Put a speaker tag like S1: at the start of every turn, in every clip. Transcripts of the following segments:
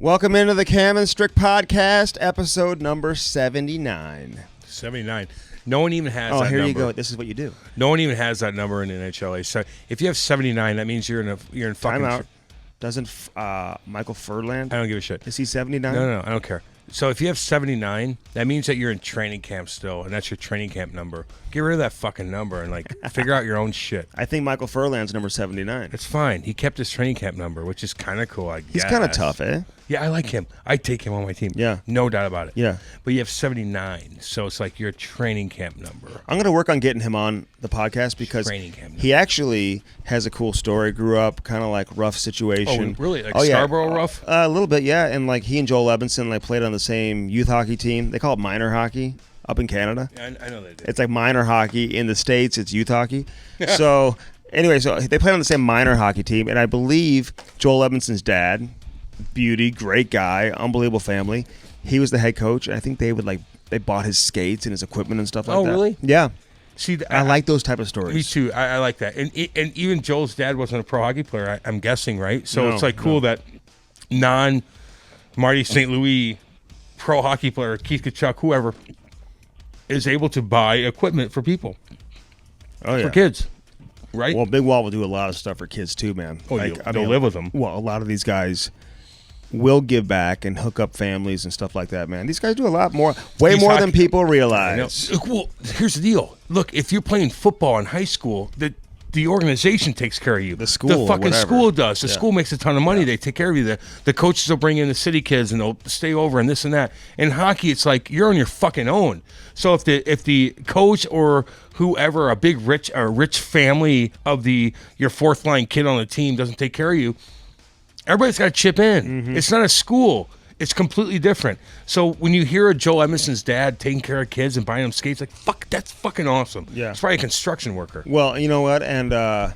S1: Welcome into the Cam and Strick podcast, episode number 79.
S2: 79. No one even has that number.
S1: Oh, here you go. This is what you do.
S2: No one even has that number in the NHLA. So if you have 79, that means you're in fucking...
S1: Time out. Doesn't Michael Furland?
S2: I don't give a shit.
S1: Is he 79?
S2: No, I don't care. So if you have 79, that means that you're in training camp still, and that's your training camp number. Get rid of that fucking number and figure out your own shit.
S1: I think Michael Furland's number 79.
S2: It's fine. He kept his training camp number, which is kind of cool, I guess.
S1: He's kind of tough, eh?
S2: Yeah, I like him. I take him on my team.
S1: Yeah.
S2: No doubt about it.
S1: Yeah.
S2: But you have 79, so it's like your training camp number.
S1: I'm going to work on getting him on the podcast because he actually has a cool story. Grew up kind of like rough situation.
S2: Oh, really? Like Scarborough rough?
S1: A little bit, yeah. And he and Joel Evanson played on the same youth hockey team. They call it minor hockey up in Canada.
S2: Yeah, I know they do.
S1: It's like minor hockey. In the States, it's youth hockey. So anyway, they played on the same minor hockey team. And I believe Joel Evanson's dad, beauty, great guy, unbelievable family. He was the head coach, and I think they bought his skates and his equipment and stuff like that. Oh, really? Yeah. See, I like those type of stories.
S2: Me too. I like that. And even Joel's dad wasn't a pro hockey player, I'm guessing, right? So it's cool that non-Marty St. Louis pro hockey player, Keith Tkachuk, whoever, is able to buy equipment for people.
S1: Oh, yeah.
S2: For kids. Right?
S1: Well, Big Wall will do a lot of stuff for kids too, man.
S2: Oh, they'll live with them.
S1: Well, a lot of these guys will give back and hook up families and stuff like that, man. These guys do a lot more, way more than people realize.
S2: Well, here's the deal. Look, if you're playing football in high school, the organization takes care of you.
S1: The school,
S2: the fucking school does. The
S1: Yeah.
S2: school makes a ton of money. Yeah. They take care of you. The coaches will bring in the city kids and they'll stay over and this and that. In hockey, it's like you're on your fucking own. So if the coach or whoever, a big rich family of your fourth line kid on the team doesn't take care of you, everybody's got to chip in. Mm-hmm. It's not a school. It's completely different. So when you hear of Joel Evanson's dad taking care of kids and buying them skates, fuck, that's fucking awesome.
S1: Yeah.
S2: It's probably a construction worker.
S1: Well, you know what? And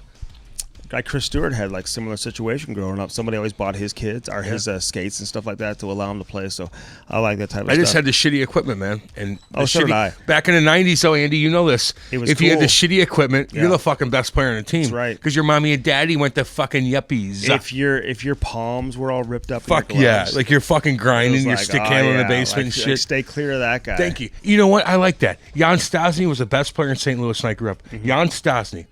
S1: guy Chris Stewart had similar situation growing up. Somebody always bought his kids or his skates and stuff like that to allow him to play. So I like that type of stuff.
S2: I just had the shitty equipment, man. And
S1: so did I.
S2: Back in the 90s, though, Andy, you know this. If you had the shitty equipment, you're the fucking best player on the team.
S1: That's right.
S2: Because your mommy and daddy went to fucking yuppies.
S1: If your palms were all ripped up.
S2: Fuck yeah. Like you're fucking grinding your stick handle in the basement and shit.
S1: Stay clear of that guy.
S2: Thank you. You know what? I like that. Jan Stosny was the best player in St. Louis when I grew up. Mm-hmm. Jan Stosny,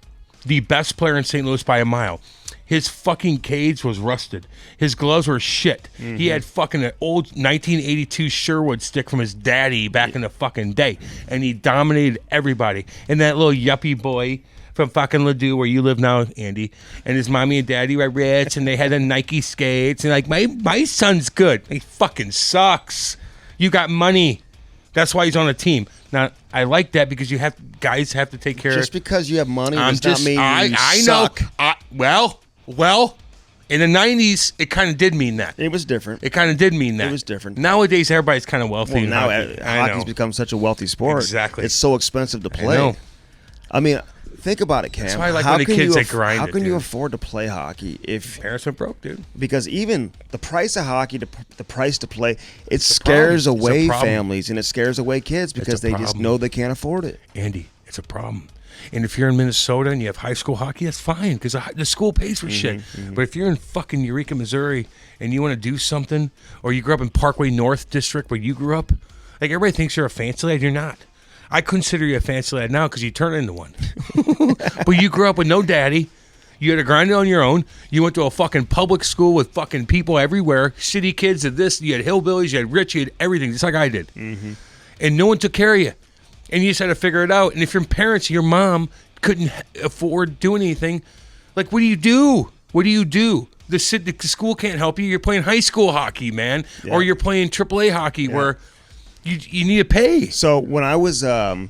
S2: the best player in St. Louis by a mile. His fucking cage was rusted. His gloves were shit. Mm-hmm. He had fucking an old 1982 Sherwood stick from his daddy back in the fucking day. And he dominated everybody. And that little yuppie boy from fucking Ladue, where you live now, Andy, and his mommy and daddy were rich, and they had the Nike skates. And my son's good. He fucking sucks. You got money. That's why he's on a team. Now, I like that because guys have to take care of...
S1: Just because you have money does not mean you suck.
S2: Well, in the 90s, it kind of did mean that.
S1: It was different.
S2: It kind of did mean that.
S1: It was different.
S2: Nowadays, everybody's kind of wealthy.
S1: Well, now hockey's become such a wealthy sport.
S2: Exactly.
S1: It's so expensive to play. I mean, think about it, Cam.
S2: That's why I like when the kids grind it.
S1: How can you afford to play hockey if
S2: parents went broke, dude?
S1: Because even the price of hockey, the price to play, it scares away families and it scares away kids because they just know they can't afford it.
S2: Andy, it's a problem. And if you're in Minnesota and you have high school hockey, that's fine because the school pays for shit. Mm-hmm. But if you're in fucking Eureka, Missouri, and you want to do something, or you grew up in Parkway North District where you grew up, everybody thinks you're a fancy lad. You're not. I consider you a fancy lad now because you turn into one. But you grew up with no daddy. You had to grind it on your own. You went to a fucking public school with fucking people everywhere. City kids did this. You had hillbillies. You had rich. You had everything, just like I did. Mm-hmm. And no one took care of you. And you just had to figure it out. And if your parents, your mom, couldn't afford doing anything, what do you do? What do you do? The school can't help you. You're playing high school hockey, man. Yeah. Or you're playing AAA hockey where you need to pay.
S1: So when I was, I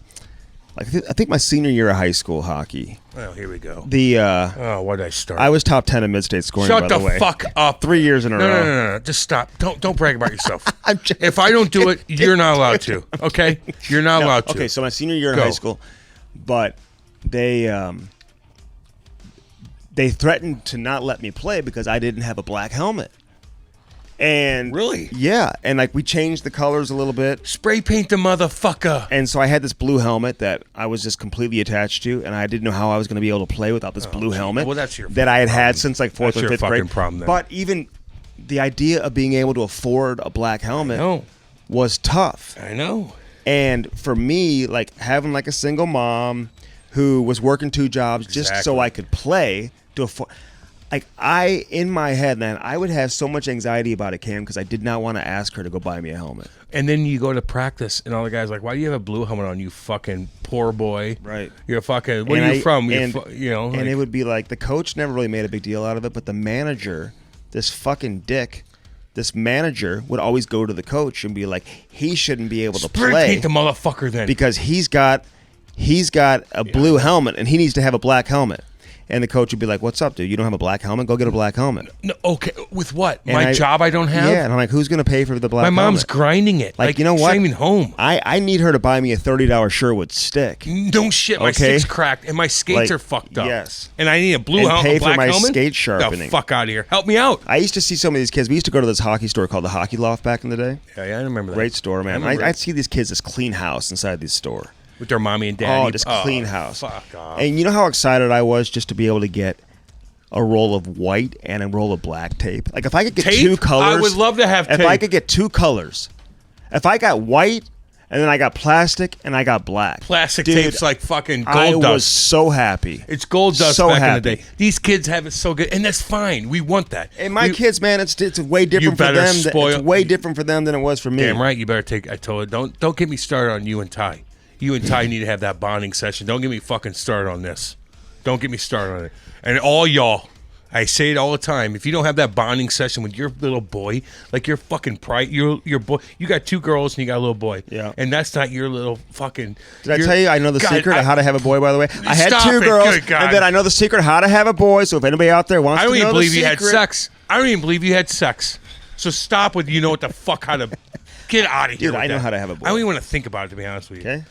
S1: think my senior year of high school hockey.
S2: Oh, here we go.
S1: Why did I start? I was top 10 in mid-state scoring, by the way.
S2: Shut the fuck up.
S1: 3 years in a row.
S2: No. Just stop. Don't brag about yourself. If I don't do it, you're not allowed to. Okay? You're not allowed to.
S1: Okay, so my senior year in high school, but they threatened to not let me play because I didn't have a black helmet. And
S2: really?
S1: Yeah. And we changed the colors a little bit.
S2: Spray paint the motherfucker.
S1: And so I had this blue helmet that I was just completely attached to, and I didn't know how I was going to be able to play without this blue helmet.
S2: Well, that's your
S1: that I had since fourth or fifth grade.
S2: Problem, then.
S1: But even the idea of being able to afford a black helmet was tough.
S2: I know.
S1: And for me, like having like a single mom who was working 2 jobs just so I could play to afford. Like in my head, man, I would have so much anxiety about it, Cam, because I did not want to ask her to go buy me a helmet.
S2: And then you go to practice, and all the guys are like, "Why do you have a blue helmet on, you fucking poor boy?
S1: Right?
S2: You're fucking. Where are you from?
S1: And
S2: Like,
S1: it would be like the coach never really made a big deal out of it, but the manager, this fucking dick, this manager would always go to the coach and be like, he shouldn't be able to play.
S2: Paint the motherfucker then,
S1: because he's got a blue helmet and he needs to have a black helmet. And the coach would be like, "What's up, dude? You don't have a black helmet? Go get a black helmet."
S2: No, okay, with what? My job I don't have?
S1: Yeah, and I'm like, who's going to pay for the black helmet?
S2: My mom's grinding it.
S1: Like, you know what?
S2: She's not even home.
S1: I need her to buy me a $30 Sherwood stick.
S2: No shit, my stick's cracked, and my skates are fucked up.
S1: Yes.
S2: And I need a blue helmet,
S1: pay
S2: black
S1: for my
S2: helmet?
S1: skate sharpening.
S2: The fuck out of here. Help me out.
S1: I used to see some of these kids. We used to go to this hockey store called the Hockey Loft back in the day.
S2: Yeah, I remember that.
S1: Great store, man. I'd see these kids, this clean house inside this store.
S2: With their mommy and daddy.
S1: Oh, just clean house.
S2: Fuck off.
S1: And you know how excited I was just to be able to get a roll of white and a roll of black tape? Like if I could get
S2: tape?
S1: 2 colors.
S2: I would love to have tape.
S1: If I could get 2 colors. If I got white and then I got plastic and I got black.
S2: Plastic
S1: Dude,
S2: tape's like fucking gold
S1: I
S2: dust.
S1: was so happy.
S2: It's gold dust
S1: So
S2: back
S1: happy.
S2: in the day. These kids have it so good, and that's fine. We want that.
S1: And my kids, man, it's way different for them. It's way different for them than it was for me.
S2: Damn right. You better take. I told her, don't get me started on you and Ty. You and Ty need to have that bonding session. Don't get me fucking started on this. Don't get me started on it. And all y'all. I say it all the time. If you don't have that bonding session with your little boy, like your fucking pride, your boy, you got 2 girls and you got a little boy.
S1: Yeah.
S2: And that's not your little fucking.
S1: Did I tell you I know the secret of how to have a boy, by the way? I had
S2: Stop
S1: 2
S2: it.
S1: girls,
S2: Good God.
S1: and then I know the secret of how to have a boy, so if anybody out there wants to know the secret.
S2: I don't even believe you had sex. I don't even believe you had sex. So stop with you know what the fuck how to. Get out of here.
S1: Dude, I know how to have a boy.
S2: I don't even want to think about it, to be honest with you.
S1: Okay.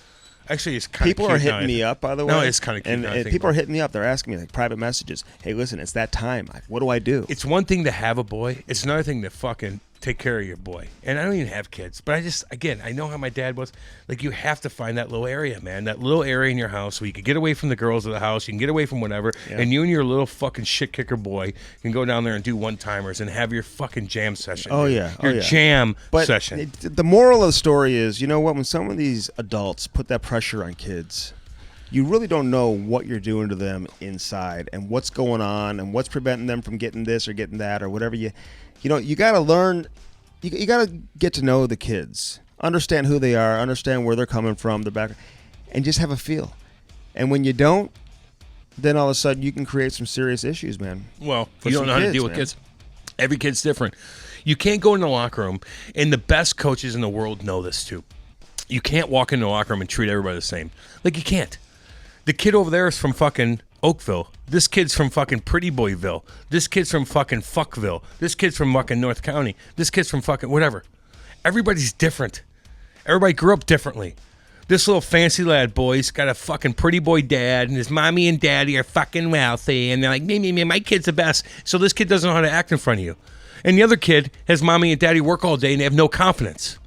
S2: Actually, it's kind of
S1: People are hitting me up, by the way.
S2: No, it's kind of cute.
S1: And people are hitting me up. They're asking me like private messages. Hey, listen, it's that time. Like, what do I do?
S2: It's one thing to have a boy. It's another thing to fucking take care of your boy. And I don't even have kids, but I know how my dad was. Like, you have to find that little area, man. That little area in your house where you can get away from the girls of the house. You can get away from whatever. Yeah. And you and your little fucking shit kicker boy can go down there and do one-timers and have your fucking jam session.
S1: Oh, yeah.
S2: Your jam session.
S1: The moral of the story is, you know what? When some of these adults put that pressure on kids, you really don't know what you're doing to them inside and what's going on and what's preventing them from getting this or getting that or whatever. You got to learn. You got to get to know the kids, understand who they are, understand where they're coming from, their background, and just have a feel. And when you don't, then all of a sudden you can create some serious issues, man.
S2: Well, you don't know how to deal with kids. Every kid's different. You can't go in the locker room, and the best coaches in the world know this too. You can't walk into the locker room and treat everybody the same. Like, you can't. The kid over there is from fucking Oakville. This kid's from fucking Pretty Boyville. This kid's from fucking Fuckville. This kid's from fucking North County. This kid's from fucking whatever. Everybody's different. Everybody grew up differently. This little fancy lad boy's got a fucking pretty boy dad, and his mommy and daddy are fucking wealthy, and they're like, me, my kid's the best. So this kid doesn't know how to act in front of you. And the other kid has mommy and daddy work all day, and they have no confidence.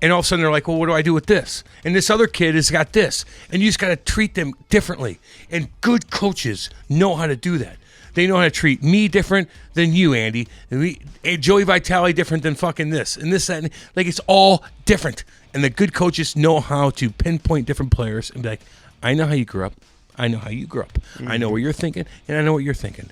S2: And all of a sudden they're like, well, what do I do with this? And this other kid has got this. And you just got to treat them differently. And good coaches know how to do that. They know how to treat me different than you, Andy. And Joey Vitale different than fucking this. And this, that, and like, it's all different. And the good coaches know how to pinpoint different players and be like, I know how you grew up. I know how you grew up. Mm-hmm. I know what you're thinking, and I know what you're thinking.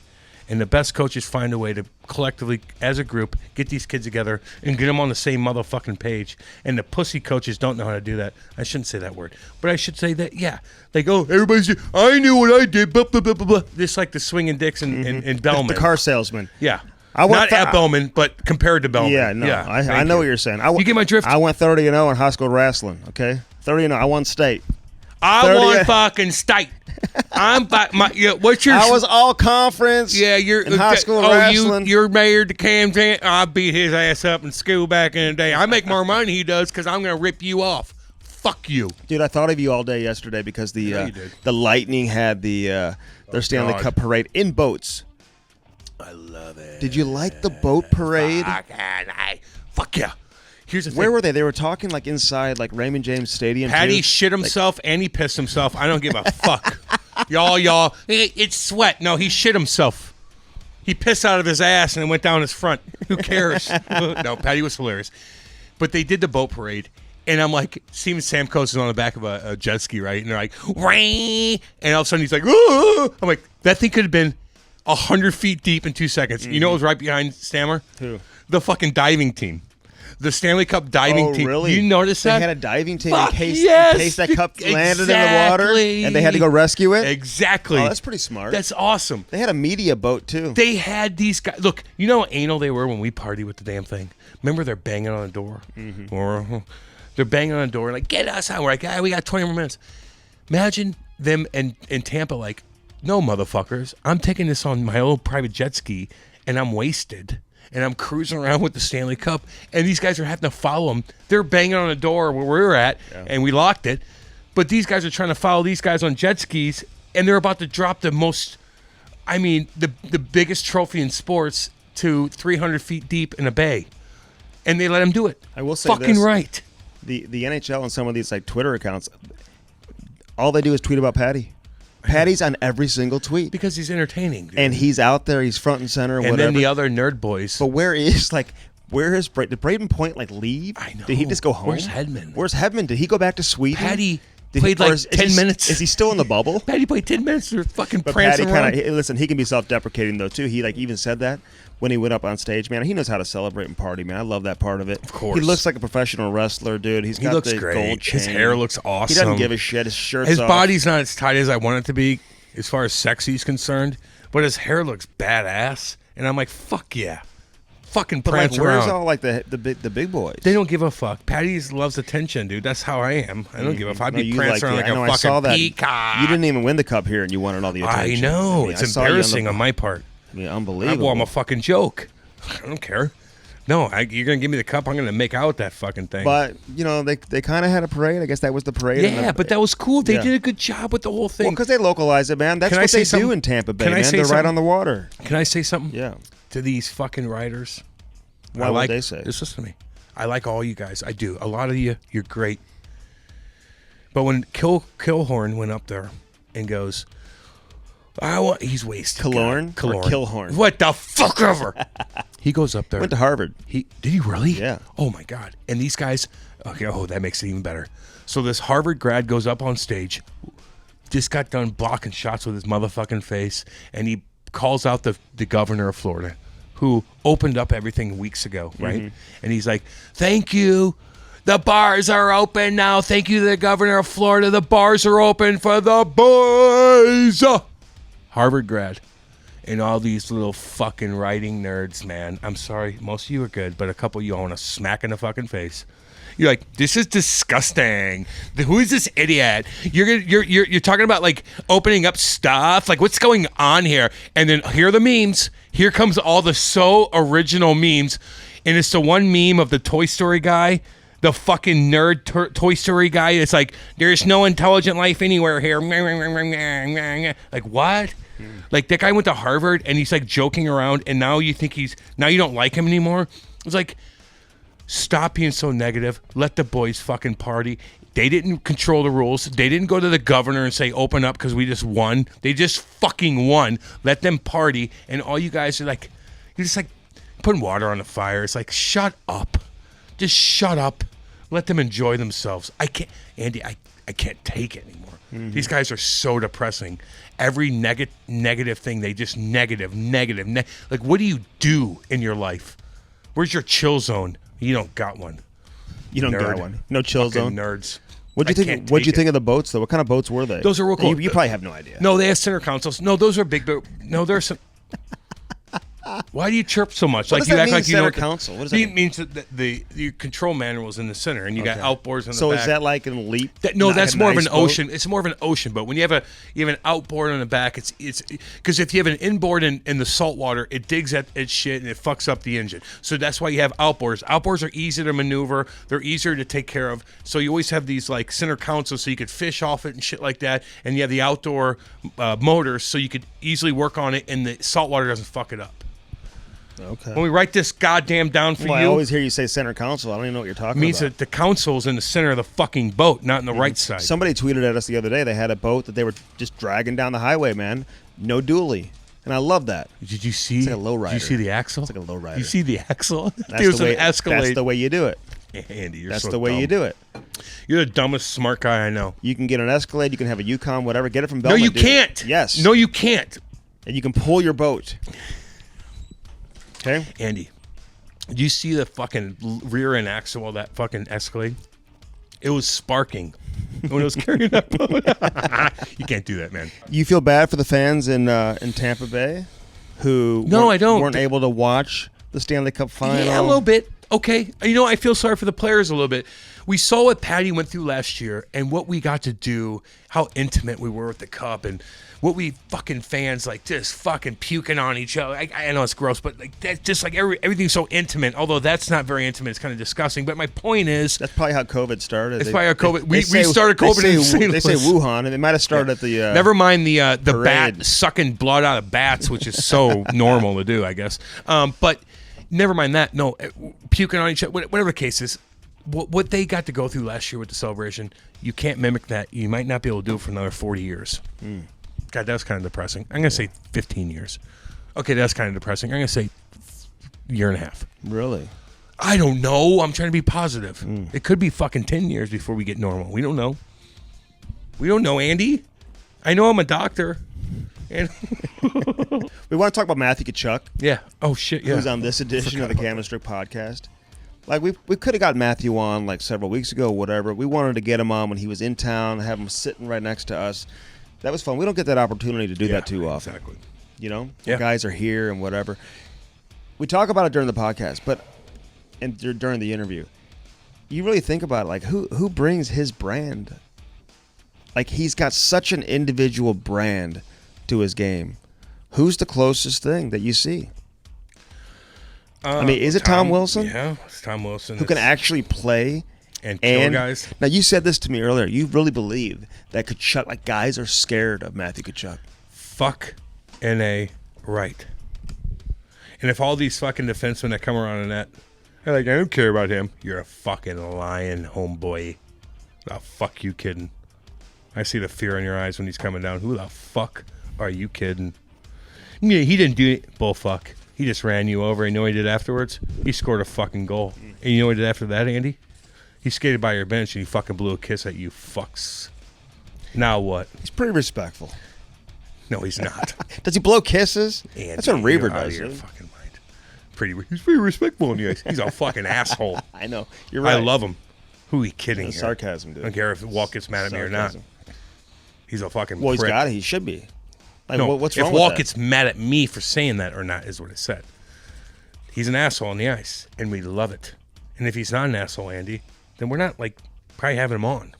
S2: And the best coaches find a way to collectively, as a group, get these kids together and get them on the same motherfucking page. And the pussy coaches don't know how to do that. I shouldn't say that word. But I should say that, yeah. They go, I knew what I did, blah, blah, blah, blah, blah. Just like the swinging dicks and Bellman.
S1: The car salesman.
S2: Yeah. Not at Bellman, but compared to Bellman.
S1: Yeah, no. Yeah, I know what you're saying. You
S2: get my drift?
S1: I went 30-0 in high school wrestling, okay? 30-0. I won state.
S2: I won fucking state. What's your?
S1: I was all conference.
S2: Yeah, you're
S1: in high school wrestling.
S2: You're married to Cam. I beat his ass up in school back in the day. I make more money than he does because I'm gonna rip you off. Fuck you,
S1: dude. I thought of you all day yesterday because the Lightning had their Stanley Cup parade in boats.
S2: I love it.
S1: Did you like the boat parade?
S2: Fuck yeah. Here's the thing.
S1: Where were they? They were talking like inside like Raymond James Stadium.
S2: Patty shit himself and he pissed himself. I don't give a fuck. Y'all, it's sweat. No, he shit himself. He pissed out of his ass and it went down his front. Who cares? No, Patty was hilarious. But they did the boat parade. And I'm like, Steven Stamkos is on the back of a jet ski, right? And they're like, Wah! And all of a sudden he's like, ooh! I'm like, that thing could have been 100 feet deep in 2 seconds. You know what was right behind Stammer?
S1: Who?
S2: The fucking diving team. The Stanley Cup diving team.
S1: Really?
S2: You notice that?
S1: They had a diving team
S2: Fuck,
S1: in case that cup landed in the water and they had to go rescue it?
S2: Exactly.
S1: Oh, that's pretty smart.
S2: That's awesome.
S1: They had a media boat, too.
S2: They had these guys. Look, you know how anal they were when we partied with the damn thing? Remember they're banging on the door? Or they're banging on the door like, get us out. We're like, we got 20 more minutes. Imagine them in Tampa like, no, motherfuckers. I'm taking this on my own private jet ski and I'm wasted. And I'm cruising around with the Stanley Cup, and these guys are having to follow them. They're banging on the door where we were at, and we locked it. But these guys are trying to follow these guys on jet skis, and they're about to drop the biggest trophy in sports to 300 feet deep in a bay. And they let them do it.
S1: I will say
S2: fucking
S1: this.
S2: Right.
S1: The NHL and some of these like Twitter accounts, all they do is tweet about Patty. Patty's on every single tweet.
S2: Because he's entertaining. Dude.
S1: And he's out there. He's front and center,
S2: and
S1: whatever.
S2: then the other nerd boys.
S1: But where is did Braden Point leave?
S2: I know.
S1: Did he just go home?
S2: Where's Hedman?
S1: Did he go back to Sweden?
S2: Patty played like 10 minutes.
S1: Is he still in the bubble?
S2: Patty played 10 minutes. They're fucking
S1: But
S2: prancing
S1: Patty
S2: around.
S1: listen, he can be self-deprecating though too. He even said that when he went up on stage, man. He knows how to celebrate and party, man. I love that part of it.
S2: Of course.
S1: He looks like a professional wrestler, dude. He
S2: looks
S1: the
S2: great.
S1: gold chain.
S2: His hair looks awesome.
S1: He doesn't give a shit. His shirt's
S2: His
S1: off.
S2: body's not as tight as I want it to be as far as sexy is concerned, but his hair looks badass. And I'm like, fuck yeah. Fucking
S1: But
S2: prance
S1: where's
S2: around.
S1: all like the big boys?
S2: They don't give a fuck. Patty loves attention, dude. That's how I am. I don't give a fuck. I'd be prancing around like a
S1: I saw
S2: fucking
S1: that.
S2: peacock.
S1: You didn't even win the cup here, and you wanted all the attention.
S2: I know.
S1: I
S2: It's
S1: saw you
S2: embarrassing on my part.
S1: Unbelievable.
S2: Well, I'm a fucking joke. I don't care. No, you're going to give me the cup. I'm going to make out with that fucking thing.
S1: But, they kind of had a parade. I guess that was the parade.
S2: Yeah, but that was cool. They
S1: Yeah.
S2: did a good job with the whole thing.
S1: Well, because they localized it, man. That's
S2: Can I
S1: what
S2: say
S1: they
S2: something?
S1: do in Tampa Bay,
S2: Can I
S1: man.
S2: say
S1: They're right
S2: something?
S1: on the water.
S2: Can I say something?
S1: Yeah.
S2: To these fucking writers.
S1: What would they say?
S2: Just listen to me. I like all you guys. I do. A lot of you, you're great. But when Killhorn went up there and goes, he's wasted.
S1: Killorn?
S2: Killorn.
S1: Or Killhorn?
S2: What the fuck ever? He goes up there.
S1: Went to Harvard.
S2: Did he really?
S1: Yeah.
S2: Oh my God. And these guys, that makes it even better. So this Harvard grad goes up on stage, just got done blocking shots with his motherfucking face, and he calls out the governor of Florida, who opened up everything weeks ago, right?
S1: Mm-hmm.
S2: And he's like, thank you. The bars are open now. Thank you to the governor of Florida. The bars are open for the boys. Harvard grad. And all these little fucking writing nerds, man. I'm sorry. Most of you are good, but a couple of you I want to smack in the fucking face. You're like, this is disgusting. Who is this idiot? You're talking about like opening up stuff. Like, what's going on here? And then here are the memes. Here comes all the so original memes, and it's the one meme of the Toy Story guy, the fucking nerd Toy Story guy. It's like, there's no intelligent life anywhere here. Like, what? Like, that guy went to Harvard and he's like joking around, and now you think now you don't like him anymore. It's like, stop being so negative. Let the boys fucking party. They didn't control the rules. They didn't go to the governor and say, open up because we just won. They just fucking won. Let them party. And all you guys are like, you're just like putting water on the fire. It's like, shut up. Just shut up. Let them enjoy themselves. I can't, Andy, I can't take it anymore. Mm-hmm. These guys are so depressing. Every negative thing, they just negative. Like, what do you do in your life? Where's your chill zone? You don't got one.
S1: You don't got one. No chill
S2: Fucking
S1: zone.
S2: nerds.
S1: What'd you think of the boats though? What kind of boats were they?
S2: Those are real cool.
S1: You probably have no idea.
S2: No, they have center consoles. No, those are big. No, there's some. Why do you chirp so much?
S1: What
S2: like
S1: does
S2: you
S1: that
S2: act
S1: mean,
S2: like you know
S1: center
S2: what
S1: console? What does that
S2: it
S1: mean?
S2: means that the control manual is in the center, and you got outboards in the
S1: So
S2: back.
S1: is that like an elite?
S2: That's more of an
S1: nice boat?
S2: ocean. It's more of an ocean boat. When you have an outboard on the back, it's because if you have an inboard in the salt water, it digs at shit and it fucks up the engine. So that's why you have outboards. Outboards are easier to maneuver. They're easier to take care of. So you always have these like center consoles so you could fish off it and shit like that. And you have the outdoor motors so you could easily work on it and the salt water doesn't fuck it up.
S1: Okay.
S2: When we write this goddamn down for
S1: I
S2: you,
S1: always hear you say center console. I don't even know what you're talking
S2: means
S1: about.
S2: that the console's in the center of the fucking boat, not in the right side.
S1: Somebody tweeted at us the other day. They had a boat that they were just dragging down the highway, man. No dually. And I love that.
S2: Did you see?
S1: It's like a lowrider.
S2: Did you see the axle?
S1: It's like a lowrider.
S2: You see the axle?
S1: That's the way you do it.
S2: Andy, you're
S1: That's
S2: so
S1: the way
S2: dumb.
S1: you do it.
S2: You're the dumbest smart guy I know.
S1: You can get an Escalade. You can have a Yukon, whatever. Get it from
S2: No,
S1: Belmont.
S2: you
S1: dude.
S2: can't.
S1: Yes.
S2: No, you can't.
S1: And you can pull your boat. Okay?
S2: Andy, did you see the fucking rear end axle of that fucking Escalade? It was sparking when it was carrying that boat. You can't do that, man.
S1: You feel bad for the fans in Tampa Bay who
S2: No, I don't.
S1: weren't able to watch the Stanley Cup final?
S2: Yeah, a little bit. Okay. You know, I feel sorry for the players a little bit. We saw what Patty went through last year and what we got to do, how intimate we were with the Cup, and what we fucking fans like just fucking puking on each other. I know it's gross, but like that's just like everything's so intimate. Although that's not very intimate, it's kind of disgusting. But my point is,
S1: That's probably how COVID started.
S2: it's probably how COVID. We started COVID in St.
S1: They say
S2: Louis.
S1: Wuhan, and it might have started at the.
S2: Never mind the
S1: parade.
S2: bat sucking blood out of bats, which is so normal to do, I guess. But never mind that. No, puking on each other, whatever the case is. What they got to go through last year with the celebration, you can't mimic that. You might not be able to do it for another 40 years. God, that's kind of depressing. I'm going to say 15 years. Okay, that's kind of depressing. I'm going to say year and a half.
S1: Really?
S2: I don't know. I'm trying to be positive. It could be fucking 10 years before we get normal. We don't know. We don't know, Andy. I know I'm a doctor. And
S1: We want to talk about Matthew Tkachuk,
S2: yeah. Oh, shit, yeah.
S1: who's on this edition of the Cam and Strick podcast. Like, we could have got Matthew on, like, several weeks ago, whatever. We wanted to get him on when he was in town, have him sitting right next to us. That was fun. We don't get that opportunity to do that too often.
S2: Exactly.
S1: You know?
S2: Yeah.
S1: Guys are here and whatever. We talk about it during the podcast, and during the interview. You really think about it, like, who brings his brand? Like, he's got such an individual brand to his game. Who's the closest thing that you see? I mean, is it Tom Wilson?
S2: Yeah, it's Tom Wilson.
S1: Who can actually play
S2: and kill guys.
S1: Now, you said this to me earlier. You really believe that Tkachuk, like, guys are scared of Matthew Tkachuk.
S2: Fuck N.A. right. And if all these fucking defensemen that come around in that, they're like, I don't care about him. You're a fucking lying homeboy. The fuck you kidding? I see the fear in your eyes when he's coming down. Who the fuck are you kidding? Yeah, he didn't do it. Bullfuck. He just ran you over. And you know what he did afterwards? He scored a fucking goal. And you know what he did after that, Andy? He skated by your bench and he fucking blew a kiss at you fucks. Now what?
S1: He's pretty respectful.
S2: No, he's not.
S1: Does he blow kisses?
S2: Andy,
S1: That's what Reaver
S2: you're out of
S1: does.
S2: your
S1: Dude.
S2: fucking mind. He's pretty respectful in the ice. He's a fucking asshole.
S1: I know. You're right.
S2: I love him. Who are you kidding?
S1: That's
S2: here?
S1: sarcasm, dude.
S2: I don't care if Walt gets mad at me or not.
S1: Sarcasm.
S2: He's a fucking
S1: Well, he's
S2: prick.
S1: got it. He should be. Like,
S2: No,
S1: what's
S2: if
S1: wrong
S2: Walt
S1: with that?
S2: gets mad at me for saying that or not is what it said. He's an asshole on the ice, and we love it. And if he's not an asshole, Andy, then we're not like probably having him on.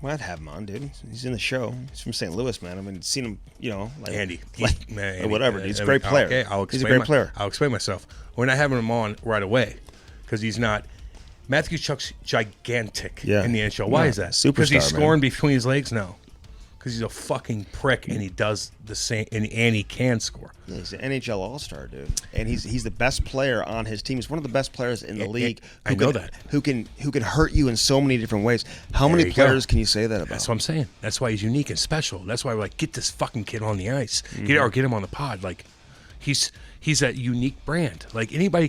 S1: Well, I'd have him on, dude. He's in the show. He's from St. Louis, man. I mean, seen him, you know, like
S2: Andy,
S1: or whatever. He's a great player.
S2: Okay,
S1: He's a great player.
S2: I'll explain myself. We're not having him on right away because he's not. Matthew Tkachuk's gigantic in the NHL. Why
S1: Yeah,
S2: is that?
S1: superstar,
S2: Because he's
S1: man.
S2: scoring between his legs? No. Because he's a fucking prick and he does the same, and he can score.
S1: Yeah, he's an NHL All-Star, dude, and he's the best player on his team. He's one of the best players in the league.
S2: I know that.
S1: Who can hurt you in so many different ways. How many
S2: you
S1: players
S2: go.
S1: can you say that about?
S2: That's what I'm saying. That's why he's unique and special. That's why we're like, get this fucking kid on the ice,
S1: Mm-hmm.
S2: get him on the pod. Like, he's that unique brand. Like everybody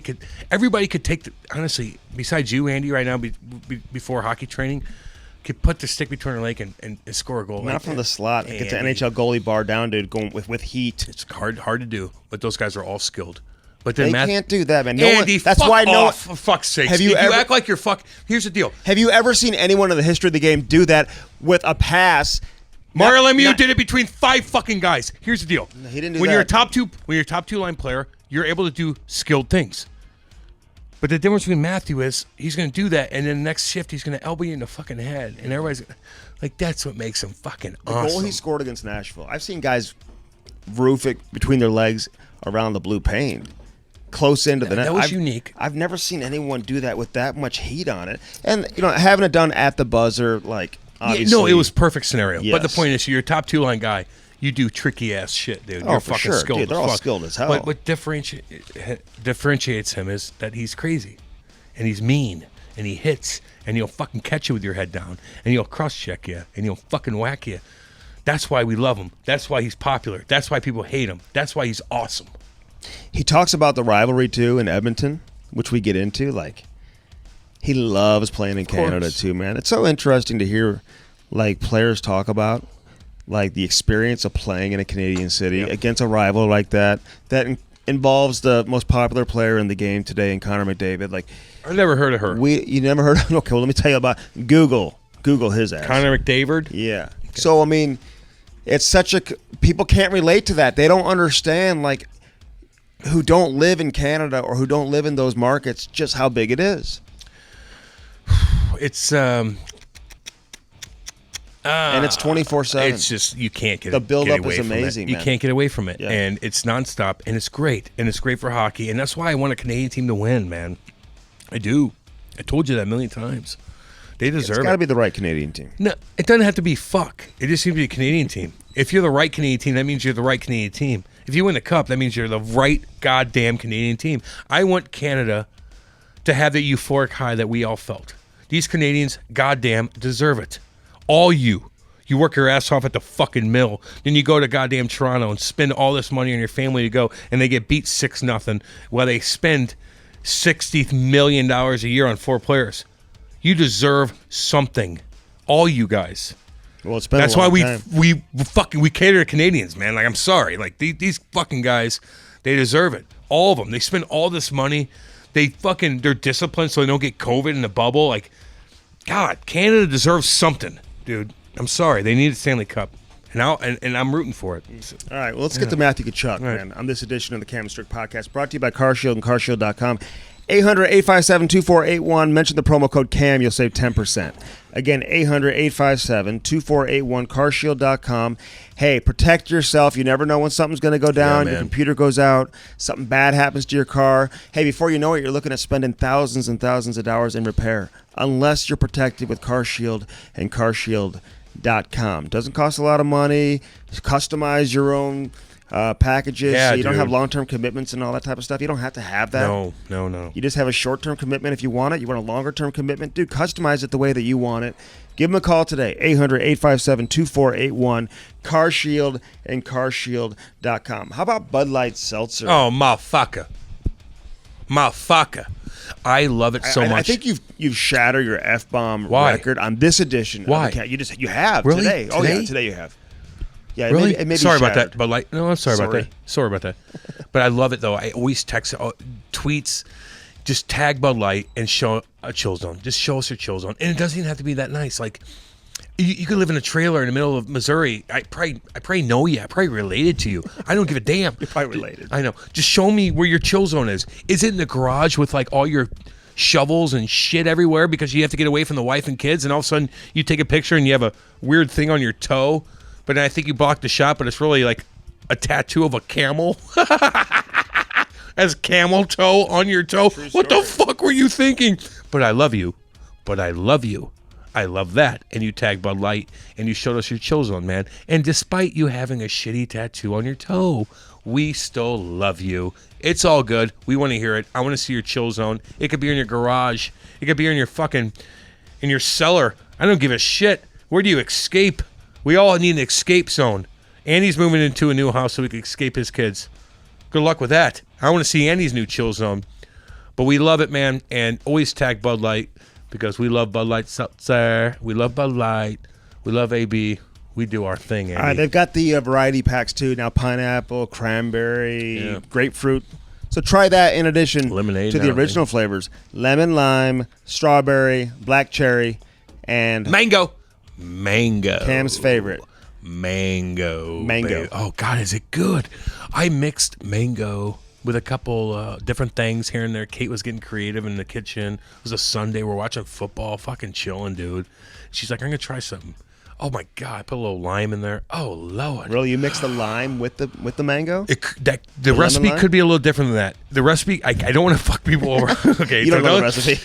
S2: could take. Honestly, besides you, Andy, right now, before hockey training, could put the stick between her leg and score a goal.
S1: Not
S2: like
S1: from
S2: that.
S1: the slot. Get the
S2: Andy.
S1: NHL goalie bar down, dude, going with heat.
S2: It's hard to do, but those guys are all skilled. But then
S1: They can't do that, man.
S2: Andy,
S1: that's
S2: fuck
S1: why no.
S2: off, for fuck's sake.
S1: Have you
S2: You
S1: ever-
S2: act like you're fuck. Here's the deal.
S1: Have you ever seen anyone in the history of the game do that with a pass?
S2: Mario Lemieux
S1: not-
S2: did it between 5 fucking guys. Here's the deal.
S1: he didn't do
S2: when
S1: that.
S2: You're a top two line player, you're able to do skilled things. But the difference between Matthew is he's going to do that, and then the next shift he's going to elbow you in the fucking head, and everybody's like, that's what makes him fucking
S1: The
S2: awesome.
S1: goal he scored against Nashville. I've seen guys roof it between their legs around the blue paint, close into the net.
S2: That was unique.
S1: I've never seen anyone do that with that much heat on it, and having it done at the buzzer, like obviously.
S2: No, it was perfect scenario. But the
S1: Yes.
S2: point is, you're a top two line guy. You do tricky ass shit, dude.
S1: Oh,
S2: You're
S1: for
S2: fucking
S1: sure.
S2: skilled.
S1: Dude, they're
S2: as
S1: all
S2: fuck.
S1: skilled as hell.
S2: But what differentiates him is that he's crazy, and he's mean, and he hits, and he'll fucking catch you with your head down, and he'll cross check you, and he'll fucking whack you. That's why we love him. That's why he's popular. That's why people hate him. That's why he's awesome.
S1: He talks about the rivalry too in Edmonton, which we get into. Like, he loves playing in Canada too, man. It's so interesting to hear like players talk about like the experience of playing in a Canadian city against a rival like that involves the most popular player in the game today, in Connor McDavid. Like,
S2: I never heard of her.
S1: You never heard of? Okay, well, let me tell you about Google his ass.
S2: Connor McDavid.
S1: Yeah. Okay. So I mean, it's such a people can't relate to that. They don't understand, like, who don't live in Canada or who don't live in those markets, just how big it is.
S2: It's
S1: and it's 24/7.
S2: It's just you can't get
S1: the build-up
S2: get away
S1: is
S2: from
S1: amazing.
S2: It. You
S1: man.
S2: can't get away from it, and it's nonstop, and it's great, for hockey, and that's why I want a Canadian team to win, man. I do. I told you that a million times. They deserve it.
S1: It's got to be the right Canadian team.
S2: No, it doesn't have to be fuck. It just seems to be a Canadian team. If you're the right Canadian team, that means you're the right Canadian team. If you win the cup, that means you're the right goddamn Canadian team. I want Canada to have the euphoric high that we all felt. These Canadians, goddamn, deserve it. All you. You work your ass off at the fucking mill. Then you go to goddamn Toronto and spend all this money on your family to go, and they get beat 6-0 while they spend $60 million a year on 4 players. You deserve something. All you guys.
S1: Well, it's been
S2: That's
S1: a long
S2: why
S1: time.
S2: we cater to Canadians, man. Like, I'm sorry. Like, these fucking guys, they deserve it. All of them. They spend all this money. They're disciplined so they don't get COVID in the bubble. Like, God, Canada deserves something, dude. I'm sorry. They need a Stanley Cup. And I'm rooting for it. So,
S1: all right, well, let's get to Matthew Tkachuk, man, on this edition of the Cam and Strick podcast, brought to you by CarShield and CarShield.com. 800-857-2481. Mention the promo code CAM. You'll save 10%. Again, 800-857-2481. CarShield.com. Hey, protect yourself. You never know when something's going to go down. Your computer goes out. Something bad happens to your car. Hey, before you know it, you're looking at spending thousands and thousands of dollars in repair. Unless you're protected with CarShield and CarShield.com. Doesn't cost a lot of money. Customize your own packages, so you don't have long-term commitments and all that type of stuff. You don't have to have that.
S2: No.
S1: You just have a short-term commitment if you want it. You want a longer-term commitment, dude, customize it the way that you want it. Give them a call today, 800-857-2481, CarShield and CarShield.com. How about Bud Light Seltzer?
S2: Oh, motherfucker. I love it so much.
S1: I think you've shattered your F-bomb record on this edition.
S2: Why?
S1: Of the you have
S2: really?
S1: Today. Oh, yeah, today you have. Yeah,
S2: really?
S1: Maybe
S2: sorry
S1: shattered.
S2: about that, Bud Light. No, I'm sorry about that. Sorry about that. But I love it, though. I always text tweets, just tag Bud Light and show a chill zone. Just show us your chill zone. And it doesn't even have to be that nice. Like, you could live in a trailer in the middle of Missouri. I probably know you. I probably related to you. I don't give a damn.
S1: You're probably related.
S2: I know. Just show me where your chill zone is. Is it in the garage with, like, all your shovels and shit everywhere because you have to get away from the wife and kids, and all of a sudden you take a picture and you have a weird thing on your toe? But I think you blocked the shot, but it's really like a tattoo of a camel. As camel toe on your toe. What the fuck were you thinking? But I love you. I love that. And you tagged Bud Light and you showed us your chill zone, man. And despite you having a shitty tattoo on your toe, we still love you. It's all good. We want to hear it. I want to see your chill zone. It could be in your garage. It could be in your in your cellar. I don't give a shit. Where do you escape? We all need an escape zone. Andy's moving into a new house so we can escape his kids. Good luck with that. I want to see Andy's new chill zone. But we love it, man. And always tag Bud Light because we love Bud Light Seltzer. We love Bud Light. We love AB. We do our thing, Andy.
S1: All right, they've got the variety packs, too. Now, pineapple, cranberry, grapefruit. So try that in addition
S2: Lemonade
S1: to the original flavors. Lemon, lime, strawberry, black cherry, and
S2: Mango.
S1: Cam's favorite.
S2: Mango.
S1: Baby.
S2: Oh, God, is it good? I mixed mango with a couple different things here and there. Kate was getting creative in the kitchen. It was a Sunday. We're watching football, fucking chilling, dude. She's like, I'm going to try something. Oh, my God. I put a little lime in there. Oh, Lord.
S1: Really? You mix the lime with the mango?
S2: The recipe could be a little different than that. The recipe, I don't want to fuck people over. Okay,
S1: you don't know the recipe.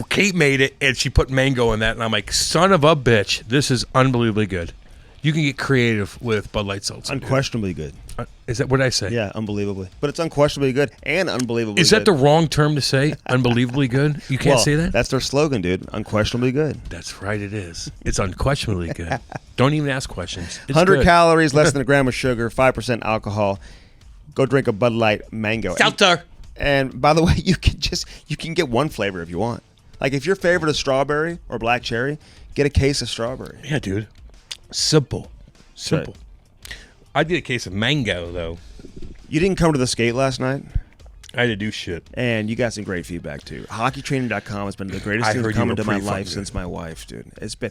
S2: Kate made it, and she put mango in that, and I'm like, son of a bitch, this is unbelievably good. You can get creative with Bud Light Seltzer.
S1: Unquestionably good.
S2: Is that what I say?
S1: Yeah, unbelievably. But it's unquestionably good and unbelievably
S2: Is that the wrong term to say? Unbelievably good? You can't say that?
S1: That's their slogan, dude. Unquestionably good.
S2: That's right, it is. It's unquestionably good. Don't even ask questions. It's
S1: 100
S2: good.
S1: calories, less than a gram of sugar, 5% alcohol. Go drink a Bud Light Mango.
S2: Seltzer.
S1: And by the way, you can get one flavor if you want. Like if your favorite is strawberry or black cherry, get a case of strawberry.
S2: Yeah, dude. Simple. Right. I did a case of mango, though.
S1: You didn't come to the skate last night?
S2: I had to do shit.
S1: And you got some great feedback, too. HockeyTraining.com has been the greatest thing to come into my life since my wife, dude. It's been...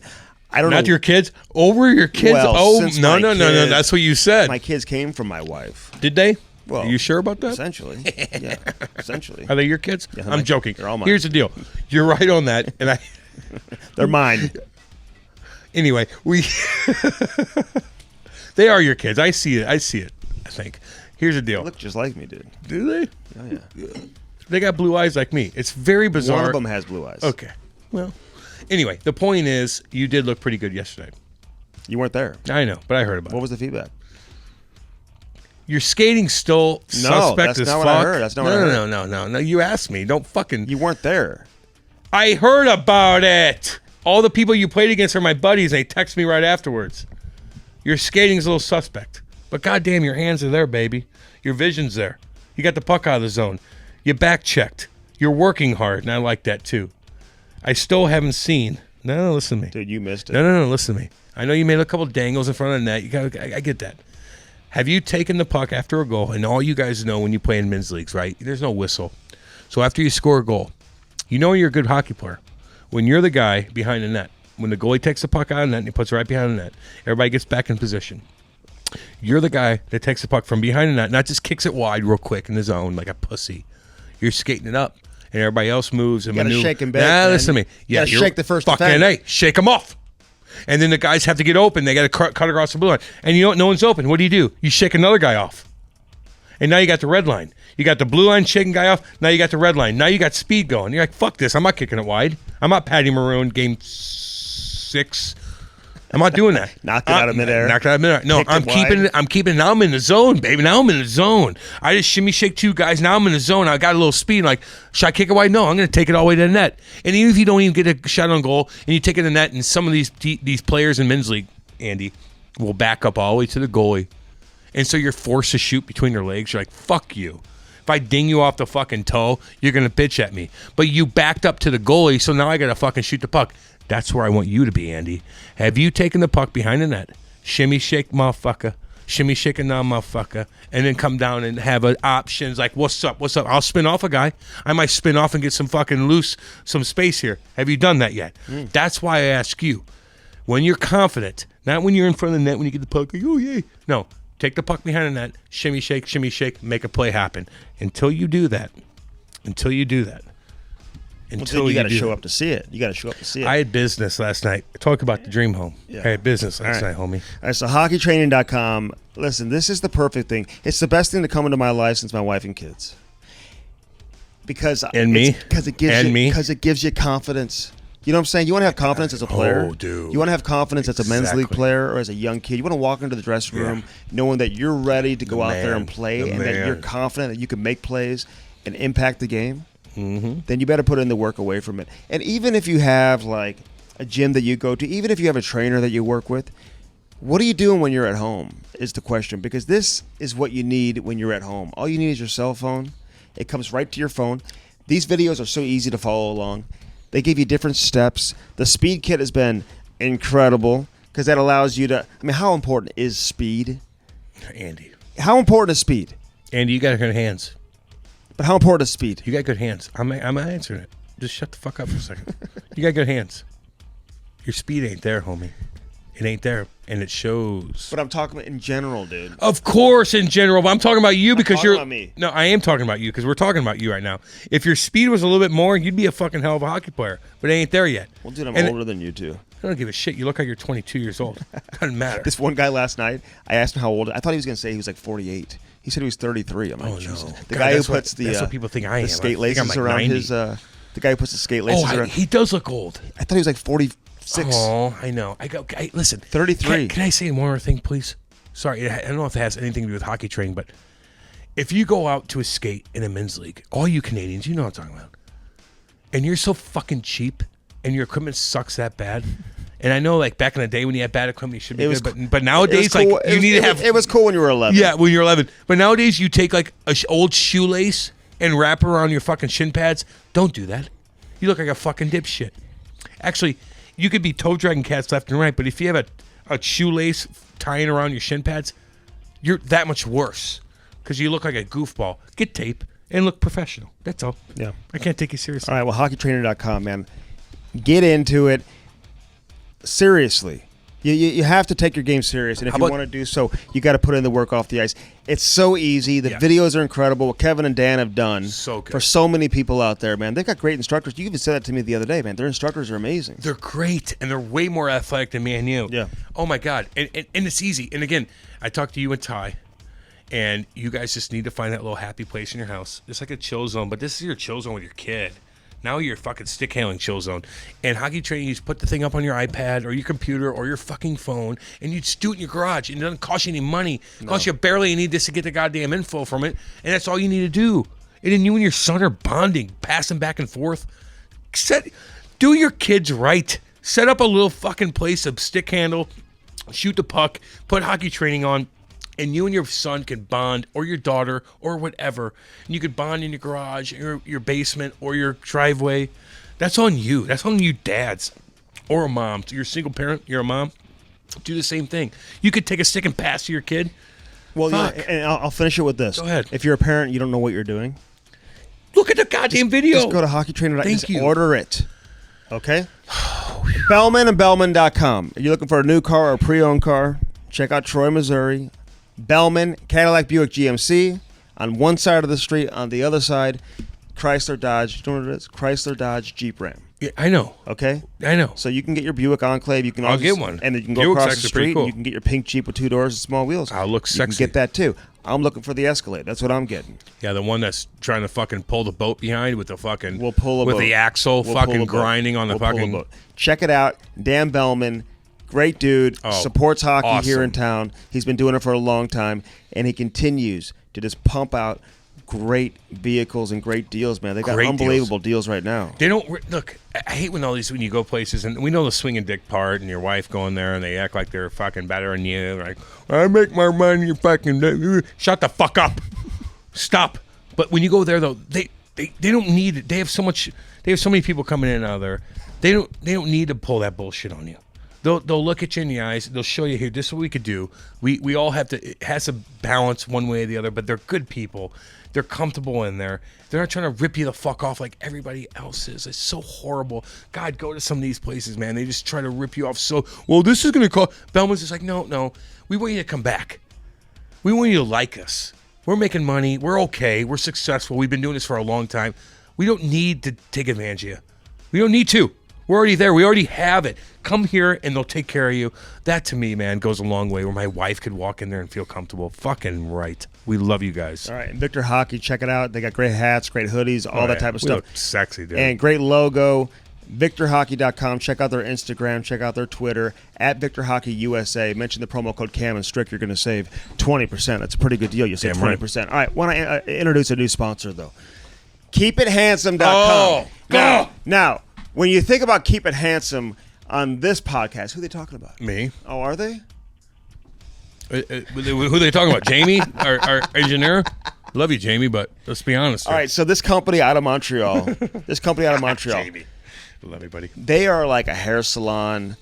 S1: I don't know.
S2: Not your kids? Over your kids?
S1: Well,
S2: no. That's what you said.
S1: My kids came from my wife.
S2: Did they?
S1: Well,
S2: are you sure about that?
S1: Essentially. Yeah, essentially.
S2: Are they your kids?
S1: Yeah,
S2: I'm joking.
S1: They're all mine.
S2: Here's the deal. You're right on that. And
S1: They're mine.
S2: Anyway, they are your kids. I see it. I think. Here's the deal.
S1: They look just like me, dude.
S2: Do they?
S1: Oh, yeah.
S2: They got blue eyes like me. It's very bizarre.
S1: One of them has blue eyes.
S2: Okay. Well, anyway, the point is you did look pretty good yesterday.
S1: You weren't there.
S2: I know, but I heard about it.
S1: What was the feedback?
S2: Your skating's still suspect as fuck.
S1: That's not what I heard. That's not what I heard.
S2: No. You asked me. Don't fucking...
S1: You weren't there.
S2: I heard about it. All the people you played against are my buddies. They text me right afterwards. Your skating's a little suspect. But goddamn, your hands are there, baby. Your vision's there. You got the puck out of the zone. You back checked. You're working hard, and I like that too. I still haven't seen... No, listen to me.
S1: Dude, you missed it.
S2: No, listen to me. I know you made a couple dangles in front of the net. I get that. Have you taken the puck after a goal? And all you guys know when you play in men's leagues, right? There's no whistle. So after you score a goal, you know you're a good hockey player. When you're the guy behind the net, when the goalie takes the puck out of the net and he puts it right behind the net, everybody gets back in position. You're the guy that takes the puck from behind the net, not just kicks it wide real quick in the zone like a pussy. You're skating it up, and everybody else moves and maneuvers.
S1: You gotta shake him back.
S2: Listen to me.
S1: Yeah, you gotta shake the first
S2: fucking
S1: defender.
S2: shake them off. And then the guys have to get open. They got to cut across the blue line. And you know what? No one's open. What do? You shake another guy off. And now you got the red line. You got the blue line shaking guy off. Now you got the red line. Now you got speed going. You're like, fuck this. I'm not kicking it wide. I'm not Patty Maroon game 6. I'm not doing that.
S1: Knock it out of midair.
S2: Knock it out of midair. No, I'm keeping it. I'm keeping it. Now I'm in the zone, baby. Now I'm in the zone. I just shimmy shake 2 guys. Now I'm in the zone. I got a little speed. Like, should I kick it wide? No, I'm going to take it all the way to the net. And even if you don't even get a shot on goal and you take it to the net, and some of these players in men's league, Andy, will back up all the way to the goalie. And so you're forced to shoot between their legs. You're like, fuck you. If I ding you off the fucking toe, you're going to bitch at me. But you backed up to the goalie, so now I got to fucking shoot the puck. That's where I want you to be, Andy. Have you taken the puck behind the net, shimmy shake motherfucker, shimmy shake a motherfucker, and then come down and have options like, what's up? I'll spin off a guy. I might spin off and get some fucking some space here. Have you done that yet? That's why I ask you. When you're confident, not when you're in front of the net when you get the puck, like, oh, yay. No, take the puck behind the net, shimmy shake, make a play happen. Until you do that.
S1: You got to show up to see it.
S2: I had business last night. Talk about the dream home. Yeah. I had business last night, homie.
S1: All right, so HockeyTraining.com. Listen, this is the perfect thing. It's the best thing to come into my life since my wife and kids. Because it gives you confidence. You know what I'm saying? You want to have confidence as a player.
S2: Oh, dude.
S1: You want to have confidence as a men's league player or as a young kid. You want to walk into the dressing room knowing that you're ready to go out there and play and that you're confident that you can make plays and impact the game.
S2: Mm-hmm.
S1: Then you better put in the work away from it. And even if you have like a gym that you go to, even if you have a trainer that you work with, what are you doing when you're at home is the question. Because this is what you need when you're at home. All you need is your cell phone. It comes right to your phone. These videos are so easy to follow along. They give you different steps. The speed kit has been incredible because that allows you to, I mean, how important is speed?
S2: Andy.
S1: How important is speed?
S2: Andy, you got good hands.
S1: But how important is speed?
S2: You got good hands. I'm answering it. Just shut the fuck up for a second. You got good hands. Your speed ain't there, homie. It ain't there, and it shows.
S1: But I'm talking about in general, dude.
S2: Of course, in general. But I'm talking about you because you're.
S1: About me.
S2: No, I am talking about you because we're talking about you right now. If your speed was a little bit more, you'd be a fucking hell of a hockey player. But it ain't there yet.
S1: Well, dude, I'm older than you too.
S2: I don't give a shit. You look like you're 22 years old. Doesn't matter.
S1: This one guy last night, I asked him how old. I thought he was going to say he was like 48. He said he was 33. I'm like,
S2: oh,
S1: Jesus.
S2: No.
S1: The guy who puts
S2: that's what people think I am.
S1: The skate laces
S2: like
S1: around
S2: 90.
S1: his. The guy who puts the skate laces around.
S2: He does look old.
S1: I thought he was like 46.
S2: Oh, I know. Listen.
S1: 33.
S2: Can I say one more thing, please? sorry, I don't know if it has anything to do with hockey training, but if you go out to a skate in a men's league, all you Canadians, you know what I'm talking about, and you're so fucking cheap and your equipment sucks that bad. And I know, like, back in the day when you had bad equipment, you should be good. But nowadays,
S1: cool.
S2: like, you need to have...
S1: It was cool when you were 11.
S2: Yeah, when you're 11. But nowadays, you take, like, an old shoelace and wrap it around your fucking shin pads. Don't do that. You look like a fucking dipshit. Actually, you could be toe dragging cats left and right, but if you have a shoelace tying around your shin pads, you're that much worse because you look like a goofball. Get tape and look professional. That's all.
S1: Yeah.
S2: I can't take you seriously.
S1: All right, well, hockeytrainer.com, man. Get into it. Seriously. You have to take your game serious, and if you want to do so, you got to put in the work off the ice. It's so easy. The videos are incredible. What Kevin and Dan have done for so many people out there, man. They've got great instructors. You even said that to me the other day, man. Their instructors are amazing.
S2: They're great, and they're way more athletic than me and you.
S1: Yeah.
S2: Oh, my God. And it's easy. And, again, I talked to you and Ty, and you guys just need to find that little happy place in your house. It's like a chill zone, but this is your chill zone with your kid. Now you're fucking stick handling chill zone. And hockey training, you just put the thing up on your iPad or your computer or your fucking phone, and you just do it in your garage. And it doesn't cost you any money. It costs you barely you need this to get the goddamn info from it. And that's all you need to do. And then you and your son are bonding, passing back and forth. Do your kids right. Set up a little fucking place of stick handle, shoot the puck, put hockey training on. And you and your son can bond, or your daughter, or whatever. And you could bond in your garage, or your basement, or your driveway. That's on you. That's on you dads. Or a mom. So you're a single parent, you're a mom. Do the same thing. You could take a stick and pass to your kid.
S1: Well, and I'll finish it with this.
S2: Go ahead.
S1: If you're a parent, you don't know what you're doing.
S2: Look at the goddamn video.
S1: Just go to hockeytrainer.com.
S2: Thank you.
S1: Order it. Okay? Bellman and Bellman.com. Are you looking for a new car or a pre-owned car? Check out Troy, Missouri. Bellman, Cadillac Buick GMC on one side of the street. On the other side, Chrysler Dodge. You know what it is? Chrysler Dodge Jeep Ram.
S2: Yeah, I know.
S1: Okay?
S2: I know.
S1: So you can get your Buick Enclave. You can
S2: I'll get one.
S1: And then you can go
S2: Buick's
S1: across the
S2: actually pretty
S1: street
S2: cool.
S1: and you can get your pink Jeep with 2 doors and small wheels.
S2: I'll look sexy.
S1: You can get that too. I'm looking for the Escalade. That's what I'm getting.
S2: Yeah, the one that's trying to fucking pull the boat behind with the fucking...
S1: We'll pull a boat.
S2: With the axle fucking grinding on the fucking...
S1: Pull a boat. Check it out. Dan Bellman. Great dude, supports hockey here in town. He's been doing it for a long time, and he continues to just pump out great vehicles and great deals, man. They got unbelievable deals right now.
S2: They don't look. I hate when you go places, and we know the swinging dick part, and your wife going there, and they act like they're fucking better than you. They're like, I make my money, you fucking shut the fuck up, stop. But when you go there, though, they don't need it. They have so much. They have so many people coming in and out of there. They don't need to pull that bullshit on you. They'll look at you in the eyes. They'll show you, here, this is what we could do. We all have to, it has to balance one way or the other, but they're good people. They're comfortable in there. They're not trying to rip you the fuck off like everybody else is. It's so horrible. God, go to some of these places, man. They just try to rip you off so, well, this is going to cost. Bellman's just like, no. We want you to come back. We want you to like us. We're making money. We're okay. We're successful. We've been doing this for a long time. We don't need to take advantage of you. We don't need to. We're already there. We already have it. Come here and they'll take care of you. That to me, man, goes a long way where my wife could walk in there and feel comfortable. Fucking right. We love you guys.
S1: All right. And Victor Hockey, check it out. They got great hats, great hoodies, all that type of stuff.
S2: Look sexy, dude.
S1: And great logo. VictorHockey.com. Check out their Instagram. Check out their Twitter. At VictorHockeyUSA. Mention the promo code Cam and Strick. You're going to save 20%. That's a pretty good deal. You'll save 20%. Right. All right. Want to introduce a new sponsor, though. KeepItHandsome.com. Now, when you think about Keep It Handsome on this podcast, who are they talking about?
S2: Me.
S1: Oh, are they?
S2: Who are they talking about? Jamie, our engineer? Love you, Jamie, but let's be honest.
S1: All right, so this company out of Montreal,
S2: Jamie. Love you, buddy.
S1: They are like a hair salon,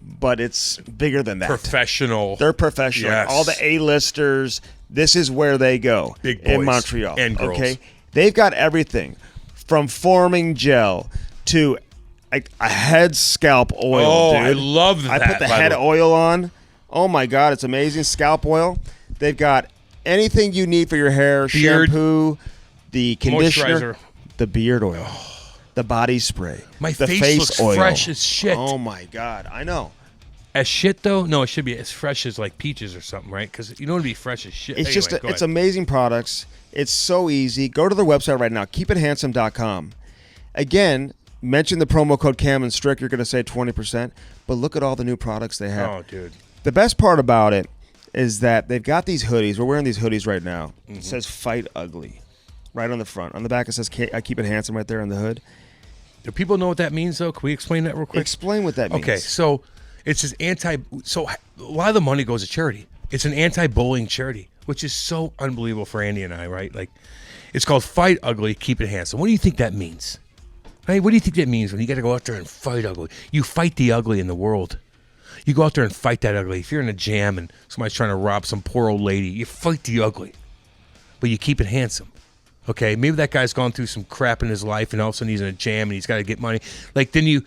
S1: but it's bigger than that.
S2: Professional.
S1: They're professional.
S2: Yes.
S1: All the A-listers, this is where they go.
S2: Big boys
S1: in Montreal.
S2: and girls.
S1: Okay? They've got everything from forming gel to a head scalp oil.
S2: Oh,
S1: dude.
S2: I love that.
S1: I put the head oil on. Oh my God, it's amazing. Scalp oil. They've got anything you need for your hair,
S2: beard,
S1: shampoo, the conditioner,
S2: moisturizer,
S1: the beard oil, the body spray,
S2: my
S1: the
S2: face looks
S1: oil.
S2: fresh as shit.
S1: Oh my God, I know.
S2: As shit though? No, it should be as fresh as like peaches or something, right? Because you don't want to be fresh as shit.
S1: It's
S2: anyway,
S1: it's amazing products. It's so easy. Go to their website right now, keepithandsome.com. Again, mention the promo code Cam and Strick. You're going to save 20%. But look at all the new products they have.
S2: Oh, dude.
S1: The best part about it is that they've got these hoodies. We're wearing these hoodies right now. It says "Fight Ugly" right on the front. On the back, it says "I keep it handsome" right there on the hood.
S2: Do people know what that means, though? Can we explain that real quick?
S1: Explain what that means.
S2: Okay, so it's an so a lot of the money goes to charity. It's an anti-bullying charity, which is so unbelievable for Andy and I, right? Like, it's called Fight Ugly, Keep It Handsome. What do you think that means? Hey, what do you think that means when you got to go out there and fight ugly? You fight the ugly in the world. You go out there and fight that ugly. If you're in a jam and somebody's trying to rob some poor old lady, you fight the ugly, but you keep it handsome. Okay, maybe that guy's gone through some crap in his life, and all of a sudden he's in a jam and he's got to get money. Like, then you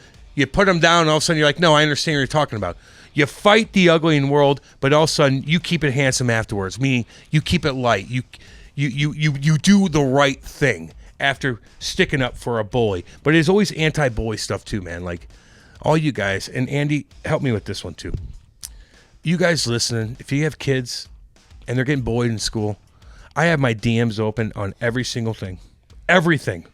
S2: put him down, and all of a sudden you're like, no, I understand what you're talking about. You fight the ugly in the world, but all of a sudden you keep it handsome afterwards. Meaning you keep it light. You do the right thing after sticking up for a bully. But there's always anti-bully stuff too, man. Like, all you guys, and Andy, help me with this one too. You guys listening, if you have kids and they're getting bullied in school, I have my DMs open on every single thing. Everything.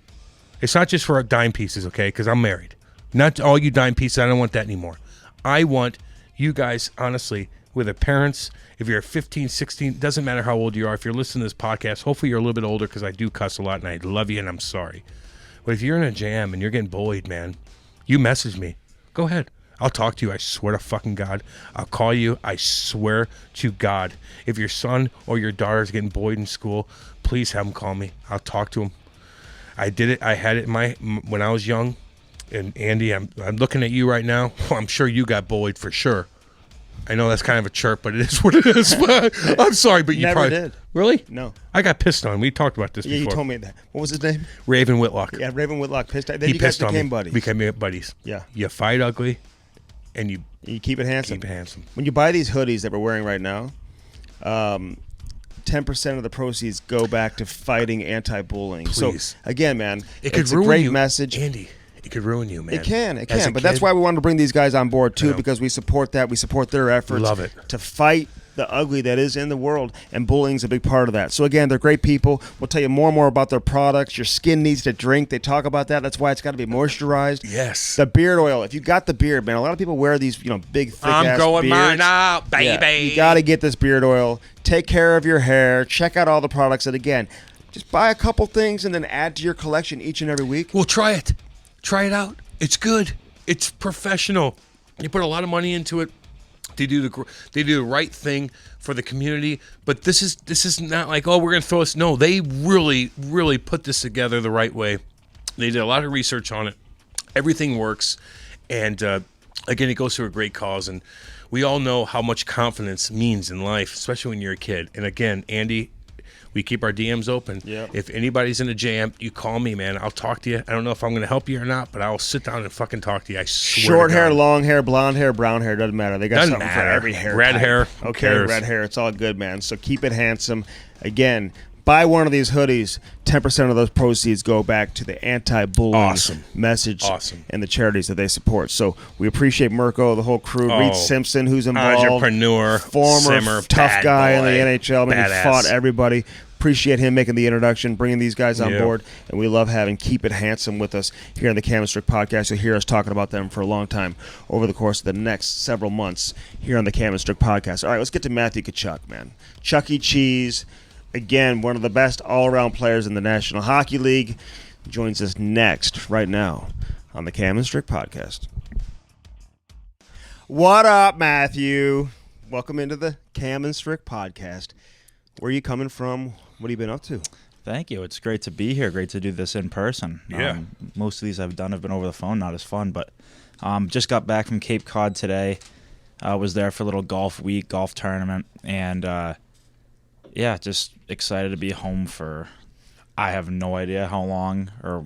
S2: It's not just for dime pieces, okay? Because I'm married. Not all you dime pieces. I don't want that anymore. I want you guys, honestly, with the parents, if you're 15, 16, doesn't matter how old you are. If you're listening to this podcast, hopefully you're a little bit older because I do cuss a lot and I love you and I'm sorry. But if you're in a jam and you're getting bullied, man, you message me. Go ahead. I'll talk to you. I swear to fucking God. I'll call you. I swear to God. If your son or your daughter is getting bullied in school, please have them call me. I'll talk to them. I did it. I had it when I was young. And Andy, I'm looking at you right now. I'm sure you got bullied for sure. I know that's kind of a chirp, but it is what it is. I'm sorry, but you
S1: Never
S2: probably
S1: did.
S2: Really?
S1: No.
S2: I got pissed on. We talked about this before.
S1: Yeah, you told me that. What was his name?
S2: Raven Whitlock.
S1: Yeah, Raven Whitlock pissed. Then
S2: He
S1: you guys
S2: pissed on
S1: became
S2: me.
S1: buddies.
S2: Became buddies.
S1: Yeah.
S2: You fight ugly, and you
S1: keep it handsome.
S2: keep it handsome.
S1: When you buy these hoodies that we're wearing right now, 10% of the proceeds go back to fighting anti-bullying.
S2: Please.
S1: So again, man,
S2: It could
S1: it's
S2: ruin
S1: a great
S2: you,
S1: message.
S2: Andy. It could ruin you, man.
S1: It can. But
S2: As a
S1: that's
S2: kid,
S1: why we wanted to bring these guys on board too,
S2: know.
S1: because we support that. We support their efforts.
S2: Love it.
S1: To fight the ugly that is in the world, and bullying's a big part of that. So again, they're great people. We'll tell you more and more about their products. Your skin needs to drink. They talk about that. That's why it's got to be moisturized.
S2: Yes.
S1: The beard oil. If you got the beard, man, a lot of people wear these, big, thick
S2: I'm
S1: ass
S2: going
S1: beards.
S2: mine out, baby.
S1: Yeah, you got to get this beard oil. Take care of your hair. Check out all the products. And again, just buy a couple things and then add to your collection each and every week.
S2: Well, try it. Try it out. It's good. It's professional. You put a lot of money into it. They do the right thing for the community. But this is not like, oh, we're gonna throw this. No, they really, really put this together the right way. They did a lot of research on it. Everything works, and again, it goes to a great cause. And we all know how much confidence means in life, especially when you're a kid. And again, Andy, we keep our DMs open.
S1: Yep.
S2: If anybody's in a jam, you call me, man. I'll talk to you. I don't know if I'm going to help you or not, but I'll sit down and fucking talk to you. I swear
S1: Short
S2: to
S1: hair,
S2: God.
S1: long hair, blonde hair, brown hair, doesn't matter. They got
S2: Doesn't
S1: something
S2: matter.
S1: for every hair
S2: Red
S1: type.
S2: hair, who
S1: Okay,
S2: cares?
S1: red hair. It's all good, man. So keep it handsome. Again, buy one of these hoodies. 10% of those proceeds go back to the anti-bullying message and the charities that they support. So we appreciate Mirko, the whole crew. Reed Simpson, who's involved.
S2: Entrepreneur,
S1: former
S2: simmer,
S1: tough
S2: bad
S1: guy in
S2: boy,
S1: the NHL. Man, he
S2: badass.
S1: fought everybody. Appreciate him making the introduction, bringing these guys on
S2: Yeah.
S1: board, and we love having Keep It Handsome with us here on the Cam and Strick podcast. You'll hear us talking about them for a long time over the course of the next several months here on the Cam and Strick podcast. All right, let's get to Matthew Tkachuk, man. Chuck E. Cheese, again, one of the best all-around players in the National Hockey League, joins us next, right now, on the Cam and Strick podcast. What up, Matthew? Welcome into the Cam and Strick podcast. Where are you coming from? What have you been up to?
S3: Thank you. It's great to be here. Great to do this in person.
S2: Yeah.
S3: Most of these I've done have been over the phone, not as fun, but just got back from Cape Cod today. Was there for a little golf week, golf tournament, and just excited to be home for, I have no idea how long or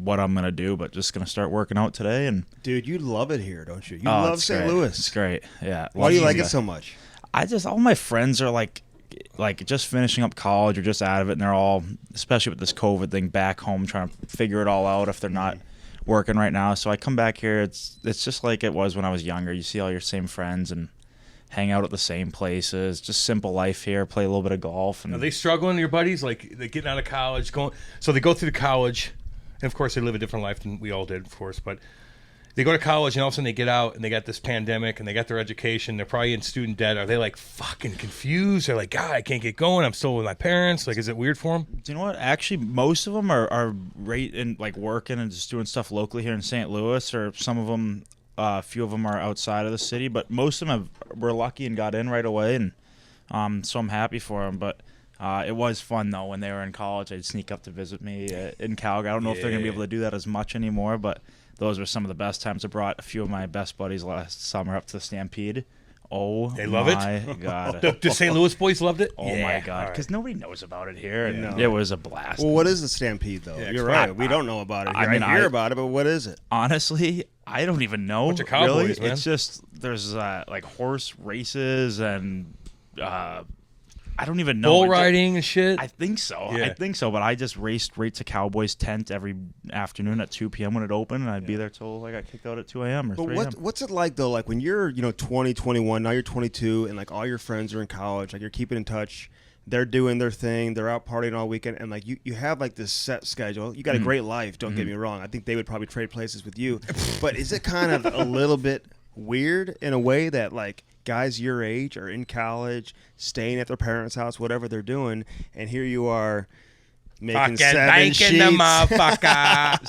S3: what I'm going to do, but just going to start working out today. And
S1: Dude, you love it here, don't you? You love St. Louis.
S3: It's great. Yeah.
S1: Why do you like it so much?
S3: All my friends are like just finishing up college or just out of it, and they're all, especially with this COVID thing, back home trying to figure it all out if they're not working right now. So I come back here, it's just like it was when I was younger. You see all your same friends and hang out at the same places. Just simple life here, play a little bit of golf. And
S2: Are they struggling, your buddies? Like, they're getting out of college, so they go through the college, and of course they live a different life than we all did, of course, but they go to college and all of a sudden they get out and they got this pandemic and they got their education. They're probably in student debt. Are they like fucking confused? They're like, God, I can't get going. I'm still with my parents. Like, is it weird for them?
S3: Do you know what? Actually, most of them are right in like working and just doing stuff locally here in St. Louis, or some of them, a few of them are outside of the city, but most of them were lucky and got in right away, and so I'm happy for them. But it was fun though when they were in college. They'd sneak up to visit me in Calgary. I don't know if they're gonna be able to do that as much anymore, but those were some of the best times. I brought a few of my best buddies last summer up to the Stampede. Oh,
S2: they love it.
S3: My God!
S2: The St. Louis boys loved it.
S3: Oh my God! Because nobody knows about it here, and it was a blast.
S1: Well, what is the Stampede though? You're right. We don't know about it. I hear about it, but what is it?
S3: Honestly, I don't even know.
S2: Bunch of cowboys,
S3: really.
S2: man.
S3: It's just there's like horse races and I don't even know.
S2: Bull riding and shit.
S3: I think so.
S2: Yeah.
S3: I think so. But I just raced right to Cowboys tent every afternoon at 2 p.m. when it opened, and I'd be there till I got kicked out at 2 a.m. or 3 a.m.
S1: What's it like though? Like when you're 20, 21, now you're 22, and like all your friends are in college. Like you're keeping in touch. They're doing their thing. They're out partying all weekend, and like you have like this set schedule. You got a great life. Don't get me wrong. I think they would probably trade places with you. But is it kind of a little bit weird in a way that like guys your age are in college, staying at their parents' house, whatever they're doing, and here you are making seven sheets.
S2: The motherfucker.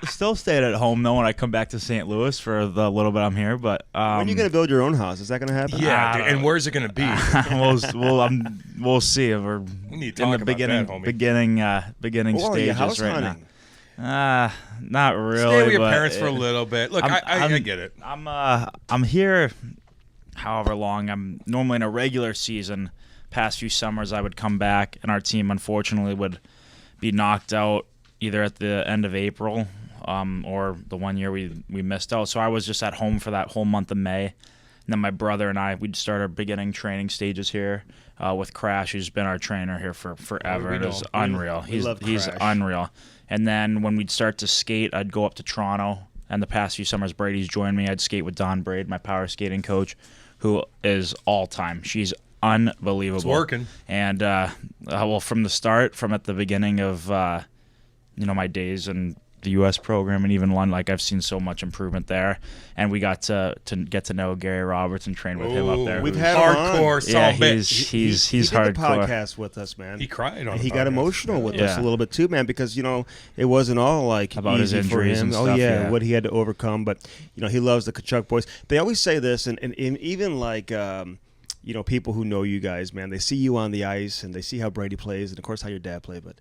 S3: Still stayed at home though when I come back to St. Louis for the little bit I'm here. But
S1: when are you gonna build your own house? Is that gonna happen?
S2: Yeah, dude, and where's it gonna be?
S3: we'll see. We're
S2: We need to
S3: in
S2: talk
S3: the
S2: about that, homie.
S3: beginning
S1: Oh, are you
S3: stages
S1: house
S3: right
S1: hunting?
S3: now. Not really.
S2: Stay with your
S3: but
S2: parents for a little bit. Look, I get it.
S3: I'm here however long. I'm normally in a regular season. Past few summers I would come back, and our team unfortunately would be knocked out either at the end of April or the one year we missed out. So I was just at home for that whole month of May. And then my brother and I, we'd start our beginning training stages here with Crash, who's been our trainer here for forever. It was unreal. He's
S1: Crash.
S3: unreal. And then when we'd start to skate, I'd go up to Toronto. And the past few summers, Brady's joined me. I'd skate with Dawn Braid, my power skating coach, who is all time. She's unbelievable.
S2: It's working.
S3: And well, from the start, from at the beginning of my days in the U.S. program and even London, like I've seen so much improvement there. And we got to get to know Gary Roberts and train with him up there.
S1: We've had him on.
S2: hardcore.
S3: Yeah,
S2: He's
S3: he's
S1: he did
S3: hardcore.
S1: the podcast with us, man.
S2: he cried on.
S1: He
S2: the
S1: got
S2: podcast.
S1: emotional with us
S3: Yeah.
S1: a little bit too, man, because it wasn't all like
S3: About his
S1: easy for
S3: injuries
S1: him.
S3: and
S1: Oh
S3: stuff,
S1: yeah,
S3: yeah.
S1: what he had to overcome. But he loves the Tkachuk boys. They always say this, and even like people who know you guys, man, they see you on the ice and they see how Brady plays, and of course how your dad played, but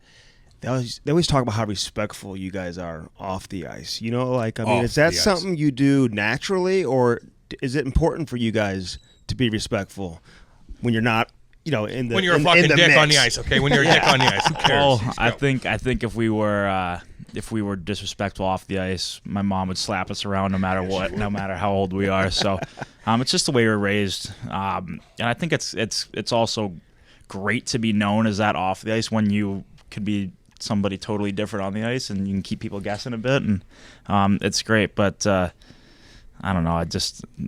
S1: they always talk about how respectful you guys are off the ice.
S2: Off
S1: Is that
S2: the ice.
S1: something you do naturally, or is it important for you guys to be respectful when you're not, in the
S2: When you're a
S1: in
S2: fucking
S1: the
S2: dick
S1: mix?
S2: on the ice, okay? When you're a dick on the ice, who cares?
S3: Well,
S2: Just
S3: I
S2: go.
S3: think if we were disrespectful off the ice, my mom would slap us around no matter what, no matter how old we are. So it's just the way we're raised, and I think it's also great to be known as that off the ice when you could be somebody totally different on the ice, and you can keep people guessing a bit, and it's great. But I don't know.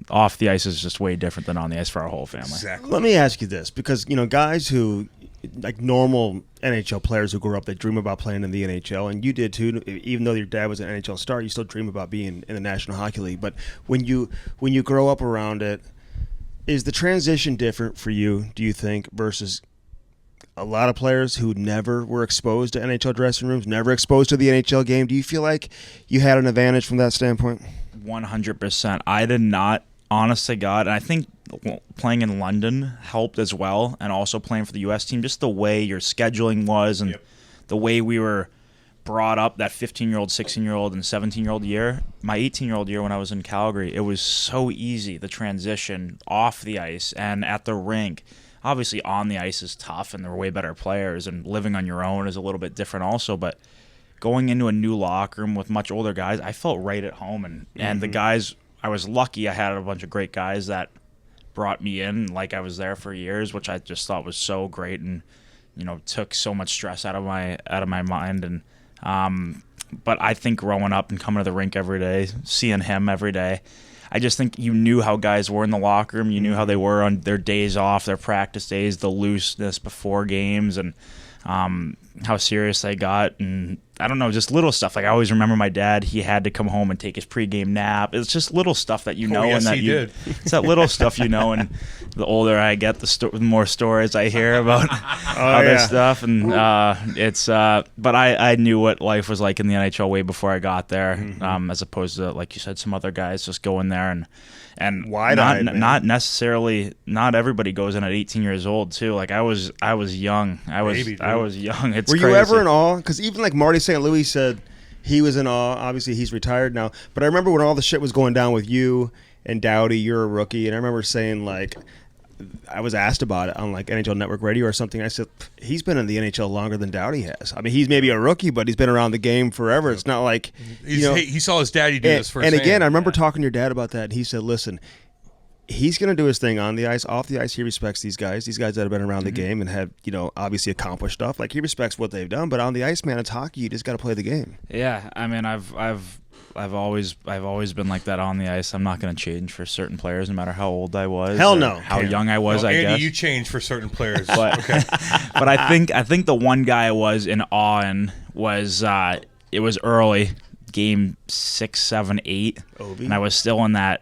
S3: Off the ice is just way different than on the ice for our whole family.
S2: Exactly.
S1: Let me ask you this, because guys who like normal NHL players who grew up, they dream about playing in the NHL, and you did too. Even though your dad was an NHL star, you still dream about being in the National Hockey League. But when you grow up around it, is the transition different for you, do you think, versus a lot of players who never were exposed to NHL dressing rooms, never exposed to the NHL game? Do you feel like you had an advantage from that standpoint?
S3: 100%. I did not, honest to God, and I think playing in London helped as well, and also playing for the U.S. team, just the way your scheduling was and the way we were brought up, that 15-year-old, 16-year-old, and 17-year-old year. My 18-year-old year when I was in Calgary, it was so easy, the transition off the ice and at the rink. Obviously, on the ice is tough, and they're way better players, and living on your own is a little bit different also, but going into a new locker room with much older guys, I felt right at home, and the guys, I was lucky I had a bunch of great guys that brought me in like I was there for years, which I just thought was so great, and took so much stress out of my mind. And but I think growing up and coming to the rink every day, seeing him every day, I just think you knew how guys were in the locker room. You knew how they were on their days off, their practice days, the looseness before games, and how serious they got. And I don't know, just little stuff. Like I always remember my dad, he had to come home and take his pregame nap. It's just little stuff that you know.
S2: Yes,
S3: and that
S2: he did.
S3: It's that little stuff you know, and the older I get, the more stories I hear about other stuff. And but I knew what life was like in the NHL way before I got there, as opposed to, like you said, some other guys just go in there and not necessarily, not everybody goes in at 18 years old too. Like I was young. I was young. It's
S1: Were
S3: crazy.
S1: you ever in awe? Because even like Marty St. Louis said he was in awe. Obviously, he's retired now. But I remember when all the shit was going down with you and Doughty, you're a rookie, and I remember saying, like, I was asked about it on like NHL Network Radio or something. I said, he's been in the NHL longer than Doughty has. I mean, he's maybe a rookie, but he's been around the game forever. It's not like,
S2: he saw his daddy do this first.
S1: And again, I remember talking to your dad about that. And he said, listen, he's going to do his thing on the ice. Off the ice, he respects these guys that have been around the game and have, obviously accomplished stuff. Like, he respects what they've done. But on the ice, man, it's hockey. You just got to play the game.
S3: Yeah, I mean, I've always been like that on the ice. I'm not going to change for certain players, no matter how old I was.
S1: Hell no.
S3: How young I was. I
S2: Andy,
S3: guess
S2: you change for certain players.
S3: But, but I think the one guy I was in awe in was it was early, game 6, 7, 8,
S1: Ovi.
S3: and I was still in that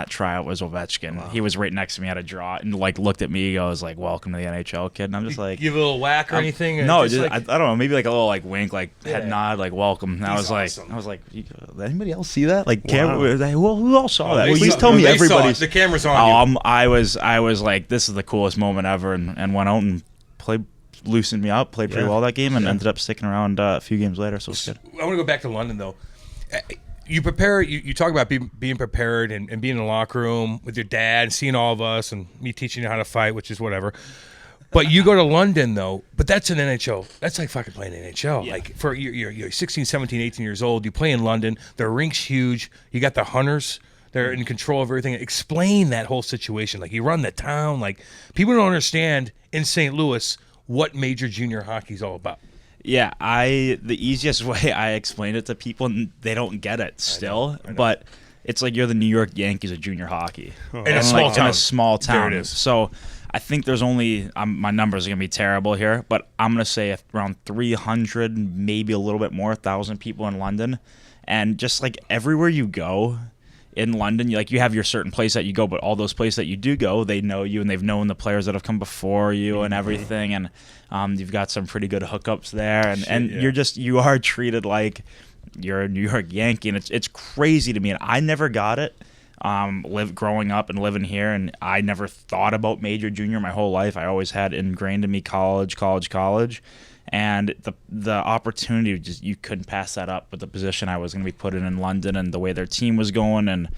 S3: tryout. Was Ovechkin. Wow. He was right next to me at a draw and like looked at me. He goes like, "Welcome to the NHL, kid." And I'm just like,
S2: give a little whack or anything?
S3: No,
S2: like,
S3: I don't know. Maybe like a little like wink, like head nod, like welcome. And I was
S2: awesome.
S3: like, did anybody else see that? Like,
S1: wow.
S3: Who else saw that?
S2: Please
S3: tell me everybody.
S2: The camera's on you.
S3: I was like, this is the coolest moment ever, and went out and loosened me up, played pretty well that game, and ended up sticking around a few games later. So it's good.
S2: I want to go back to London though. You prepare. You talk about being prepared and being in the locker room with your dad, and seeing all of us, and me teaching you how to fight, which is whatever. But you go to London though. But that's an NHL. That's like fucking playing NHL. Yeah. Like for you're 16, 17, 18 years old. You play in London. The rink's huge. You got the hunters. They're in control of everything. Explain that whole situation. Like you run the town. Like people don't understand in St. Louis what major junior hockey is all about.
S3: Yeah, the easiest way I explain it to people, and they don't get it still, I know. But it's like you're the New York Yankees of junior hockey.
S2: In a small town.
S3: In a small town.
S2: There it is.
S3: So I think there's only, my numbers are going to be terrible here, but I'm going to say around 300, maybe a little bit more, 1,000 people in London. And just like everywhere you go in London, you have your certain place that you go, but all those places that you do go, they know you and they've known the players that have come before you and everything. And you've got some pretty good hookups there. And you are treated like you're a New York Yankee. And it's crazy to me. And I never got it. Growing up and living here, and I never thought about major junior my whole life. I always had ingrained in me college, and the opportunity, just you couldn't pass that up with the position I was going to be put in London and the way their team was going and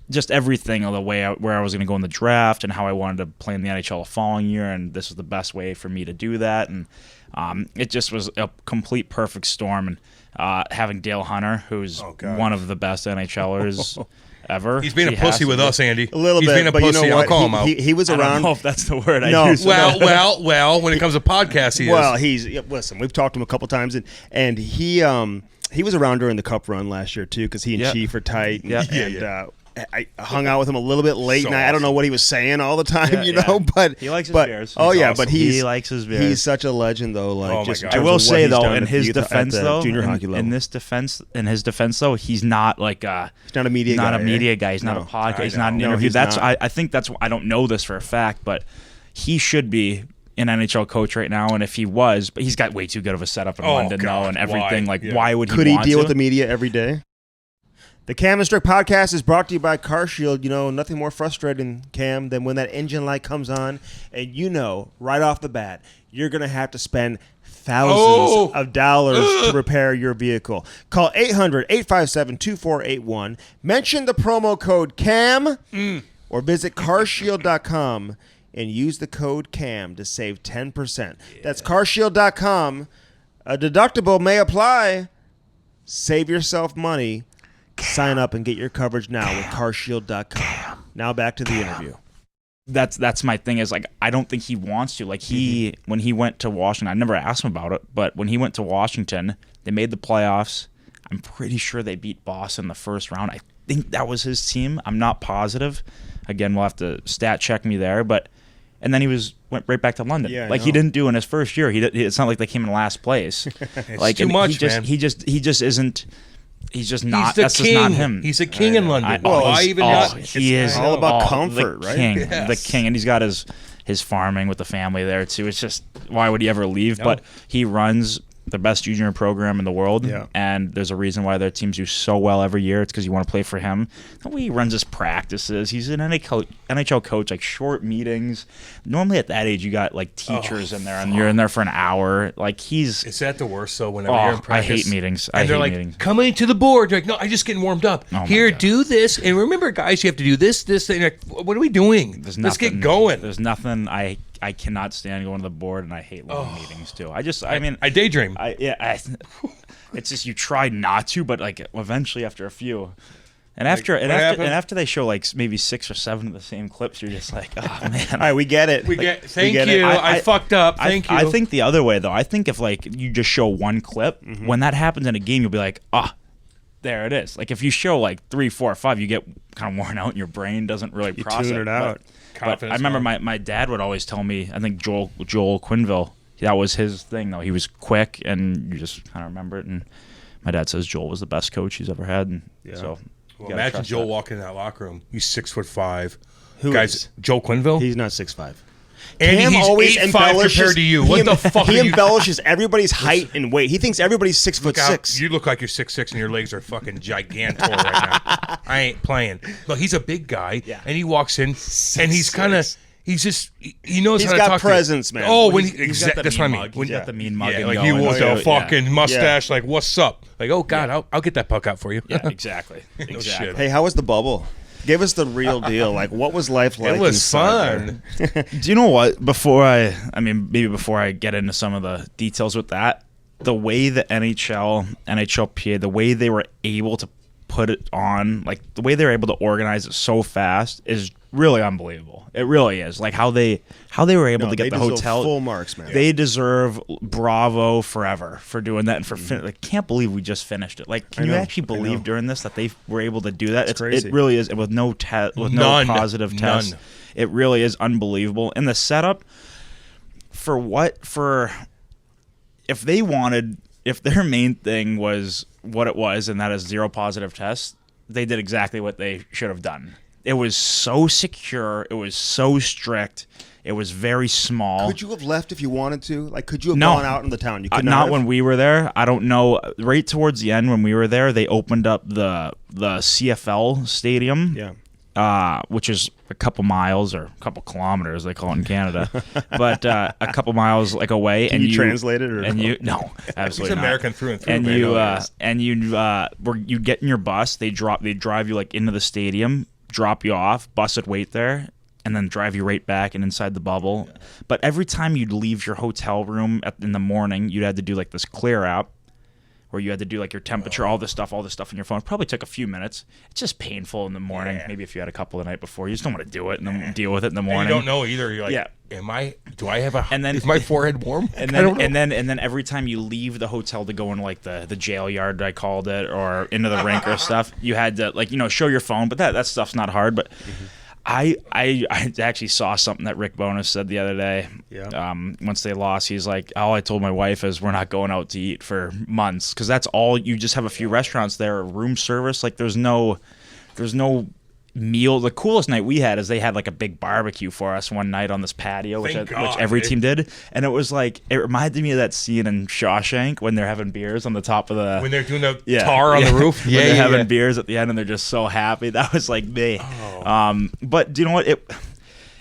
S3: just everything, the way where I was going to go in the draft and how I wanted to play in the NHL the following year, and this was the best way for me to do that. And it just was a complete perfect storm. And having Dale Hunter, who's one of the best NHLers ever.
S2: He's being a pussy with us, Andy.
S1: A little bit.
S2: He's being a
S1: but
S2: pussy.
S1: You know
S2: I'll call him out.
S1: He was around.
S3: I don't know if that's the word I use.
S2: Well, when it comes to podcasts, he is.
S1: Listen, we've talked to him a couple times, and he was around during the Cup run last year, too, because he and Chief are tight. I hung out with him a little bit late, and I don't know what he was saying all the time, but
S3: he likes his beers.
S1: But
S3: he likes his beers.
S1: He's such a legend, though. Like, just
S3: I will say though, in his
S1: defense, junior hockey level.
S3: in his defense though, he's not like
S1: he's not a media guy.
S3: He's not a podcast. He's not an interview. I think that's I don't know this for a fact, but he should be an NHL coach right now, and if he was, but he's got way too good of a setup in London though, and everything. Why would he?
S1: Could he deal with the media every day? The Cam and Strick podcast is brought to you by CarShield. Nothing more frustrating, Cam, than when that engine light comes on and right off the bat, you're going to have to spend thousands of dollars to repair your vehicle. Call 800-857-2481. Mention the promo code CAM or visit carshield.com and use the code CAM to save 10%. Yeah. That's carshield.com. A deductible may apply. Save yourself money. Sign up and get your coverage now with carshield.com. Now back to the interview.
S3: That's my thing is, like, I don't think he wants to. Like, when he went to Washington, I never asked him about it, but when he went to Washington, they made the playoffs. I'm pretty sure they beat Boston the first round. I think that was his team. I'm not positive. Again, we'll have to stat check me there, but and then he went right back to London.
S1: Yeah, I
S3: like
S1: know.
S3: he didn't do in his first year. It's not like they came in last place. Like
S2: too
S3: and
S2: much, man.
S3: He just isn't. He's just not.
S2: He's the
S3: That's
S2: king.
S3: just not him.
S2: He's a king in London.
S1: Well,
S2: Why even not?
S3: He is
S1: all about
S3: the
S1: comfort, right?
S3: king,
S2: Yes.
S3: The king, and he's got his farming with the family there too. It's just, why would he ever leave?
S2: No.
S3: But he runs the best junior program in the world,
S1: Yeah.
S3: and there's a reason why their teams do so well every year. It's because you want to play for him. The way he runs his practices, he's an NHL coach, like short meetings. Normally at that age, you got like teachers in there, and you're in there for an hour. Like he's.
S2: Is that the worst though? Whenever you're in
S3: I
S2: practice,
S3: hate meetings.
S2: And they're like,
S3: meetings.
S2: coming to the board. You're like, no, I'm just getting warmed up.
S3: Oh, my
S2: Here,
S3: God.
S2: do this, and remember, guys, you have to do this. And you're like, what are we doing? Let's get going.
S3: There's nothing I cannot stand going to the board, and I hate long meetings too. I mean,
S2: I daydream.
S3: it's just you try not to, but like eventually after a few, and after they show like maybe 6 or 7 of the same clips, you're just like, oh man.
S1: All right, we get it.
S2: Thank
S1: get
S2: you.
S1: it.
S2: I fucked up. Thank you.
S3: I think the other way though. I think if like you just show one clip, when that happens in a game, you'll be like, there it is. Like if you show like 3, 4, 5, you get kind of worn out, and your brain doesn't really process
S1: tune it out.
S3: But I remember my dad would always tell me. I think Joel Quenneville. That was his thing though. He was quick, and you just kind of remember it. And my dad says Joel was the best coach he's ever had. And so
S2: Well, imagine Joel walking in that locker room. He's 6'5".
S1: Who
S2: Guys,
S1: is?
S2: Joel Quenneville.
S1: He's not 6'5".
S2: And
S1: Cam
S2: he's
S1: always
S2: 8'5"
S1: embellishes
S2: compared to you.
S1: he
S2: What the
S1: em-
S2: fuck
S1: He
S2: are you?
S1: embellishes everybody's height and weight. He thinks everybody's 6'6".
S2: You look like you're 6'6", and your legs are fucking gigantor right now. I ain't playing. Look, he's a big guy, and he walks in, and he's kind of. He's just, he knows
S1: He's
S2: how to
S1: got
S2: talk
S1: presence,
S2: to you.
S1: man.
S2: Oh,
S1: Well,
S2: when
S3: He's got the
S2: that's what I
S3: mean
S2: mean.
S3: mug.
S2: When,
S3: He's got the mean mug.
S2: yeah,
S3: and
S2: like
S3: going.
S2: you with
S3: So,
S2: the fucking mustache, like, what's up? Like, oh, God, I'll get that puck out for you.
S3: Yeah, exactly.
S2: No
S3: Exactly.
S2: shit.
S1: Hey, how was the bubble? Give us the real deal. Like, what was life like?
S2: It was
S1: inside
S2: fun.
S1: there?
S3: Do you know what? Before I get into some of the details with that, the way the NHLPA, the way they were able to put it on, like the way they were able to organize it so fast is really unbelievable. It really is. Like how they were able to get the hotel
S1: full marks, man.
S3: They deserve bravo forever for doing that and for I can't believe we just finished it. Like, can you actually believe during this that they were able to do that?
S1: It's crazy.
S3: It really is, with no positive tests.
S2: None.
S3: It really is unbelievable. And the setup if their main thing was what it was, and that is 0 positive tests, they did exactly what they should have done. It was so secure. It was so strict. It was very small.
S1: Could you have left if you wanted to? Like, could you have
S3: No.
S1: gone out in the town? You could
S3: Not
S1: have?
S3: when we were there. I don't know. Right towards the end when we were there, they opened up the CFL stadium.
S1: Yeah.
S3: Which is a couple miles or a couple kilometers, they call it in Canada, but a couple miles like away.
S1: Can you translate it? Or
S3: and
S1: no?
S3: you no, absolutely
S2: He's
S3: not.
S2: American through and through.
S3: And
S2: man.
S3: you get in your bus. They drive you like into the stadium, drop you off, bus would wait there, and then drive you right back and inside the bubble. Yeah. But every time you'd leave your hotel room in the morning, you'd have to do like this Clear app, where you had to do like your temperature, all this stuff in your phone. It probably took a few minutes. It's just painful in the morning. Yeah. Maybe if you had a couple the night before, you just don't want to do it and then deal with it in the morning.
S2: And you don't know either. You're like, do I have is my forehead warm?
S3: And then every time you leave the hotel to go into like the jail yard, I called it, or into the rink or stuff, you had to show your phone. But that stuff's not hard. But I actually saw something that Rick Bowness said the other day.
S1: Yeah.
S3: Once they lost, he's like, all I told my wife is we're not going out to eat for months, because that's all. You just have a few restaurants there, room service. Like there's no meal. The coolest night we had is they had like a big barbecue for us one night on this patio, which every team did, and it was like, it reminded me of that scene in Shawshank when they're having beers on the top of the
S2: when they're doing the tar on the roof.
S3: When they're having beers at the end and they're just so happy. That was like me. But do you know what?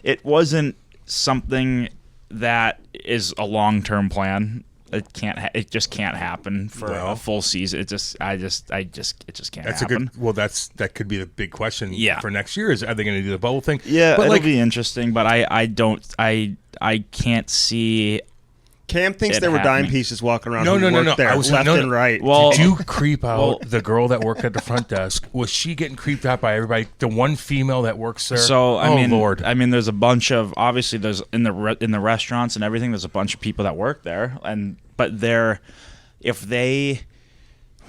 S3: It wasn't something that is a long-term plan. It just can't happen for a full season. It just can't happen.
S2: That could be the big question for next year. Is are they going to do the bubble thing?
S3: Yeah,
S2: but
S3: it'll be interesting, but I can't see.
S1: Cam thinks there were dime pieces walking around.
S2: No.
S1: There,
S2: I was
S1: left and right.
S3: Well,
S2: did you creep out the girl that worked at the front desk? Was she getting creeped out by everybody? The one female that works there.
S3: So
S2: Lord.
S3: there's a bunch of, obviously there's in the restaurants and everything. There's a bunch of people that work there, but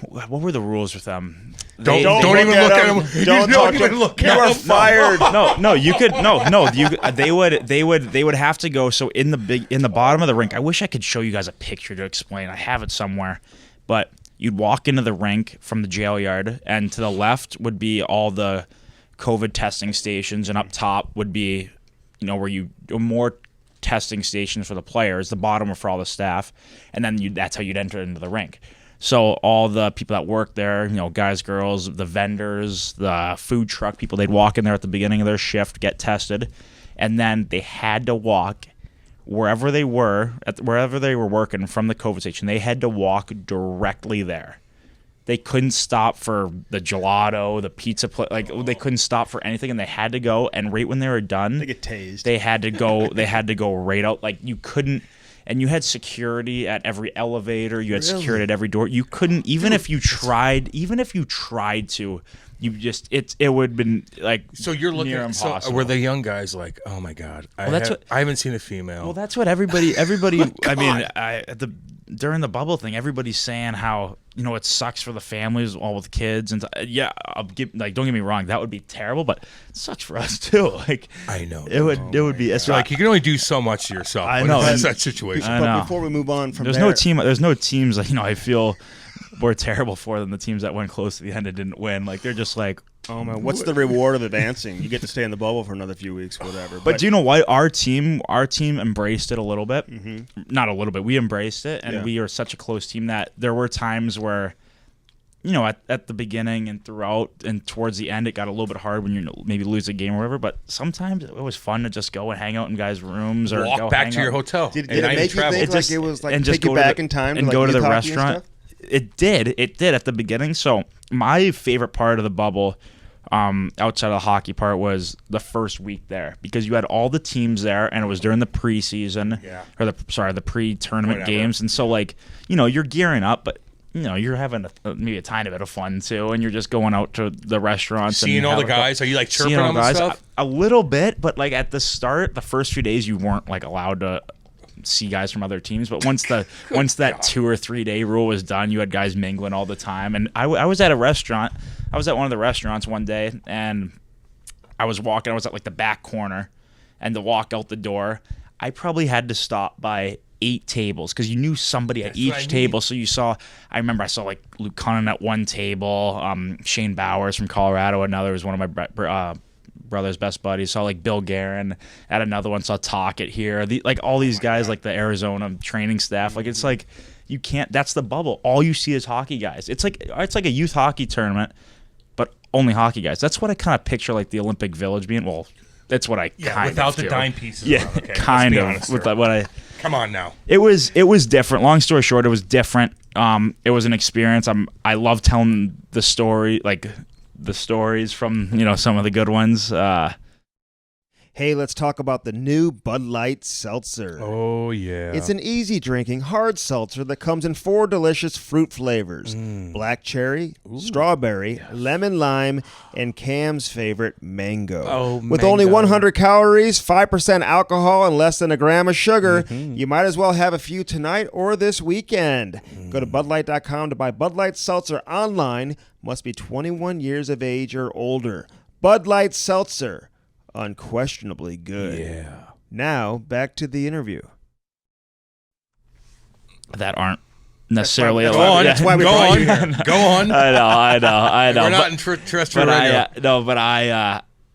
S3: what were the rules with them?
S2: Don't even look at him.
S1: Don't
S2: even look at him.
S1: You are fired.
S3: No, you could no. They would have to go. So in the bottom of the rink, I wish I could show you guys a picture to explain. I have it somewhere, but you'd walk into the rink from the jail yard, and to the left would be all the COVID testing stations, and up top would be, where more testing stations for the players. The bottom were for all the staff, and then that's how you'd enter into the rink. So all the people that work there, guys, girls, the vendors, the food truck people, they'd walk in there at the beginning of their shift, get tested, and then they had to walk wherever they were working from the COVID station. They had to walk directly there. They couldn't stop for the gelato, the pizza place. They couldn't stop for anything, and they had to go. And right when they were done,
S1: They get tased.
S3: They had to go. They had to go right out. You couldn't. And you had security at every elevator. You had security at every door. You couldn't, even if you tried to, it would have been
S2: So you're looking
S3: near
S2: at
S3: impossible.
S2: were the young guys like, oh my God, I haven't seen a female.
S3: Well, that's what everybody. I mean, during the bubble thing, everybody's saying how it sucks for the families all with kids, and don't get me wrong, that would be terrible, but it sucks for us too.
S2: I know
S3: it would be. It's
S2: you can only do so much to yourself.
S3: I know
S2: That's that situation.
S1: But before we move on from
S3: there's no teams I feel we're terrible for than the teams that went close to the end and didn't win. They're just
S1: oh man, what's the reward of advancing? You get to stay in the bubble for another few weeks, whatever.
S3: But do you know what? Our team embraced it a little bit. Mm-hmm. Not a little bit. We embraced it, and we are such a close team that there were times where, at the beginning and throughout and towards the end, it got a little bit hard when you maybe lose a game or whatever. But sometimes it was fun to just go and hang out in guys' rooms or
S2: walk back to your hotel.
S1: Did it make you think it was
S3: and
S1: take you back in time
S3: and
S1: to
S3: go to the
S1: youth hockey and
S3: restaurant?
S1: stuff?
S3: It did at the beginning. So my favorite part of the bubble, outside of the hockey part, was the first week there, because you had all the teams there, and it was during the preseason or the pre-tournament games, and so you're gearing up, but you're having maybe a tiny bit of fun too, and you're just going out to the restaurants,
S2: seeing all the guys. Are you chirping on the stuff?
S3: A little bit, but at the start, the first few days, you weren't allowed to see guys from other teams, but once that 2 or 3 day rule was done, you had guys mingling all the time. And I was at one of the restaurants one day, and I was at the back corner, and to walk out the door, I probably had to stop by 8 tables, because you knew somebody at each table. So I remember I saw Luke Cunnan at one table, Shane Bowers from Colorado, another was one of my brother's best buddies. Saw Bill Guerin at another one. Saw Tocchet here. All these guys, the Arizona training staff. It's you can't. That's the bubble. All you see is hockey guys. It's like a youth hockey tournament, but only hockey guys. That's what I kind of picture the Olympic Village being. Well, that's what I kind
S2: without
S3: of
S2: the
S3: do.
S2: dime pieces.
S3: Yeah,
S2: around. Okay,
S3: kind of.
S2: honest,
S3: With what I.
S2: Come on now.
S3: It was different. Long story short, it was different. It was an experience. I love telling the story, the stories from some of the good ones.
S1: Hey, let's talk about the new Bud Light Seltzer.
S2: Oh, yeah.
S1: It's an easy drinking hard seltzer that comes in 4 delicious fruit flavors. Black cherry, strawberry, lemon lime, and Cam's favorite, mango.
S2: Oh,
S1: With
S2: mango.
S1: only 100 calories, 5% alcohol, and less than a gram of sugar, you might as well have a few tonight or this weekend. Go to BudLight.com to buy Bud Light Seltzer online. Must be 21 years of age or older. Bud Light Seltzer. Unquestionably good.
S2: Yeah.
S1: Now, back to the interview.
S3: That aren't necessarily
S1: That's
S3: a
S1: why-
S3: lot.
S1: that's why we
S2: Go
S1: brought
S2: on.
S1: you here.
S2: Go on.
S3: I know.
S2: We're not in terrestrial radio.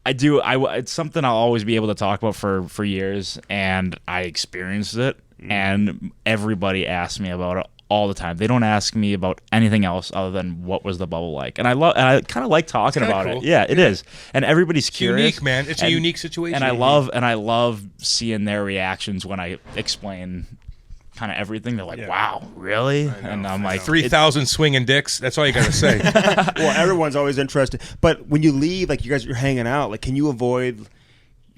S3: I do. It's something I'll always be able to talk about for years, and I experienced it, and everybody asks me about it all the time. They don't ask me about anything else other than what was the bubble like, and I kind of like talking about
S2: cool.
S3: it. Yeah, it is, and everybody's curious.
S2: Unique, man. It's a unique situation.
S3: And I love seeing their reactions when I explain kind of everything. They're like, "Wow, really?" And I'm like,
S2: 3,000 swinging dicks. That's all you got to say.
S1: Well, everyone's always interested. But when you leave, you're hanging out, can you avoid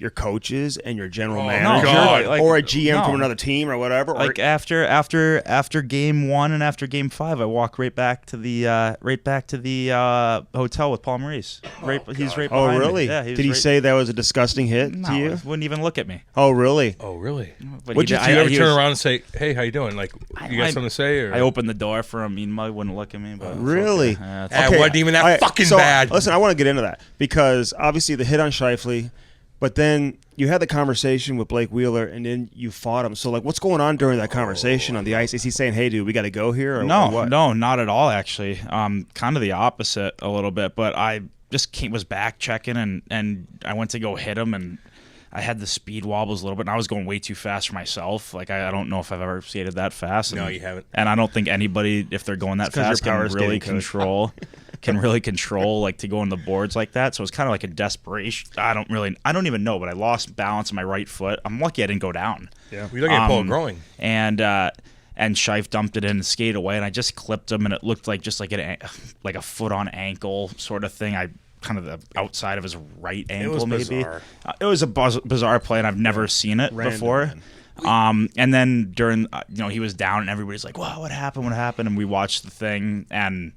S1: your coaches and your general
S2: Oh,
S1: manager,
S2: God.
S3: Like,
S1: or a GM
S3: no.
S1: from another team or whatever.
S3: Like
S1: or,
S3: after game 1 and after game 5, I walk right back to the hotel with Paul Maurice. He's right
S1: oh,
S3: behind me.
S1: really?
S3: Yeah,
S1: Did he say that was a disgusting hit
S3: no,
S1: to you?
S3: he wouldn't even look at me.
S1: Oh, really?
S2: Oh, really?
S3: But
S2: Would
S3: he
S2: you
S3: did-
S2: ever
S3: he
S2: turn
S3: was-
S2: around and say, "Hey, how you doing? Like, you got something to say?" Or
S3: I opened the door for him. He wouldn't look at me. But it's
S1: Really?
S3: okay. Yeah, it's
S2: It
S3: okay.
S2: wasn't even that fucking
S1: so,
S2: bad.
S1: Listen, I want to get into that because obviously the hit on Scheifele, but then you had the conversation with Blake Wheeler, and then you fought him. So, like, what's going on during that conversation on the ice? Is he saying, "Hey, dude, we got to go here"? Or
S3: No,
S1: what?
S3: no, not at all. Actually, kind of the opposite a little bit. But I just was back checking, and I went to go hit him, and I had the speed wobbles a little bit, and I was going way too fast for myself. Like I don't know if I've ever skated that fast.
S2: No,
S3: and,
S2: you haven't.
S3: And I don't think anybody, if they're going that
S1: 'cause you're
S3: fast,
S1: power
S3: can really
S1: skating coach.
S3: control like to go on the boards like that. So it's kind of like a desperation. I don't even know, but I lost balance on my right foot. I'm lucky I didn't go down.
S1: Yeah.
S2: We look at Paul growing.
S3: And Scheif dumped it in and skated away, and I just clipped him, and it looked like just like a foot on ankle sort of thing. I kind of the outside of his right ankle,
S2: was
S3: maybe.
S2: bizarre.
S3: It was a bizarre play, and I've never seen it
S1: Random,
S3: before.
S1: man.
S3: And then during, he was down, and everybody's like, "Wow, what happened? What happened?" And we watched the thing, and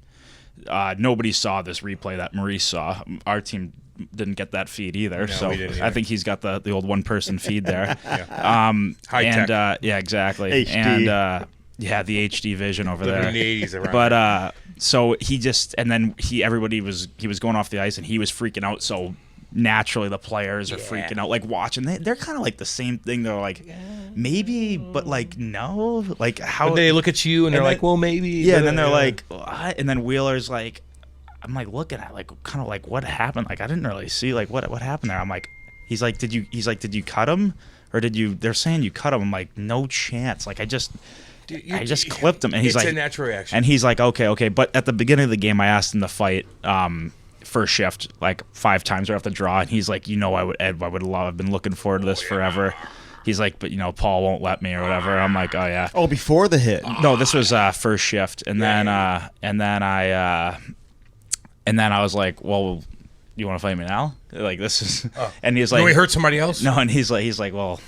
S3: nobody saw this replay that Maurice saw. Our team didn't get that feed either, so
S2: we didn't
S3: I
S2: either.
S3: think he's got the old one-person feed there.
S2: High
S3: and
S2: tech.
S3: yeah, exactly.
S1: HD.
S3: And yeah, the HD vision over
S2: Living
S3: there.
S2: in the 80s around
S3: But so he just, and then everybody was going off the ice, and he was freaking out. So naturally, the players are freaking out, like watching. They're kind of like the same thing. They're like, maybe, but like no, like how
S2: But they look at you and they're
S3: and
S2: like,
S3: then-
S2: "Well, maybe."
S3: yeah,
S2: but,
S3: and then they're like, what? And then Wheeler's like, I'm like looking at like kind of like what happened? Like I didn't really see like what happened there. I'm like, he's like, did you cut him or did you? They're saying you cut him. I'm like, no chance. Like I just clipped him, and he's
S2: it's
S3: like,
S2: a natural reaction.
S3: and he's like, okay. But at the beginning of the game, I asked him to fight first shift like 5 times right off the draw, and he's like, I've been looking forward to this forever. He's like, but Paul won't let me or whatever. I'm like, oh yeah.
S1: Oh, before the hit.
S3: No, this was first shift, and then I was like, well, you want to fight me now? Like this is, and he's like,
S2: no, he hurt somebody else.
S3: no, and he's like, well,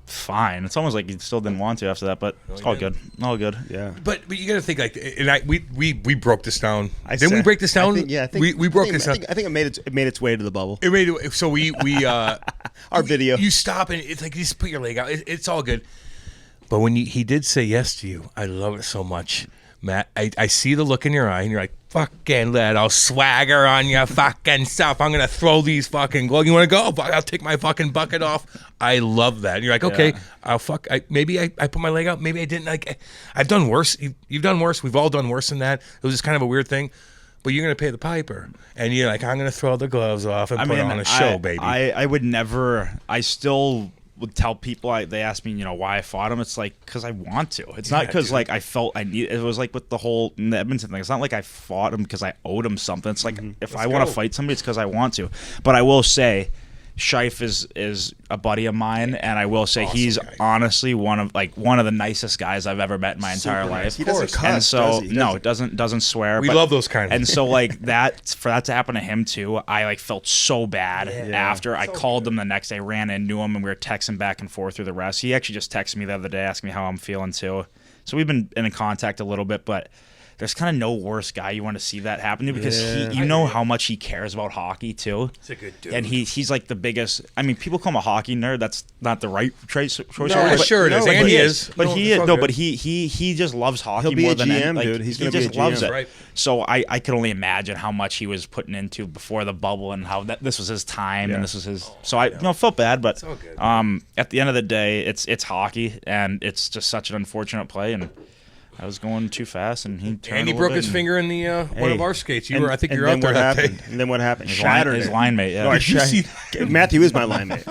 S3: fine. It's almost like he still didn't want to after that, but it's all good, all good.
S1: Yeah.
S2: But you got to think like, and we broke this down.
S1: I
S2: Didn't we
S1: said-
S2: break this down?
S1: I think,
S2: we broke
S1: I think,
S2: this
S1: I
S2: down.
S1: think, I think it made its way to the bubble.
S2: It made it, so we
S1: Our video.
S2: You stop and it's like you just put your leg out. It's all good. But when he did say yes to you, I love it so much, Matt. I see the look in your eye, and you're like, "Fucking little swagger on your fucking stuff. I'm gonna throw these fucking gloves. You want to go? Fuck, I'll take my fucking bucket off." I love that. And you're like, "Okay, maybe I put my leg out. Maybe I didn't. Like, I've done worse. You've done worse. We've all done worse than that. It was just kind of a weird thing." But you're gonna pay the piper, and you're like, "I'm gonna throw the gloves off and put on a show, baby."
S3: I would never. I still would tell people. They ask me, why I fought him. It's like because I want to. It's not because like I felt I need. It was like with the whole Edmonton thing. It's not like I fought him because I owed him something. It's like if I want to fight somebody, it's because I want to. But I will say, Scheif is a buddy of mine, and I will say he's
S2: guy.
S3: honestly one of the nicest guys I've ever met in my entire life.
S1: He doesn't cuss,
S3: and so
S1: does he?
S3: no, doesn't swear.
S2: We
S3: but-
S2: love those kind of
S3: And so like that for that to happen to him too, I like felt so bad after. I called him the next day, ran into him, and we were texting back and forth through the rest. He actually just texted me the other day, asking me how I'm feeling too. So we've been in contact a little bit, but there's kind of no worse guy you want to see that happen to because you know how much he cares about hockey too.
S2: He's a good dude.
S3: And he's like the biggest. I mean, people call him a hockey nerd. That's not the right choice.
S2: Yeah, sure it is. And he is.
S3: But
S2: No,
S3: he
S2: it's all
S3: no,
S2: good.
S3: but he just loves hockey
S1: He'll be
S3: more
S1: a
S3: than
S1: GM,
S3: like,
S1: dude. He's
S3: he
S1: gonna be
S3: just
S1: a
S3: loves
S1: GM.
S3: it.
S2: Right.
S3: So I could only imagine how much he was putting into before the bubble and how this was his time and this was his. So I felt bad, but
S2: all good.
S3: at the end of the day, it's hockey and it's just such an unfortunate play and. I was going too fast, and he turned.
S2: And he
S3: a
S2: broke
S3: little
S2: his
S3: bit,
S2: finger in the one of our skates. I think you were
S1: then
S2: out there
S1: what
S2: that
S1: happened?
S2: day.
S1: And then what happened?
S3: His
S1: Shattered
S3: his
S1: it.
S3: line mate. Yeah.
S1: No, I
S2: Did you see
S1: Matthew is my line mate.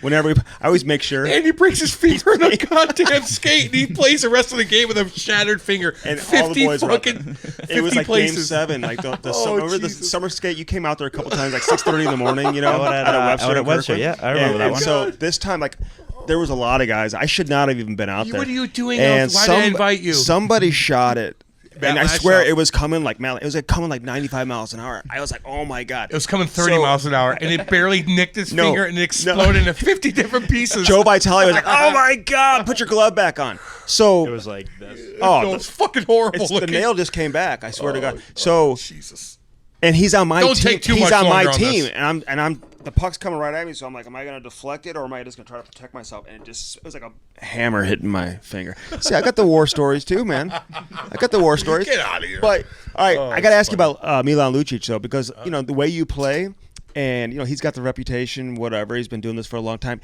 S1: Whenever I always make sure.
S2: And he breaks his finger in a goddamn skate, and he plays the rest of the game with a shattered finger.
S1: And
S2: 50
S1: all the boys were up there.
S2: fucking 50
S1: It was like
S2: places.
S1: Game 7. Like the
S2: Oh,
S1: summer, remember the
S2: Jesus.
S1: summer skate? You came out there a couple times, like 6:30 in the morning. You know,
S3: Out at
S1: and
S3: Webster,
S1: Kirkland.
S3: yeah, I remember that
S1: and
S3: one.
S1: So this time, like, there was a lot of guys. I should not have even been out there.
S2: What are you doing
S1: And
S2: out? Why did I invite you?
S1: Somebody shot it. And I swear it was coming like 95 miles an hour. I was like, oh my God.
S2: It was coming 30 miles an hour, and it barely nicked his finger and it exploded into 50 different pieces.
S1: Joe Vitale was like, oh my God, put your glove back on. So
S3: It was like this.
S2: Oh, it's fucking horrible.
S1: the nail just came back. I swear to God. So
S2: Jesus.
S1: and he's on my
S2: Don't
S1: team.
S2: take too
S1: He's
S2: much
S1: on my
S2: longer on
S1: team,
S2: this.
S1: and I'm the puck's coming right at me. So I'm like, am I gonna deflect it or am I just gonna try to protect myself? And it was like a hammer hitting my finger. See, I got the war stories too, man. I got the war stories.
S2: Get out of here.
S1: But all right, I got to ask you about Milan Lucic though, because the way you play, and he's got the reputation. Whatever, he's been doing this for a long time.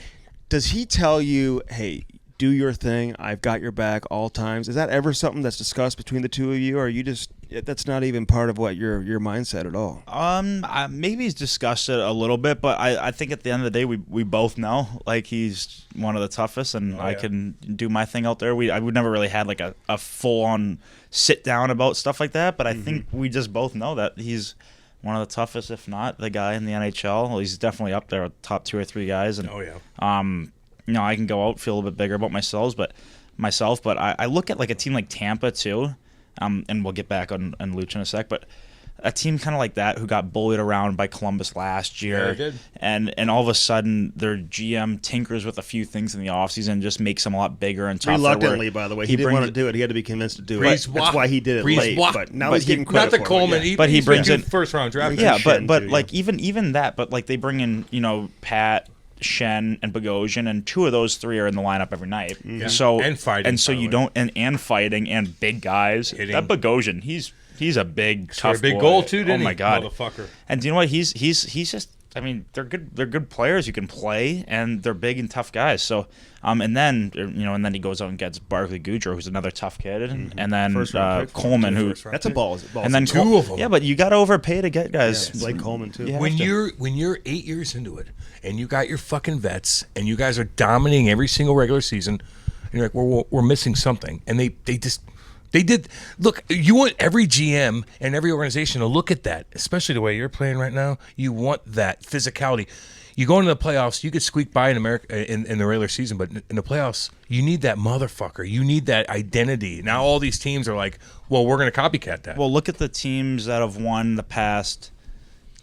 S1: Does he tell you, hey, do your thing, I've got your back all times? Is that ever something that's discussed between the two of you, or are you just that's not even part of what your mindset at all?
S3: Maybe he's discussed it a little bit, but I think at the end of the day, we both know like he's one of the toughest, and I can do my thing out there. I would never really had like a full on sit down about stuff like that, but I think we just both know that he's one of the toughest, if not the guy in the NHL. Well, he's definitely up there with top 2 or 3 guys, and I can go out, feel a little bit bigger about myself, but I look at like a team like Tampa too, and we'll get back on Luch in a sec, but a team kind of like that who got bullied around by Columbus last year, and all of a sudden their GM tinkers with a few things in the offseason and just makes them a lot bigger and tougher.
S1: Reluctantly, by the way. He didn't want to do it. He had to be convinced to do it. That's why he did it late. But now he's getting credit
S2: not the Coleman.
S1: But
S3: he brings in
S2: first round draft.
S3: Yeah, but like even that, but like they bring in Pat, Shen, and Bogosian, and 2 of those 3 are in the lineup every night.
S2: Yeah.
S3: So
S2: and fighting,
S3: and so you don't and fighting and big guys.
S2: Hitting.
S3: That Bogosian, he's a big tough
S2: big
S3: boy.
S2: goal too, didn't he?
S3: Oh my God,
S2: motherfucker!
S3: And do you know what? He's just. I mean, they're good players. You can play, and they're big and tough guys. So, and then he goes out and gets Barclay Goodrow, who's another tough kid, and then Coleman, who
S1: that's a ball.
S3: And then
S2: 2 of them.
S3: Yeah, but you got to overpay to get guys.
S1: Yeah, Blake Coleman too.
S2: When you're 8 years into it, and you got your fucking vets, and you guys are dominating every single regular season, and you're like, we're missing something, and they did. Look, you want every GM and every organization to look at that, especially the way you're playing right now. You want that physicality. You go into the playoffs, you could squeak by in America in the regular season, but in the playoffs, you need that motherfucker. You need that identity. Now all these teams are like, well, we're going to copycat that.
S3: Well, look at the teams that have won the past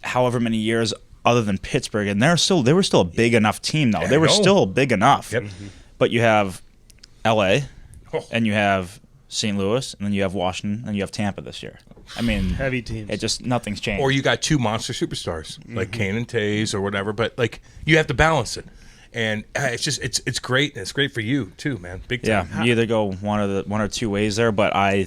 S3: however many years other than Pittsburgh, and they were still a big enough team, though. They were still big enough.
S2: Yep.
S3: But you have L.A., and you have St. Louis, and then you have Washington, and you have Tampa this year. I mean,
S1: heavy teams.
S3: It just nothing's changed.
S2: Or you got 2 monster superstars like Kane and Tays or whatever, but like you have to balance it, and it's just it's great. And it's great for you too, man. Big time.
S3: Yeah, you either go one or 2 ways there, but I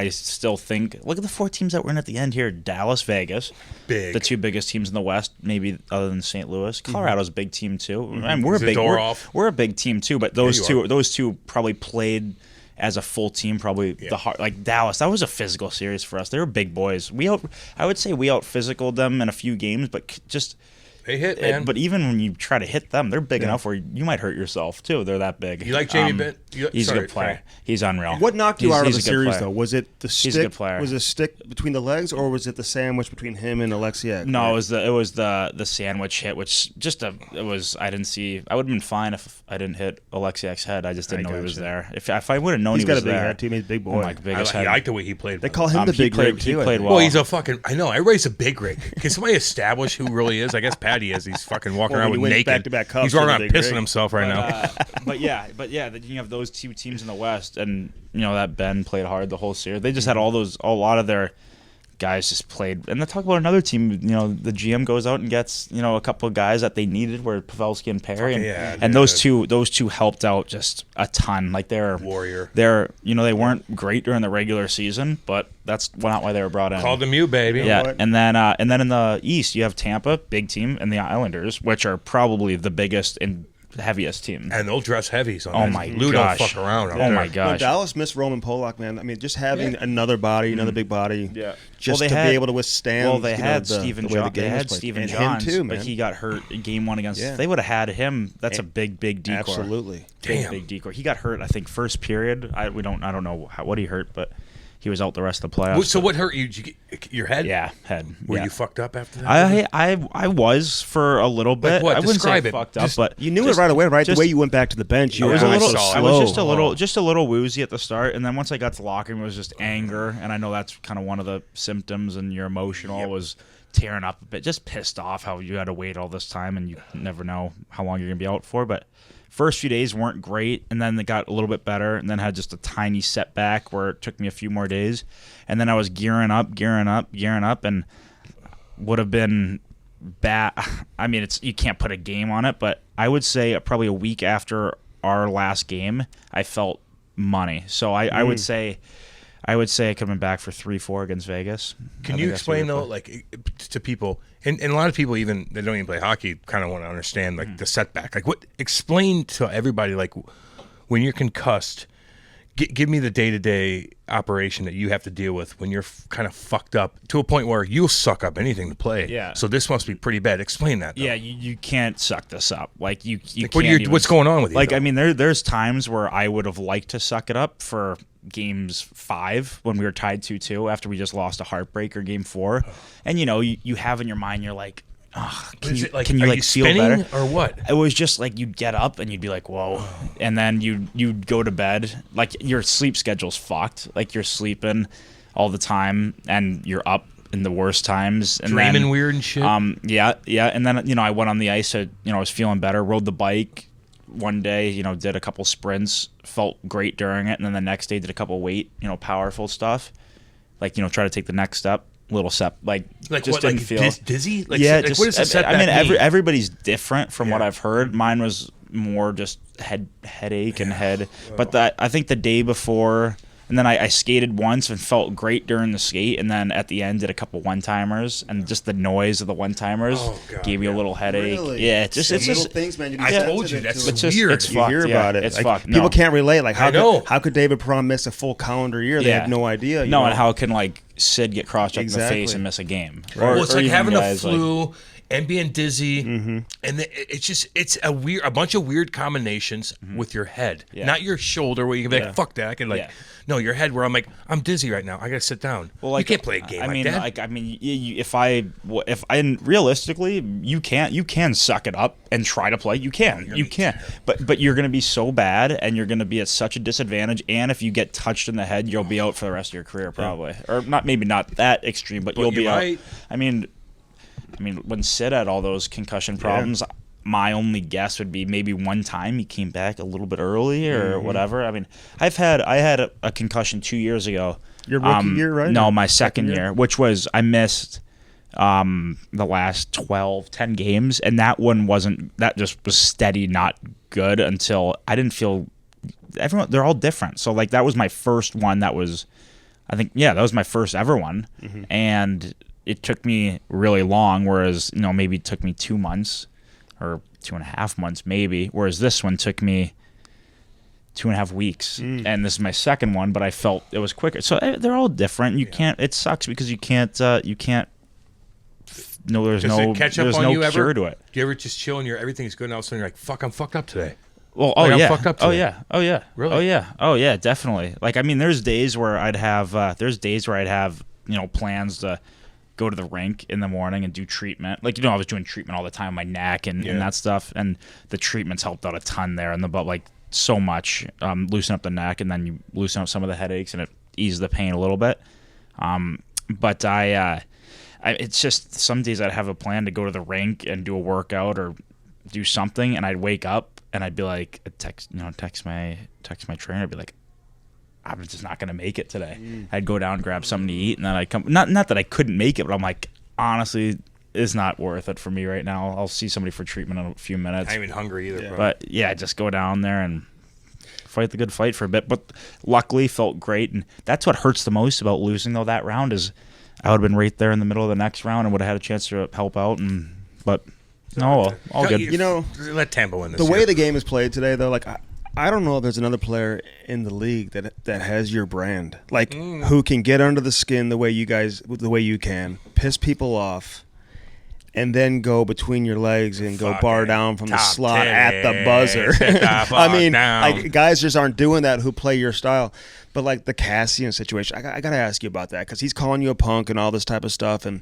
S3: still think look at the 4 teams that were in at the end here: Dallas, Vegas,
S2: Big.
S3: the 2 biggest teams in the West, maybe other than St. Louis. Colorado's a big team too. I mean, we're a big team too, but those two probably played as a full team, probably like Dallas. That was a physical series for us. They were big boys. I would say we out physicaled them in a few games, but just
S2: they hit, man.
S3: But even when you try to hit them, they're big enough where you might hurt yourself too. They're that big.
S2: You like Jamie Benn?
S3: He's a good player.
S2: Sorry.
S3: He's unreal.
S1: What knocked you out of the series,
S3: player.
S1: though? Was it the stick?
S3: He's a good player.
S1: Was it a stick between the legs, or was it the sandwich between him and Alexiak?
S3: No, it was the sandwich hit, which I didn't see. I would have been fine if I didn't hit Alexiak's head. I just didn't know he was there. If I would have known he was there.
S1: He's got a big head too. He's a big boy.
S2: I like the way he played.
S1: They call him the big rig too.
S3: He played well.
S2: Well, he's a fucking. I know. Everybody's a big rig. Can somebody establish who really is? I guess Patty is. He's fucking walking around with naked.
S1: Back-to-back cups
S2: He's walking
S1: with
S2: around
S1: a big
S2: pissing
S1: rig.
S2: himself right now.
S3: But yeah, then you have those 2 teams in the West, and that Ben played hard the whole series. They just had a lot of their guys just played. And let's talk about another team. The GM goes out and gets a couple of guys that they needed, were Pavelski and Perry, and those two helped out just a ton. Like they're
S2: warrior.
S3: They weren't great during the regular season, but that's not why they were brought in.
S2: Called them you, baby.
S3: Yeah, and then in the East you have Tampa, big team, and the Islanders, which are probably the biggest and heaviest team.
S2: And they'll dress heavies on
S3: Oh my
S2: Lou
S3: gosh.
S2: don't fuck around.
S3: Oh my gosh.
S1: Dallas missed Roman Polak, man. I mean, just having another body, another big body, just to be able to withstand.
S3: Well, they had Steven John. They had Steven Johns,
S1: too, man.
S3: but he got hurt in game 1 against. If they would have had him, that's a big decoy.
S1: Absolutely,
S3: big decoy. He got hurt, I think, first period. I don't know what he hurt, but he was out the rest of the playoffs.
S2: So what hurt you? Did you get your head?
S3: Yeah, head.
S2: Were
S3: yeah.
S2: you fucked up after that?
S3: I was for a little bit.
S2: Like what?
S3: I wouldn't say
S2: Describe it.
S3: fucked up, but
S1: You knew it right away, right? The way you went back to the bench, you
S3: I was
S1: were
S3: a little.
S1: so
S3: I was
S1: slow.
S3: just a little woozy at the start, and then once I got to the locker room, it was just anger, and I know that's kind of one of the symptoms. And you're emotional was tearing up a bit, just pissed off how you had to wait all this time, and you never know how long you're gonna be out for. But first few days weren't great, and then they got a little bit better, and then had just a tiny setback where it took me a few more days, and then I was gearing up, and would have been bad. I mean, you can't put a game on it, but I would say probably a week after our last game, I felt money. So I would say I could have been back for 3-4 against Vegas.
S2: Can you explain though, like to people, and a lot of people even that don't even play hockey kind of want to understand like the setback. Like explain to everybody like when you're concussed. Give me the day-to-day operation that you have to deal with when you're kind of fucked up to a point where you'll suck up anything to play.
S3: Yeah.
S2: So this must be pretty bad. Explain that. Though.
S3: Yeah, you can't suck this up. Like you
S2: Like,
S3: can't.
S2: what's going on with you?
S3: Like
S2: though?
S3: I mean, there's times where I would have liked to suck it up for games 5 when we were tied 2-2 after we just lost a heartbreaker game 4, and you have in your mind you're like, oh, can you
S2: are you
S3: feel
S2: spinning
S3: better
S2: or what?
S3: It was just like you'd get up and you'd be like, whoa, and then you'd go to bed. Like your sleep schedule's fucked. Like you're sleeping all the time and you're up in the worst times. And
S2: Dreaming
S3: then,
S2: weird and shit.
S3: Yeah. And then I went on the ice. I was feeling better. Rode the bike one day. Did a couple sprints. Felt great during it. And then the next day did a couple weight. Powerful stuff. Like try to take the next step. Little step, like just
S2: what,
S3: didn't
S2: like
S3: feel
S2: dizzy. Like,
S3: yeah,
S2: like, what does a setback
S3: I mean,
S2: mean?
S3: everybody's different from what I've heard. Mine was more just headache and head. But I think the day before, and then I skated once and felt great during the skate, and then at the end did a couple one-timers, and just the noise of the one-timers gave me a little headache.
S1: Really?
S3: Yeah, it's just
S1: little things, man.
S2: I told you that's
S3: it's just
S2: weird.
S3: it's
S1: You
S3: fucked.
S1: hear
S3: Yeah,
S1: about it.
S3: It's
S1: Like,
S3: fucked.
S1: people
S3: No.
S1: can't relate. Like
S2: I know.
S1: how could David Prom miss a full calendar year? They had no idea.
S3: No, and how can Sid get cross-checked in the
S1: Exactly.
S3: face and miss a game?
S2: Well, it's like
S3: even
S2: having
S3: guys
S2: a flu and being dizzy, and it's a bunch of weird combinations with your head, not your shoulder where you can be like, fuck that. I can no, your head where I'm like, I'm dizzy right now. I gotta sit down. Well, you can't play a game that.
S3: If realistically, you can suck it up and try to play. You can, but you're gonna be so bad, and you're gonna be at such a disadvantage. And if you get touched in the head, you'll be out for the rest of your career probably, or maybe not that extreme, but you'll be out.
S2: Right.
S3: I mean, when Sid had all those concussion problems, my only guess would be maybe one time he came back a little bit early or whatever. I mean, I had a concussion 2 years ago.
S1: Your rookie year, right?
S3: No, my second year, which was I missed the last 10 games, and that just was steady, not good until I didn't feel. They're all different. So like that was my first one. That was my first ever one, and it took me really long. Whereas maybe it took me 2 months or 2.5 months maybe. Whereas this one took me 2.5 weeks, and this is my second one. But I felt it was quicker. So they're all different. You can't. It sucks because you can't. No, there's no.
S2: Catch up
S3: there's
S2: on
S3: no
S2: you
S3: cure
S2: ever?
S3: to it.
S2: Do you ever just chill and everything's good, and all of a sudden you're like, fuck, I'm fucked up today.
S3: Well,
S2: I'm fucked up today.
S3: Oh yeah.
S2: Really?
S3: Oh yeah, definitely. Like I mean, there's days where I'd have plans to go to the rink in the morning and do treatment. Like I was doing treatment all the time, my neck and that stuff, and the treatments helped out a ton there in the butt, like so much. Loosen up the neck, and then you loosen up some of the headaches, and it eases the pain a little bit. But it's just some days I'd have a plan to go to the rink and do a workout or do something, and I'd wake up and I'd be like, text my trainer, I'd be like, I'm just not gonna make it today. I'd go down and grab something to eat, and then I'd come. Not that I couldn't make it, but I'm like, honestly, it's not worth it for me right now. I'll see somebody for treatment in a few minutes.
S2: I ain't even hungry either, bro.
S3: But yeah, just go down there and fight the good fight for a bit. But luckily, felt great, and that's what hurts the most about losing though. That round is, I would have been right there in the middle of the next round and would have had a chance to help out. But no, all good.
S2: Let Tampa win this.
S1: The way the game is played today, though, like I don't know if there's another player in the league that has your brand, like who can get under the skin the way you can, piss people off, and then go between your legs and go bar down from the
S2: top
S1: slot
S2: 10,
S1: at the buzzer.
S2: get the
S1: I mean,
S2: fuck
S1: like guys just aren't doing that who play your style. But like the Cassian situation, I got to ask you about that because he's calling you a punk and all this type of stuff. And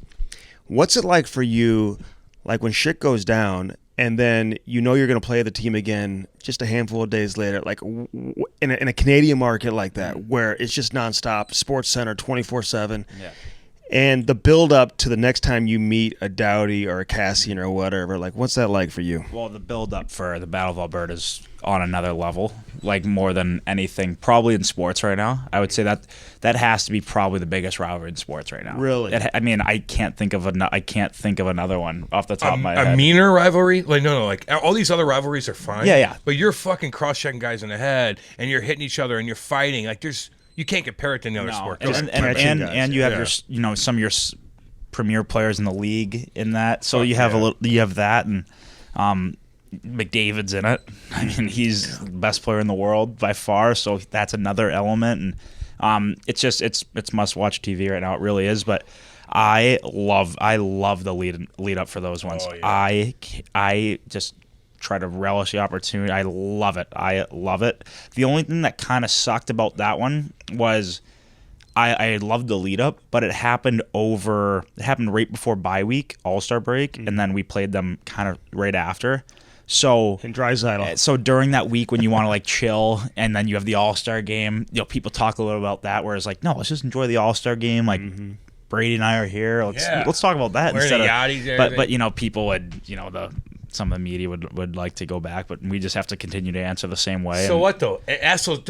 S1: what's it like for you, like when shit goes down and then you know you're going to play the team again just a handful of days later, like in a Canadian market like that where it's just nonstop, Sports Center 24/7.
S3: Yeah.
S1: And the build up to the next time you meet a Doughty or a Cassian or whatever, like what's that like for you?
S3: Well, the build up for the Battle of Alberta is on another level, like more than anything, probably in sports right now. I would say that has to be probably the biggest rivalry in sports right now.
S1: Really?
S3: I mean, I can't think of another one off the top of my head.
S2: A meaner rivalry? Like no, like all these other rivalries are fine.
S3: Yeah.
S2: But you're fucking cross-checking guys in the head, and you're hitting each other, and you're fighting. Like you can't compare it to any other sport.
S3: And you have your some of your premier players in the league in that. So you have you have that, and McDavid's in it. I mean, he's the best player in the world by far. So that's another element, and it's must watch TV right now. It really is, but. I love the lead up for those ones.
S2: Oh, yeah.
S3: I just try to relish the opportunity. I love it. The only thing that kind of sucked about that one was I loved the lead up, but it happened right before bye week, All-Star break, and then we played them kind of right after. So
S1: In Draisaitl.
S3: So during that week when you want to like chill, and then you have the All-Star game, people talk a little about that. Whereas like, no, let's just enjoy the All-Star game. Like Brady and I are here. Let's talk about that
S2: Wearing
S3: instead of.
S2: yachties,
S3: But people would some of the media would like to go back, but we just have to continue to answer the same way.
S2: So what though? Ask those.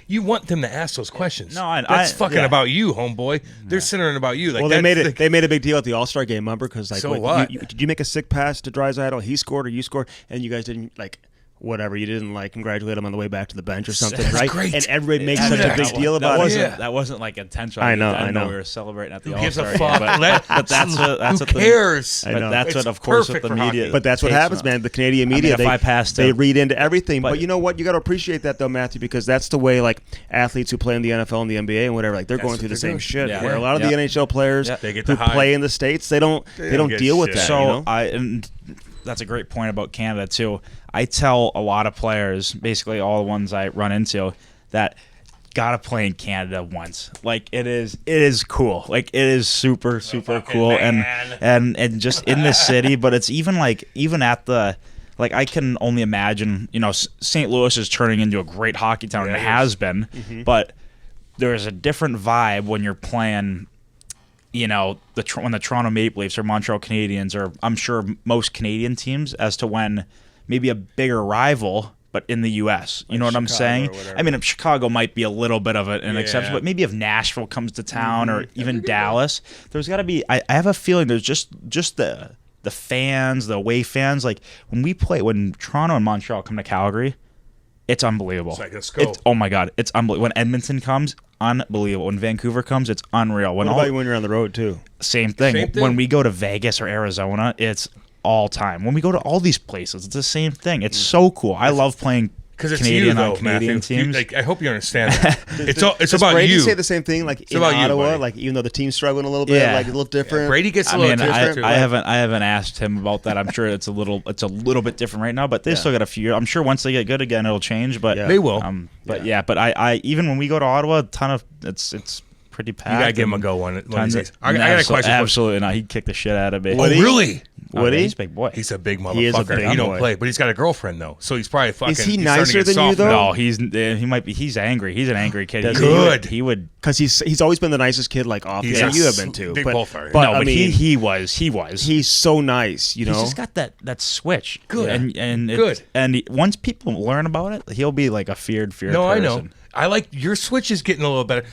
S2: You want them to ask those questions?
S3: No,
S2: that's fucking about you, homeboy. They're centering about you. Like,
S1: well, they made a big deal at the All-Star game, remember? Because like,
S2: So what?
S1: Did you make a sick pass to Draisaitl? He scored or you scored, and you guys didn't like. Whatever, you didn't like congratulate him on the way back to the bench or something,
S2: That's
S1: right?
S2: great.
S1: And everybody makes such a big deal about it.
S3: That wasn't like intentional.
S1: I know.
S3: We were celebrating at the
S2: Who gives
S3: All-Star
S2: a fuck?
S3: game, but that's
S2: Who cares?
S1: I know.
S3: But that's
S2: It's
S3: what, of course,
S2: perfect
S3: what the
S2: for
S3: media.
S2: hockey.
S1: But that's what
S3: takes
S1: happens,
S3: from it.
S1: man. The Canadian media,
S3: if I passed
S1: they
S3: it-
S1: read into everything. But
S3: But-
S1: you know what? You got to appreciate that, though, Matthew, because that's the way, like, athletes who play in the NFL and the NBA and whatever, like, they're
S2: That's
S1: going
S2: what
S1: through the
S2: they're
S1: same
S2: doing.
S1: shit.
S3: Yeah.
S1: Where a lot of the
S3: Yeah.
S1: NHL players
S3: Yeah.
S2: They get
S1: who
S2: the high.
S1: play in the States, they don't
S2: get
S1: deal with
S2: shit.
S1: that.
S3: So
S1: you know?
S3: and that's a great point about Canada too. I tell a lot of players, basically all the ones I run into, that gotta play in Canada once. Like it is cool. Like it is super cool,
S2: man.
S3: and just in this city. But it's even at the. Like, I can only imagine, St. Louis is turning into a great hockey town, and it has been, but there's a different vibe when you're playing, when the Toronto Maple Leafs or Montreal Canadiens, or I'm sure most Canadian teams, as to when maybe a bigger rival, but in the U.S. You know what I'm saying? I mean, Chicago might be a little bit of an exception, but maybe if Nashville comes to town or even Dallas, there's got to be, I have a feeling there's just the fans, the away fans, like when Toronto and Montreal come to Calgary, it's unbelievable.
S2: It's like, let's go.
S3: Oh my God, it's unbelievable. When Edmonton comes, unbelievable. When Vancouver comes, it's unreal.
S1: What about when you're on the road, too?
S3: Same thing.
S2: Same thing.
S3: When we go to Vegas or Arizona, it's all time. When we go to all these places, it's the same thing. It's so cool. I love playing
S2: Because it's
S3: Canadian
S2: you, though,
S3: on Canadian
S2: Matthew.
S3: teams.
S2: I hope you understand that. it's
S1: Does
S2: about
S1: Brady
S2: you.
S1: say the same thing, like in
S2: about you,
S1: Ottawa,
S2: buddy.
S1: like even though the team's struggling a little bit,
S3: Yeah.
S1: like a little different?
S2: Brady gets a
S3: I
S2: little
S3: mean,
S2: different too.
S3: I haven't asked him about that. I'm sure it's a little bit different right now, but they still got a few years. I'm sure once they get good again, it'll change. But
S1: Yeah.
S2: They will.
S3: But I even when we go to Ottawa, a ton of it's pretty packed.
S2: You gotta give him a
S3: and
S2: go one of
S3: tons
S2: these
S3: of-
S2: days. I got a question.
S3: Absolutely not. He'd kick the shit out of me.
S2: Oh, really?
S1: Would
S3: yeah,
S1: he?
S3: He's a big boy.
S2: He's a big motherfucker.
S1: He is a big
S2: he don't
S1: boy.
S2: play, but he's got a girlfriend though, so he's probably fucking.
S1: Is he
S2: he's
S1: nicer
S2: starting to get
S1: than you,
S2: soft
S1: though?
S2: now.
S3: No, he might be. He's angry. He's an angry kid.
S1: Does
S2: Good.
S3: He would.
S1: Because he's always been the nicest kid, like off.
S2: He's
S1: Yeah,
S2: a
S1: you have been too.
S2: big
S1: But,
S2: both are.
S1: but
S3: No,
S1: I
S3: but
S1: mean,
S3: he was.
S1: he's so nice, you know.
S3: He's just got that switch.
S2: Good.
S3: And
S2: Good.
S3: Once people learn about it, he'll be like a feared
S2: No,
S3: person.
S2: I know. I like your switch is getting a little better.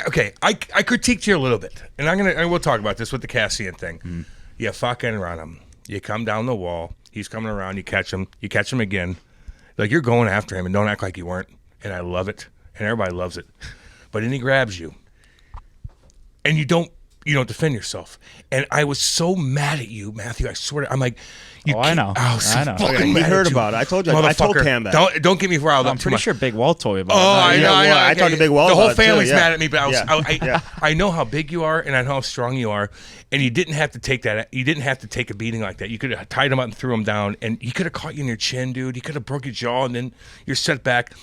S2: Okay, I critiqued you a little bit, and I will talk about this with the Cassian thing. You fucking run him. You come down the wall. He's coming around. You catch him. You catch him again. Like you're going after him, and don't act like you weren't. And I love it, and everybody loves it. But then he grabs you, and you don't you don't defend yourself. And I was so mad at you, Matthew. I swear to, I'm like,
S3: I know.
S2: I was so
S3: I know.
S2: fucking
S1: We
S2: mad
S1: heard
S2: at you.
S1: about it. I told you. I told
S2: Motherfucker.
S1: Cam that.
S2: Don't get me riled up
S3: I'm
S2: too
S3: pretty
S2: much.
S3: sure Big Walt told me about
S2: Oh,
S3: it.
S2: I know.
S1: I talked to Big Walt
S2: The whole
S1: about it, too,
S2: family's
S1: yeah.
S2: mad at me, but
S1: Yeah.
S2: I know how big you are, and I know how strong you are, and you didn't have to take that. You didn't have to take a beating like that. You could have tied him up and threw him down, and he could have caught you in your chin, dude. He could have broke your jaw, and then you're set back.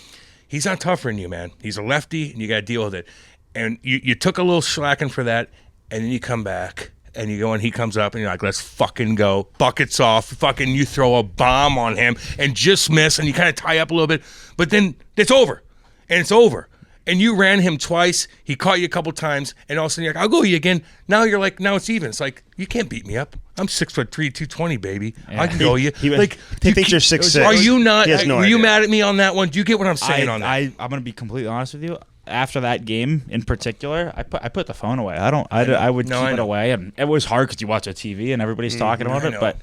S2: He's not tougher than you, man. He's a lefty, and you got to deal with it. And you took a little slacking for that, and then you come back. And you go and he comes up and you're like, let's fucking go. Buckets off. Fucking you throw a bomb on him and just miss and you kind of tie up a little bit. But then it's over. And it's over. And you ran him twice. He caught you a couple times. And all of a sudden you're like, I'll go you again. Now you're like, now it's even. It's like, you can't beat me up. I'm 6'3", 220, baby.
S3: Yeah.
S2: I can go you. Like,
S1: he thinks you're 6'6".
S2: Are you not?
S1: He has no
S2: were you
S1: idea.
S2: mad at me on that one? Do you get what I'm saying on that?
S3: I'm going to be completely honest with you. After that game in particular, I put the phone away. I would keep it away, and it was hard because you watch a TV and everybody's talking about it. But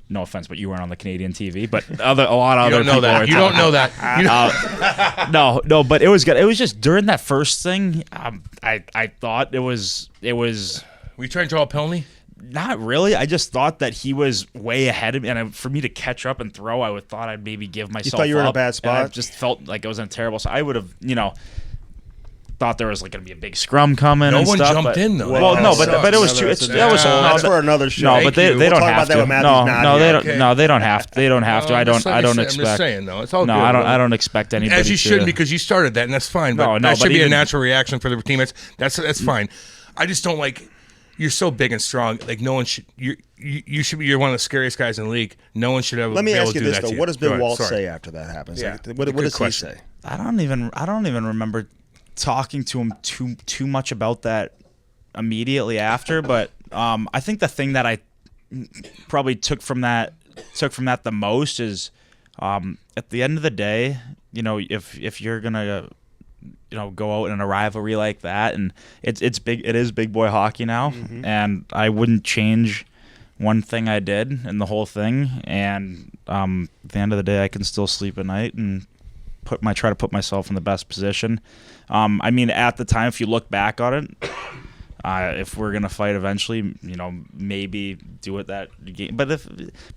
S3: no offense, but you weren't on the Canadian TV. But a lot of other people were
S2: You don't know that.
S3: No, but it was good. It was just during that first thing. I thought it was.
S2: Were you trying to draw a penalty?
S3: Not really. I just thought that he was way ahead of me, and for me to catch up and throw, I thought I'd maybe give myself.
S1: You thought you were in a
S3: up,
S1: bad
S3: and
S1: spot.
S3: I just felt like I was in a terrible. So I would have, thought there was like going to be a big scrum coming.
S2: No
S3: and
S2: one
S3: stuff,
S2: jumped
S3: but,
S2: in though.
S3: Well, no, but it was
S1: Another-
S3: true. It's
S1: that was
S3: that's
S1: for another show.
S3: No, but they
S1: We'll
S3: don't
S1: talk
S3: have
S1: about that
S3: to.
S1: when Matthew's not
S3: No,
S1: here.
S3: they don't.
S2: Okay.
S3: No, they don't have. They don't have to. I don't
S2: I'm
S3: expect.
S2: just saying though. It's all
S3: No,
S2: good.
S3: I don't expect anybody.
S2: As you
S3: to,
S2: shouldn't because you started that, and that's fine. But
S3: No,
S2: that should
S3: but
S2: be a
S3: even-
S2: natural reaction for the teammates. That's fine. I just don't like. You're so big and strong. Like no one should. You should be. You're one of the scariest guys in the league. No one should ever.
S1: Let me
S2: be able
S1: ask
S2: to
S1: you
S2: do
S1: this
S2: that
S1: though:
S2: to you.
S1: what does
S2: Go
S1: Big
S2: ahead,
S1: Walt
S2: sorry.
S1: say after that happens?
S2: Yeah.
S1: Like, what
S2: Good
S1: does he
S2: question.
S1: say?
S3: I don't even remember talking to him too much about that immediately after, but I think the thing that I probably took from that the most is at the end of the day, if you're gonna go out in a rivalry like that, and it is big boy hockey now, and I wouldn't change one thing I did in the whole thing, and at the end of the day I can still sleep at night and try to put myself in the best position. I mean, at the time, if you look back on it, if we're gonna fight eventually, maybe do it that game. But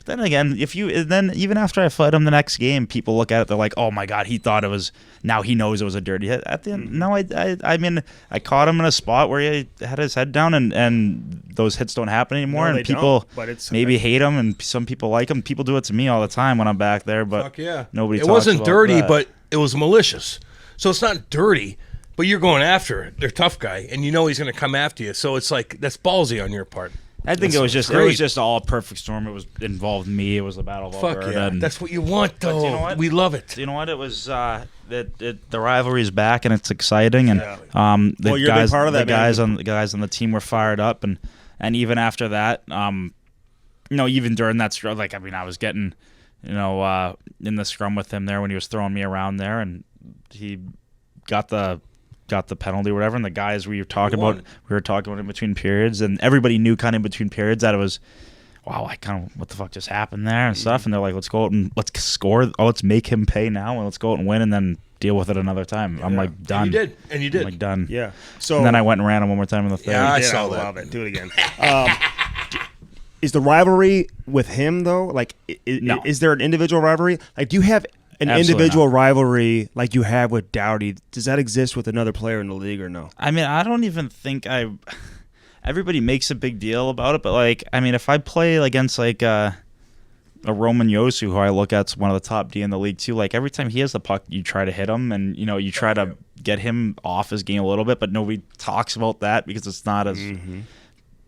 S3: then again, then even after I fight him the next game, people look at it, they're like, "Oh my God, he thought it was." Now he knows it was a dirty hit. At the end, no, I mean, I caught him in a spot where he had his head down, and those hits don't happen anymore.
S1: No,
S3: and
S1: they
S3: people
S1: don't, but it's-
S3: maybe hate him, and some people like him. People do it to me all the time when I'm back there, but
S2: Fuck yeah.
S3: nobody.
S2: It
S3: talks
S2: wasn't
S3: about
S2: dirty,
S3: that.
S2: but it was malicious. So it's not dirty, but you're going after it. They're a tough guy, and you know he's going to come after you. So it's like that's ballsy on your part.
S3: I think it was
S2: great.
S3: just all a perfect storm. It involved me. It was the Battle of
S2: Fuck
S3: Alberta.
S2: yeah,
S3: and
S2: that's what you want, though.
S3: you know what?
S2: We love it.
S3: you know what? It was the rivalry is back and it's exciting, and the
S1: Well, you're a big
S3: guys,
S1: part of that,
S3: the guys
S1: man.
S3: on the team were fired up, and even after that, even during that scrum, like I mean, I was getting, in the scrum with him there when he was throwing me around there, and he got the penalty or whatever, and the guys we were talking about in between periods, and everybody knew kind of in between periods that it was, wow, what the fuck just happened there and stuff, and they're like, let's go out and let's score, let's make him pay now, and let's go out and win, and then deal with it another time. I'm like, done.
S2: And you did.
S3: I'm like, done.
S1: Yeah. So
S3: And then I went and ran him one more time in the third.
S2: Yeah, I
S1: Yeah,
S2: saw
S1: I
S2: that.
S1: love it. Do it again. Is the rivalry with him though? Like,
S3: No.
S1: is there an individual rivalry? Like, do you have an
S3: Absolutely
S1: individual rivalry like you have with Doughty? Does that exist with another player in the league or no?
S3: I mean, I don't even think everybody makes a big deal about it, but like, I mean, if I play against like a Roman Yosu, who I look at's one of the top D in the league too, like every time he has the puck, you try to hit him, and you try to get him off his game a little bit, but nobody talks about that because it's not as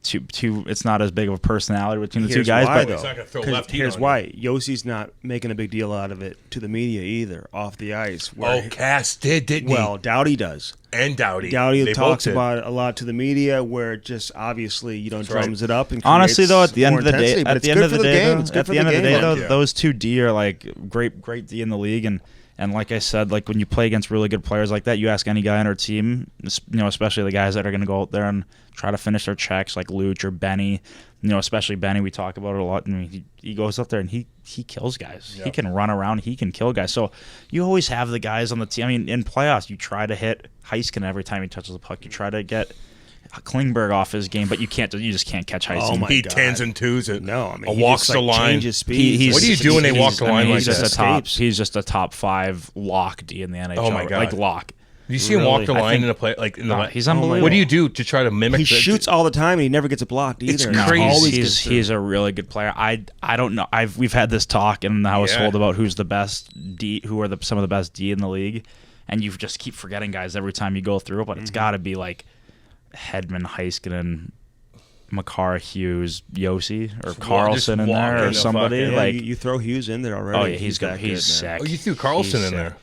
S3: it's not as big of a personality between the two
S1: Here's
S3: guys.
S1: why,
S3: But
S1: though.
S2: He's not gonna throw
S1: 'Cause
S2: left heat
S1: here's
S2: on
S1: why. Yossi's not making a big deal out of it to the media either, off the ice. where
S2: Oh, Cass didn't
S1: well, Doughty does.
S2: he? And Doughty.
S1: Doughty
S2: They
S1: talks
S2: both did.
S1: about it a lot to the media, where it just obviously
S2: right.
S1: drums it up and
S3: honestly,
S1: creates
S3: though, at the end
S1: more
S3: of the day,
S1: intensity, but
S3: at
S1: it's
S3: the end
S1: good
S3: of
S1: for
S3: the day,
S1: game.
S3: though,
S1: It's good
S3: at
S1: for
S3: the end of the day,
S1: game.
S3: though,
S2: Yeah.
S3: those two D are like great D in the league, and like I said, like when you play against really good players like that, you ask any guy on our team, especially the guys that are going to go out there and try to finish their checks, like Luch or Benny. Especially Benny, we talk about it a lot. I mean, he goes up there and he kills guys.
S2: Yeah.
S3: He can run around. He can kill guys. So you always have the guys on the team. I mean, in playoffs, you try to hit Heiskin every time he touches the puck. You try to get Klingberg off his game, but you just can't catch Heisman.
S1: Oh my
S2: He
S1: God.
S2: 10s and 2s.
S1: No,
S2: he walks the line.
S1: Changes speed.
S2: What do you do when they walk the line like that?
S3: He's just a top 5 lock D in the NHL.
S2: Oh my God.
S3: Like lock.
S2: You see him walk the line in a play like in the
S3: he's unbelievable.
S2: What do you do to try to mimic?
S1: He shoots all the time and he never gets it blocked either.
S2: It's crazy.
S3: He's a really good player. I don't know. We've had this talk in the household about who's the best D, who are some of the best D in the league, and you just keep forgetting guys every time you go through it. But it's got to be like Hedman, Heiskanen, Makar, Hughes, Yossi, or Carlson in there, or somebody.
S1: Like you throw Hughes in there already.
S3: Oh yeah, he's good. He's sick.
S2: Oh, you threw Carlson in there.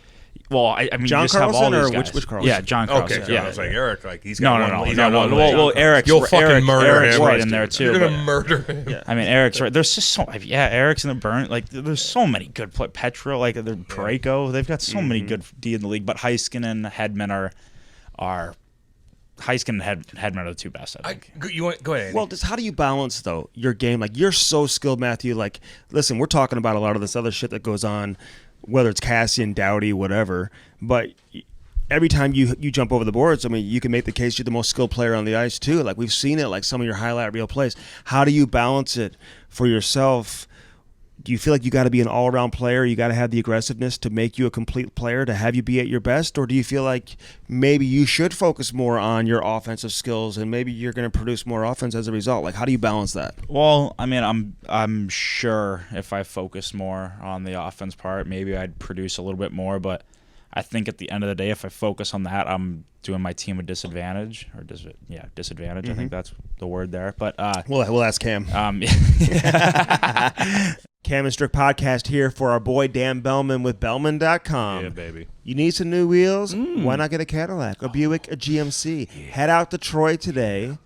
S3: Well, I mean,
S1: John
S3: you just have all
S1: Carlson
S3: these
S1: or
S3: guys.
S1: which Carlson?
S3: Yeah, John Carlson.
S2: Okay,
S3: yeah,
S2: I was like Eric, like he's
S3: no,
S2: got
S3: no,
S2: one.
S3: no,
S2: He's
S3: no,
S2: got
S3: no.
S2: one.
S3: Well, Eric's
S2: you'll fucking murder
S3: Eric's
S2: him.
S3: right in there too.
S2: You're gonna murder him.
S1: Yeah.
S3: I mean, Eric's right. There's just so Eric's in the burn. Like there's so many good play. Petro, like Parayko. They've got so many good D in the league. But Heiskanen and Hedman are Heiskanen and Hedman are the two best. I think.
S2: Go ahead. Andy.
S1: Well, just how do you balance though your game? Like you're so skilled, Matthew. Like, listen, we're talking about a lot of this other shit that goes on, whether it's Cassian, Doughty, whatever. But every time you jump over the boards, I mean, you can make the case you're the most skilled player on the ice too. Like we've seen it, like some of your highlight reel plays. How do you balance it for yourself? Do you feel like you got to be an all-around player? You got to have the aggressiveness to make you a complete player, to have you be at your best? Or do you feel like maybe you should focus more on your offensive skills and maybe you're going to produce more offense as a result? Like, how do you balance that?
S3: Well, I mean, I'm sure if I focused more on the offense part, maybe I'd produce a little bit more. But I think at the end of the day, if I focus on that, I'm doing my team a disadvantage. Disadvantage. I think that's the word there. But
S1: we'll ask Cam. Cam and Strick podcast here for our boy Dan Bellman with Bellman.com.
S2: Yeah, baby.
S1: You need some new wheels? Why not get a Cadillac, a Buick, a GMC? Head out to Troy today.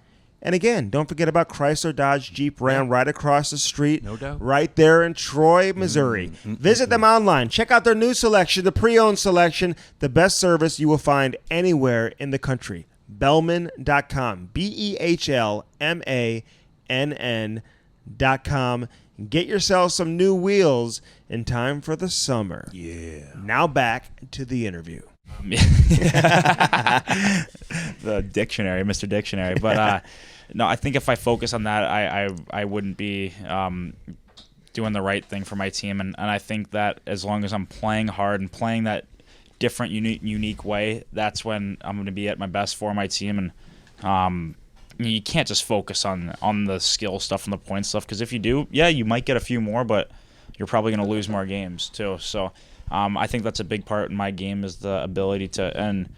S1: And again, don't forget about Chrysler, Dodge, Jeep, Ram right across the street.
S2: No doubt.
S1: Right there in Troy, Missouri. Visit them online. Check out their new selection, the pre-owned selection, the best service you will find anywhere in the country. Bellman.com. BEHLMANN.com. Get yourself some new wheels in time for the summer.
S2: Yeah.
S1: Now back to the interview.
S3: The dictionary, Mr. Dictionary. But no, I think if I focus on that, I wouldn't be doing the right thing for my team. And I think that as long as I'm playing hard and playing that different, unique way, that's when I'm going to be at my best for my team. And you can't just focus on the skill stuff and the point stuff, because if you do, yeah, you might get a few more, but you're probably going to lose more games too. So I think that's a big part in my game, is the ability to and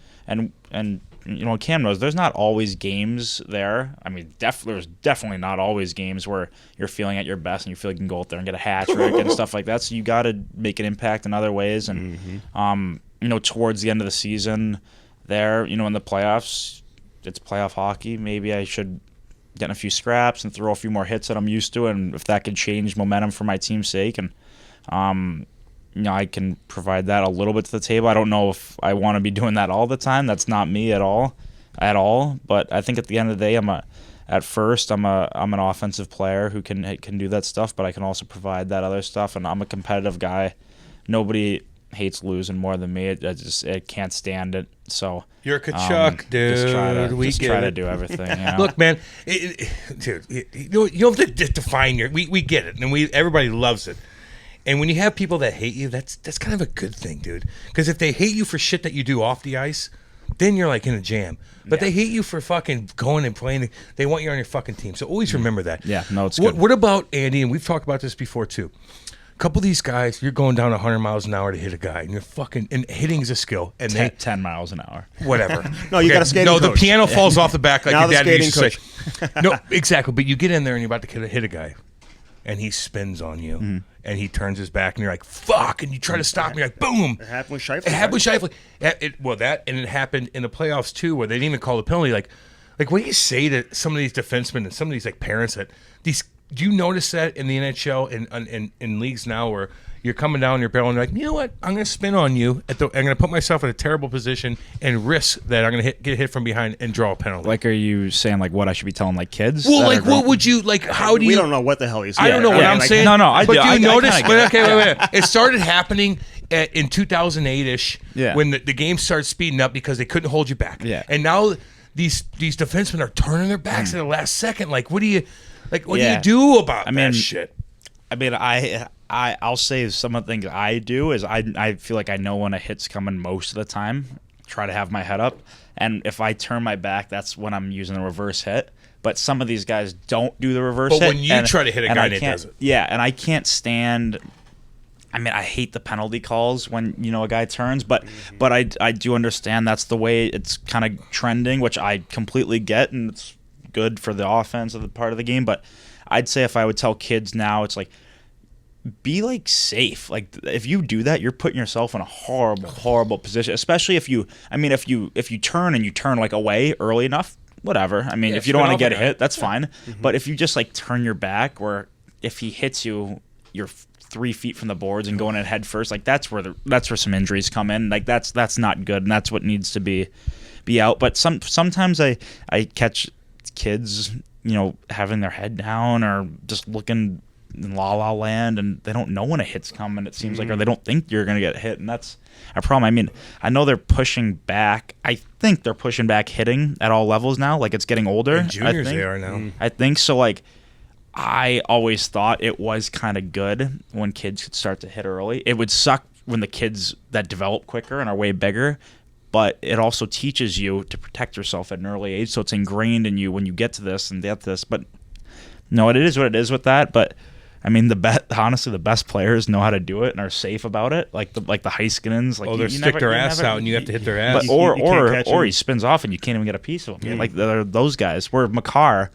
S3: you know, Cam knows there's not always games there. I mean, there's definitely not always games where you're feeling at your best and you feel like you can go out there and get a hat trick and stuff like that. So you got to make an impact in other ways. And you know, towards the end of the season, there, you know, in the playoffs, it's playoff hockey. Maybe I should get in a few scraps and throw a few more hits that I'm used to, and if that could change momentum for my team's sake, and you know, I can provide that a little bit to the table. I don't know if I want to be doing that all the time. That's not me at all. But I think at the end of the day, I'm an offensive player who can do that stuff, but I can also provide that other stuff, and I'm a competitive guy. Nobody hates losing more than me. It can't stand it. So
S2: you're a Tkachuk, dude.
S3: Just try to do everything. You know?
S2: Look, man, dude, you have to define we get it, and everybody loves it. And when you have people that hate you, that's kind of a good thing, dude. Because if they hate you for shit that you do off the ice, then you're like in a jam. But they hate you for fucking going and playing. They want you on your fucking team. So always remember that.
S3: Yeah, no, it's good.
S2: What about Andy? And we've talked about this before too. A couple of these guys, you're going down 100 miles an hour to hit a guy, and you're fucking, and hitting is a skill. And
S3: 10 miles an hour.
S2: Whatever.
S1: No, you got a skating
S2: No,
S1: coach.
S2: the piano falls off the back like
S1: Now
S2: your
S1: the
S2: dad
S1: skating
S2: used to
S1: coach.
S2: say. No, exactly. But you get in there and you're about to hit a guy, and he spins on you, and he turns his back, and you're like, fuck, and you try to stop him, you're like, boom.
S1: It happened with Scheifele.
S2: It happened with Scheifele. And it happened in the playoffs too, where they didn't even call the penalty. Like what do you say to some of these defensemen and some of these like parents that these? Do you notice that in the NHL and in leagues now where you're coming down your barrel and you're like, you know what? I'm going to spin on you. I'm going to put myself in a terrible position and risk that I'm going to get hit from behind and draw a penalty.
S3: Like, are you saying like what I should be telling like kids?
S2: Well, like what would you like? How do you?
S1: We don't know what the hell he's saying.
S2: I don't know what I'm saying.
S3: No,
S2: But do you notice?
S3: I kinda get
S2: Wait. It started happening in 2008-ish
S3: Yeah.
S2: when the game started speeding up because they couldn't hold you back.
S3: Yeah.
S2: And now these defensemen are turning their backs at the last second. Like, what do you do about that shit?
S3: I mean, I'll say some of the things I do is I feel like I know when a hit's coming most of the time. Try to have my head up, and if I turn my back, that's when I'm using the reverse hit. But some of these guys don't do the reverse hit.
S2: But when you try to hit a guy, it does it.
S3: Yeah, and I can't stand. I mean, I hate the penalty calls when a guy turns, but I do understand that's the way it's kind of trending, which I completely get, and it's good for the offense of the part of the game. But I'd say if I would tell kids now, it's like, be like safe. Like if you do that, you're putting yourself in a horrible position. Especially if you turn and you turn like away early enough, whatever. I mean, if you don't want to get hit, that's fine. But if you just like turn your back, or if he hits you, you're 3 feet from the boards and going in head first. Like that's where some injuries come in. Like that's not good, and that's what needs to be out. But sometimes I catch kids, having their head down or just looking in la land, and they don't know when a hit's coming, it seems like, or they don't think you're going to get hit, and that's a problem. I mean, I know they're pushing back. I think they're pushing back hitting at all levels now. Like, it's getting older.
S2: In juniors, they are now.
S3: I think so. Like, I always thought it was kind of good when kids could start to hit early. It would suck when the kids that develop quicker and are way bigger, but it also teaches you to protect yourself at an early age, so it's ingrained in you when you get to this and get this. But no, it is what it is with that. But I mean, honestly, the best players know how to do it and are safe about it. Like the Heiskanens, like
S2: they stick their ass out and you have to hit their ass.
S3: But, or he spins off and you can't even get a piece of him. Like those guys. Where Makar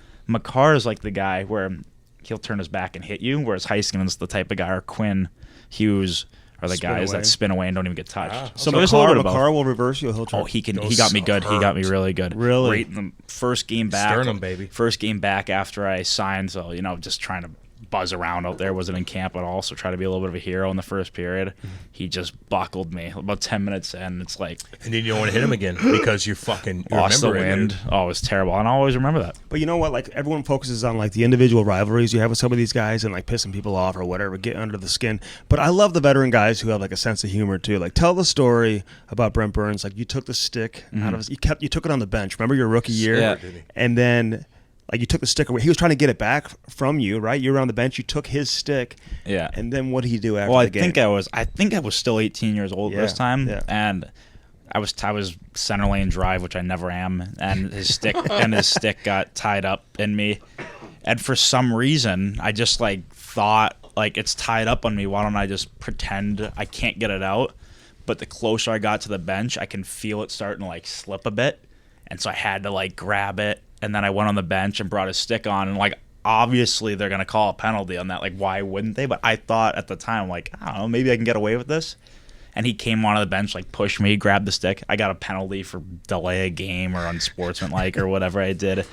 S3: is like the guy where he'll turn his back and hit you, whereas Heiskanen's the type of guy, or Quinn Hughes are the guys that spin away and don't even get touched.
S1: So Makar will reverse you. He'll try.
S3: Oh, he got me good. He got me really good.
S1: Really?
S3: Right in the first game back.
S2: Sternum, baby.
S3: First game back after I signed, so just trying to buzz around out there, wasn't in camp at all, so try to be a little bit of a hero in the first period. He just buckled me about 10 minutes in. It's like,
S2: and then you don't want to hit him again because you
S3: lost the wind. Oh, it was terrible, and I always remember that.
S1: But you know what? Like, everyone focuses on like the individual rivalries you have with some of these guys and like pissing people off or whatever, get under the skin. But I love the veteran guys who have like a sense of humor too. Like, tell the story about Brent Burns. Like, you took the stick out of you took it on the bench. Remember your rookie year, and then. Like, you took the stick away. He was trying to get it back from you, right? You were on the bench. You took his stick. Yeah. And then what did he do after the game?
S3: I think I was still 18 years old this time, and I was center lane drive, which I never am, and his stick got tied up in me, and for some reason I just like thought, like, it's tied up on me. Why don't I just pretend I can't get it out? But the closer I got to the bench, I can feel it starting to like slip a bit, and so I had to like grab it. And then I went on the bench and brought his stick on, and like, obviously they're gonna call a penalty on that. Like, why wouldn't they? But I thought at the time, like, I don't know, maybe I can get away with this. And he came onto the bench, like, pushed me, grabbed the stick. I got a penalty for delay a game or unsportsmanlike or whatever I did.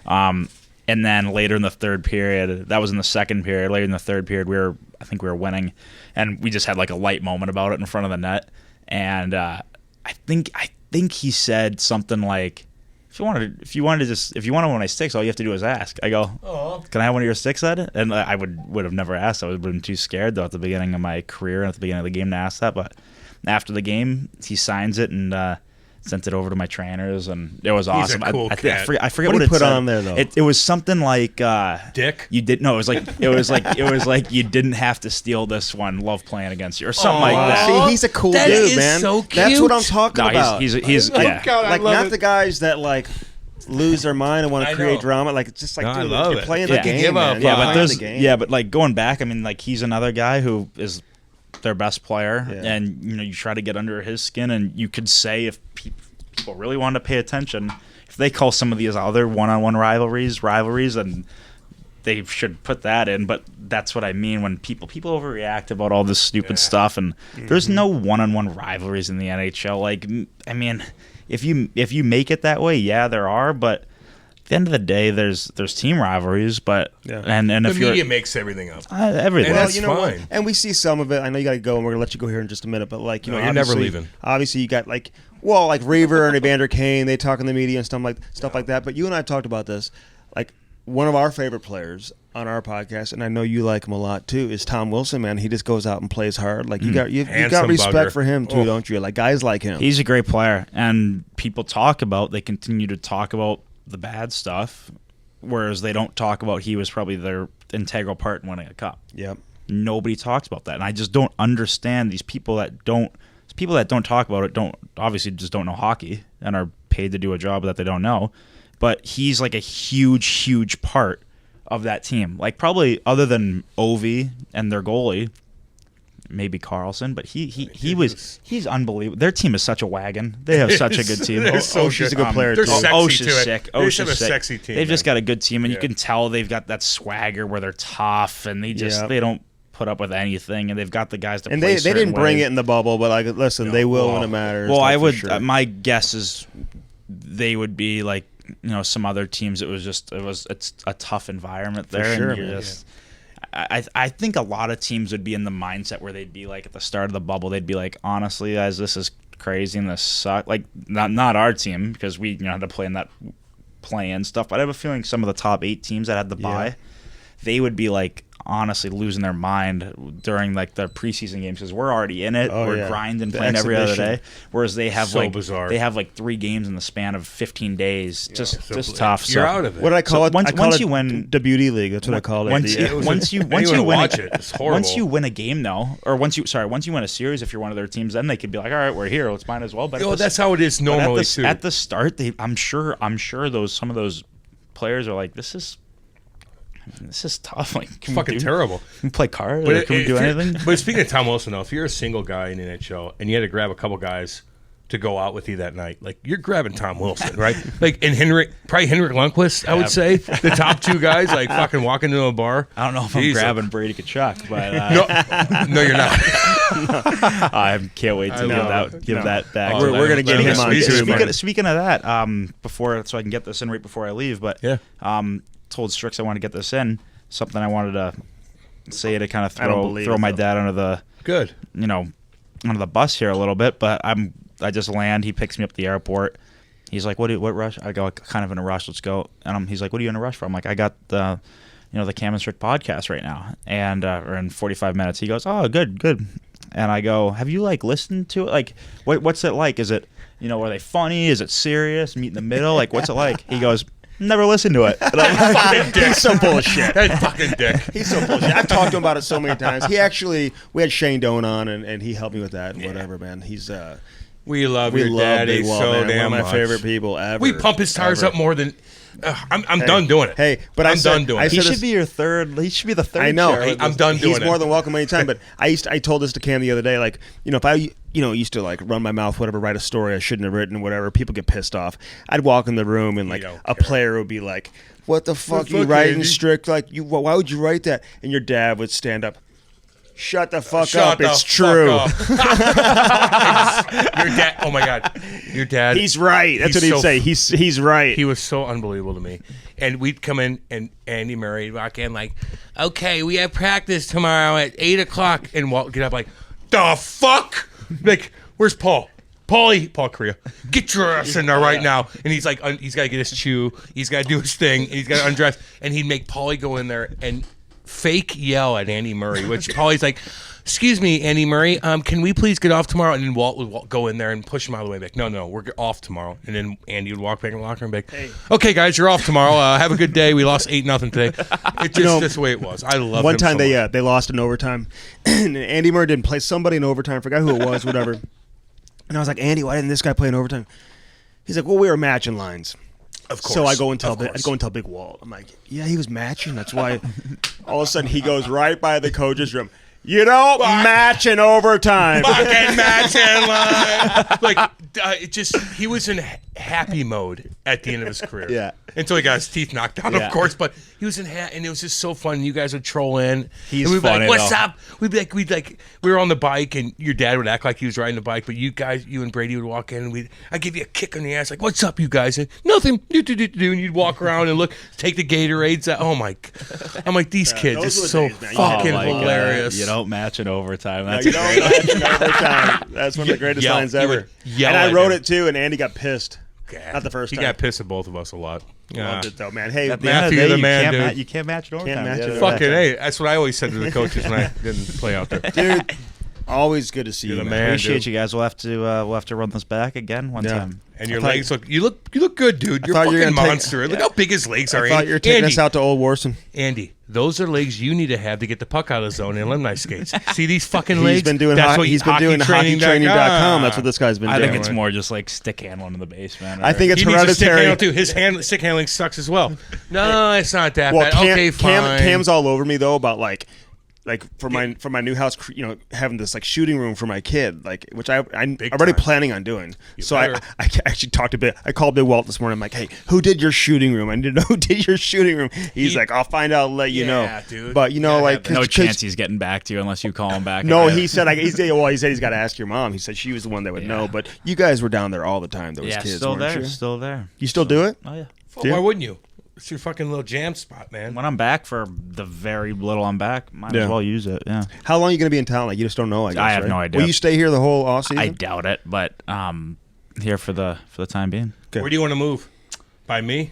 S3: And then later in the third period, that was in the second period. Later in the third period, I think we were winning, and we just had like a light moment about it in front of the net. And I think he said something like, If you want one of my sticks, all you have to do is ask. I go, can I have one of your sticks, Ed? And I would have never asked. I would have been too scared, though, at the beginning of my career and at the beginning of the game to ask that. But after the game, he signs it and sent it over to my trainers, and it was awesome.
S2: He's a cool cat.
S3: I forget
S1: what
S3: what
S1: he
S3: it
S1: put
S3: said.
S1: on there, though.
S3: It was something like
S2: Dick.
S3: You did no. It was like you didn't have to steal this one. Love playing against you, or something like that.
S1: See, he's a cool
S2: That
S1: dude,
S2: is
S1: man.
S2: so cute.
S1: That's what I'm talking about.
S3: He's yeah.
S2: God,
S1: like, not the guys that like lose their mind and want to create drama. Like, it's just like,
S2: No, I
S1: dude,
S2: love
S1: you're
S2: it.
S1: playing
S2: Yeah.
S1: the game,
S2: Give
S1: man.
S2: up.
S1: You're
S3: Yeah, but
S1: playing
S3: there's
S1: the game.
S3: yeah, but like going back, I mean, like, he's another guy who is their best player, and you try to get under his skin, and you could say if people really wanted to pay attention, if they call some of these other one-on-one rivalries, and they should put that in. But that's what I mean when people overreact about all this stupid stuff, and there's no one-on-one rivalries in the NHL. Like, I mean, if you make it that way, yeah, there are, but at the end of the day, there's team rivalries, but and
S2: The
S3: if
S2: media makes everything up.
S3: everything.
S2: And
S1: Well,
S2: that's
S1: you know what?
S2: fine.
S1: And we see some of it. I know you got to go, and we're gonna let you go here in just a minute. But like,
S2: No, you're never leaving.
S1: Obviously, you got like Reaver and Evander Kane. They talk in the media and stuff like that. But you and I talked about this. Like, one of our favorite players, on our podcast, and I know you like him a lot too, is Tom Wilson, man. He just goes out and plays hard. Like you got
S2: Handsome
S1: respect
S2: bugger.
S1: for him too, don't you? Like guys like him.
S3: He's a great player, and people they continue to talk about the bad stuff, whereas they don't talk about he was probably their integral part in winning a cup.
S1: Yep.
S3: Nobody talks about that, and I just don't understand these people that don't talk about it. Don't obviously just don't know hockey and are paid to do a job that they don't know. But he's like a huge part of that team. Like probably other than Ovi and their goalie, maybe Carlson, but he's unbelievable. Their team is such a wagon. They have such a good team.
S1: She's a good player
S2: They're
S1: too.
S2: sexy
S3: Osha's
S2: to it.
S3: sick.
S2: They just have a
S3: Osha's sick.
S2: sexy team.
S3: They've just
S2: man.
S3: got a good team, and you can tell they've got that swagger where they're tough, and they don't put up with anything, and they've got the guys to
S1: And
S3: play
S1: they didn't
S3: certain
S1: bring
S3: ways.
S1: it in the bubble, but like listen, they will when it matters.
S3: Well, I
S1: for
S3: would.
S1: sure.
S3: My guess is they would be like some other teams. It's a tough environment there.
S1: sure,
S3: and you're
S1: man.
S3: just. I think a lot of teams would be in the mindset where they'd be like at the start of the bubble, they'd be like, honestly, guys, this is crazy and this sucks. Like not our team because we had to play in that play-in stuff. But I have a feeling some of the top 8 teams that had the bye, they would be like honestly losing their mind during like the preseason games because we're already in it. We're grinding, playing every other day. Whereas they have
S2: bizarre.
S3: They have like 3 games in the span of 15 days. Just tough.
S2: You're out of it.
S1: What did I call it?
S3: Once you win
S1: the beauty league, that's what I call it.
S3: once you win
S2: watch it. It's horrible.
S3: once you win a game though, or once you win a series, if you're one of their teams, then they could be like, all right, we're here, let's might as well. But
S2: That's how it is normally too.
S3: At the start, I'm sure some of those players are like, this is tough. Like, can
S2: fucking
S3: we
S2: terrible.
S3: Can we play cards?
S2: But
S3: Or can we do anything?
S2: But speaking of Tom Wilson, though, if you're a single guy in the NHL and you had to grab a couple guys to go out with you that night, like you're grabbing Tom Wilson, right? Like and probably Henrik Lundqvist, I would say, the top 2 guys, like fucking walking into a bar.
S3: I don't know if I'm grabbing Brady Tkachuk, but
S2: No, you're not.
S3: I can't wait to give that back.
S1: We're gonna get him on.
S3: Speaking of that, so I can get this in right before I leave, but told Strix I want to get this in. Something I wanted to say to kind of throw my dad under the under the bus here a little bit, but I just land. He picks me up at the airport. He's like, "What rush?" I go, "Kind of in a rush. Let's go." And he's like, "What are you in a rush for?" I'm like, "I got the Cam and Strick podcast right now, and or in 45 minutes." He goes, "Oh, good." And I go, "Have you like listened to it? Like, what's it like? Is it are they funny? Is it serious? Meet in the middle? Like, what's it like?" He goes, "Never listened to it." And I'm like,
S1: He's so bullshit.
S2: That fucking dick.
S1: He's so bullshit. I've talked to him about it so many times. We had Shane Doan on, and he helped me with that and whatever, man. He's
S2: We love your daddy
S1: Big Wall,
S2: so
S1: man.
S2: damn
S1: One of
S2: much.
S1: my favorite people ever.
S2: We pump his tires up more than. I'm done doing it.
S1: Hey, but
S2: I'm done doing it.
S3: he should be your third. He should be the third.
S1: I know.
S3: chair.
S2: I'm done doing
S1: He's
S2: it.
S1: more than welcome anytime. But I told this to Cam the other day. Like, if I used to like run my mouth, whatever, write a story I shouldn't have written, whatever. People get pissed off. I'd walk in the room and like a player would be like, "What the fuck are you writing, Strick? Like, why would you write that?" And your dad would stand up. Shut the fuck up. It's true.
S2: Your dad. Oh my god. Your dad.
S1: He's right. That's what he'd say. He's right.
S2: He was so unbelievable to me. And we'd come in, and Andy Murray would walk in like, "Okay, we have practice tomorrow at 8:00," and Walt would get up like, "The fuck?" Like, where's Paul? Paul Korea, get your ass in there right now. And he's like, he's got to get his chew. He's got to do his thing. And he's got to undress. And he'd make Paulie go in there and fake yell at Andy Murray, which Paulie's like, "Excuse me, Andy Murray, can we please get off tomorrow?" And then Walt would go in there and push him out of the way, like, no, we're off tomorrow. And then Andy would walk back in the locker room and be like, "Okay, guys, you're off tomorrow. Have a good day. We lost 8-0 today." It's just that's the way it was. I love
S1: One
S2: him
S1: time
S2: so much.
S1: they lost in overtime, and Andy Murray didn't play somebody in overtime. I forgot who it was, whatever. And I was like, "Andy, why didn't this guy play in overtime?" He's like, "Well, we were matching lines."
S2: Of course.
S1: So I go and tell Big Walt. I'm like, "Yeah, he was matching. That's why." All of a sudden, he goes right by the coach's room. "You don't match in overtime."
S2: Fucking match in line. Like, he was in happy mode at the end of his career.
S1: Yeah.
S2: Until he got his teeth knocked out, of course. But he was in and it was just so fun. You guys would troll in.
S3: He's
S2: and we'd be
S3: funny,
S2: like, "What's
S3: though."
S2: up?" We were on the bike, and your dad would act like he was riding the bike, but you and Brady would walk in, and I'd give you a kick on the ass, like, "What's up, you guys?" And nothing. And you'd walk around and take the Gatorades out. Oh my! I'm like, these kids
S1: those
S2: are
S1: were
S2: so
S1: days, man.
S2: fucking
S3: Oh my God.
S2: hilarious.
S3: You don't match in overtime.
S1: No,
S3: That's
S1: you don't match in overtime. That's one of the greatest lines ever.
S2: Yell
S1: And I
S2: at
S1: wrote
S2: him.
S1: it too, and Andy got pissed.
S2: Yeah.
S1: Not the first
S2: He
S1: time.
S2: got pissed at both of us a lot.
S1: Loved it though, man. Hey,
S3: At the end of
S2: Matthew,
S3: day,
S2: the
S3: you
S2: man,
S3: can't
S2: dude.
S3: you can't match it
S1: Can't
S3: overtime.
S1: match
S3: The
S1: it
S3: other
S2: Fucking
S3: day.
S2: hey, that's what I always said to the coaches when I didn't play out there.
S1: dude, always good to see
S2: You're
S1: you,
S2: the
S1: man.
S2: man.
S3: Appreciate
S2: dude.
S3: you guys. We'll have to run this back again one
S1: Yeah.
S3: time.
S2: And your
S1: I thought-
S2: legs look you look good, dude. You're a
S1: thought you were
S2: fucking
S1: gonna take-
S2: monster. Look how big his legs are.
S1: I thought you were taking
S2: Andy,
S1: us out to Old Warson.
S2: Andy, those are legs you need to have to get the puck out of the zone in alumni skates. See these fucking
S1: He's
S2: legs?
S1: been doing
S2: That's what
S1: hockeytraining.com. That's what this guy's been
S3: I
S1: doing.
S3: think it's more just like stick handling in the base, man.
S1: I think it's
S2: He needs a stick
S1: hereditary.
S2: handle too. His stick handling sucks as well. No, it's not that
S1: Well,
S2: bad. Okay, fine.
S1: Cam's all over me though about like for my new house, having this like shooting room for my kid, like which I'm
S2: Big
S1: already
S2: time.
S1: planning on doing. So
S2: better.
S1: I actually talked a bit. I called Big Walt this morning. I'm like, hey, who did your shooting room? I need to know who did your shooting room. He's like, I'll find out, and let you know.
S2: Yeah, dude.
S1: But
S2: You gotta
S1: like,
S2: have that.
S3: no chance he's getting back to you unless you call him back.
S1: No,
S3: again.
S1: he said he's got to ask your mom. He said she was the one that would know. But you guys were down there all the time. Those
S3: Yeah,
S1: kids,
S3: still
S1: weren't
S3: there,
S1: you?
S3: still there.
S1: You still do it?
S3: Oh yeah.
S2: Well, why wouldn't you? It's your fucking little jam spot, man.
S3: When I'm back for the very little I'm back, might
S1: Yeah.
S3: as well use it. Yeah.
S1: How long are you going to be in town? Like you just don't know. I guess.
S3: I have
S1: right?
S3: no idea.
S1: Will you stay here the whole off season?
S3: I doubt it, but here for the time being.
S1: Okay.
S2: Where do you want to move? By me?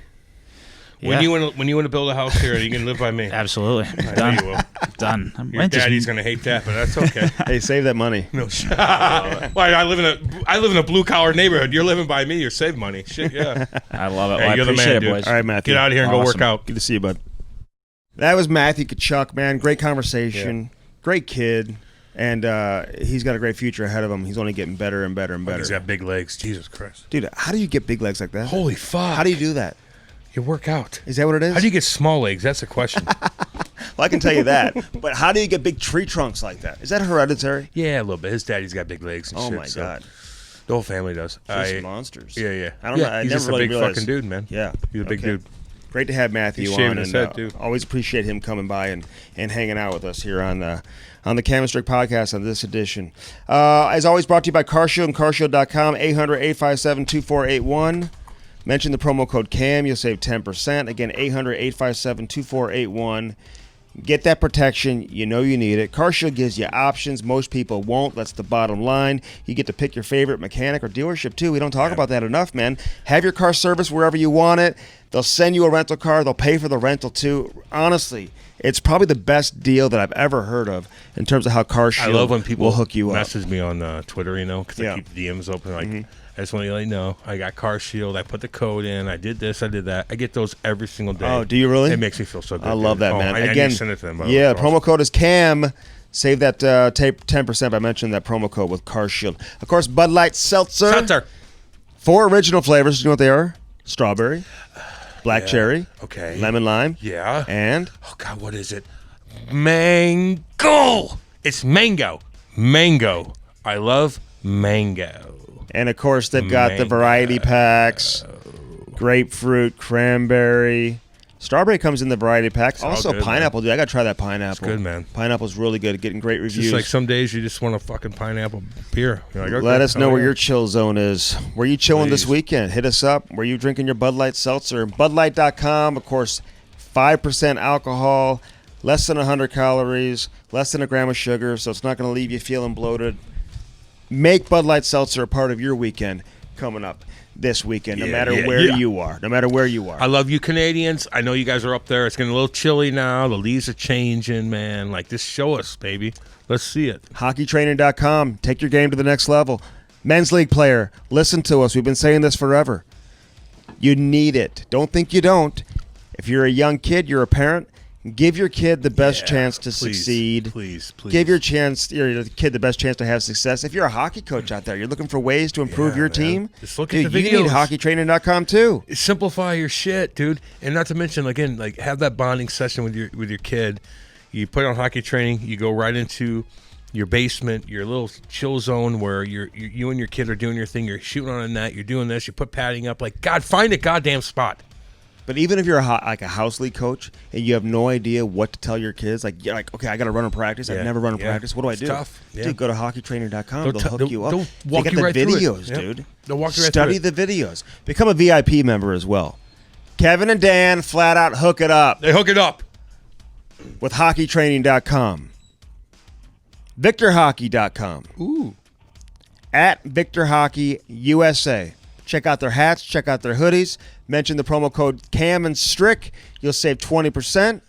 S3: Yeah.
S2: When you want to build a house here, you can live by me.
S3: Absolutely.
S2: I know
S3: Done.
S2: you will.
S3: Done. I'm
S2: Your daddy's gonna hate that, but that's okay.
S1: Hey, save that money.
S2: No, why I live in a blue collar neighborhood. You're living by me. You're save money. Shit, yeah.
S3: I love it.
S2: Hey,
S3: Well, I
S2: you're the
S3: appreciate
S2: man,
S3: it,
S2: dude.
S3: boys.
S1: All right, Matthew.
S2: Get out of here and go
S3: Awesome.
S2: work out.
S1: Good to see you, bud. That was Matthew Tkachuk, man. Great conversation. Great kid. And he's got a great future ahead of him. He's only getting better and better and better.
S2: He's got big legs. Jesus Christ.
S1: Dude, how do you get big legs like that?
S2: Holy fuck.
S1: How do you do that?
S2: You work out?
S1: Is that what it is?
S2: How do you get small legs? That's the question.
S1: Well, I can tell you that. But how do you get big tree trunks like that? Is that hereditary?
S2: Yeah, a little bit. His daddy's got big legs and
S1: Oh,
S2: shit.
S1: my
S2: so
S1: God.
S2: The whole family does.
S1: Just monsters.
S2: Yeah, yeah.
S1: I don't know. I
S2: he's
S1: never
S2: just a
S1: really
S2: big
S1: realized.
S2: fucking dude, man.
S1: Yeah.
S2: He's a big
S1: Okay.
S2: dude.
S1: Great to have Matthew
S2: He's
S1: on.
S2: shaving his
S1: And
S2: head, too.
S1: always appreciate him coming by and hanging out with us here on the Cam and Strick podcast on this edition. As always, brought to you by CarShield and CarShield.com, 800-857-2481. Mention the promo code CAM. You'll save 10%. Again, 800-857-2481. Get that protection. You know you need it. CarShield gives you options. Most people won't. That's the bottom line. You get to pick your favorite mechanic or dealership, too. We don't talk about that enough, man. Have your car serviced wherever you want it. They'll send you a rental car. They'll pay for the rental, too. Honestly, it's probably the best deal that I've ever heard of in terms of how CarShield
S2: I love when people
S1: will hook you up.
S2: message me on Twitter, because
S1: Yeah.
S2: I keep the DMs open. Like, I just want to let you know, I got CarShield. I put the code in. I did this. I did that. I get those every single day.
S1: Oh, do you really?
S2: It makes me feel so good.
S1: I love
S2: dude.
S1: that,
S2: Oh,
S1: man.
S2: I need
S1: Again,
S2: to send it to them. by the
S1: yeah,
S2: way.
S1: the promo code is CAM. Save that 10% by mentioning that promo code with CarShield. Of course, Bud Light Seltzer.
S2: Seltzer.
S1: 4 original flavors. Do you know what they are? Strawberry, black cherry,
S2: Okay.
S1: lemon lime,
S2: Yeah.
S1: and
S2: Oh, God, what is it? Mango. It's mango. Mango. I love mango.
S1: of course they've got the variety packs. Grapefruit, cranberry. Strawberry comes in the variety pack.
S2: all
S1: Also
S2: good,
S1: pineapple, dude. I got to try that pineapple.
S2: good, man.
S1: Pineapple's really good. Getting great
S2: It's
S1: reviews.
S2: just like some days you just want a fucking pineapple beer. You're like, okay,
S1: Let us know
S2: oh,
S1: where
S2: yeah.
S1: your chill zone is. Where you chilling this
S2: Please.
S1: weekend? Hit us up. Where you drinking your Bud Light Seltzer? BudLight.com, of course, 5% alcohol, less than 100 calories, less than a gram of sugar, so it's not going to leave you feeling bloated. Make Bud Light Seltzer a part of your weekend coming up this weekend, no
S2: Yeah,
S1: matter
S2: yeah,
S1: where
S2: yeah.
S1: you are. No matter where you are.
S2: I love you Canadians. I know you guys are up there. It's getting a little chilly now. The leaves are changing, man. Like, just show us, baby. Let's see it.
S1: HockeyTraining.com. Take your game to the next level. Men's League player, listen to us. We've been saying this forever. You need it. Don't think you don't. If you're a young kid, you're a parent, give your kid the best
S2: Yeah,
S1: chance to
S2: please,
S1: succeed.
S2: Please.
S1: Give your kid the best chance to have success. If you're a hockey coach out there, you're looking for ways to improve
S2: Yeah,
S1: your
S2: man.
S1: team,
S2: Just look
S1: dude,
S2: at the
S1: you need
S2: videos.
S1: HockeyTraining.com too.
S2: Simplify your shit, dude. And not to mention, again, like, have that bonding session with your kid. You put on hockey training. You go right into your basement, your little chill zone where you and your kid are doing your thing. You're shooting on a net. You're doing this. You put padding up. Like, God, find a goddamn spot.
S1: But even if you're a house league coach and you have no idea what to tell your kids, like you're like, okay, I got to run in practice. I've
S2: Yeah,
S1: never run in
S2: yeah.
S1: practice. What do I
S2: It's
S1: do?
S2: tough, yeah.
S1: Dude, go to HockeyTraining.com.
S2: They'll
S1: They'll
S2: t-
S1: hook
S2: they'll-
S1: you up.
S2: they'll walk
S1: they got
S2: you
S1: the
S2: right through it.
S1: videos,
S2: Yep.
S1: dude.
S2: They'll walk you right
S1: Study
S2: through
S1: the videos. Become a VIP member as well. Kevin and Dan flat out hook it up
S2: They hook it up.
S1: with HockeyTraining.com. VictorHockey.com.
S2: Ooh.
S1: At Victor Hockey USA. Check out their hats. Check out their hoodies. Mention the promo code Cam and Strick. You'll save 20%.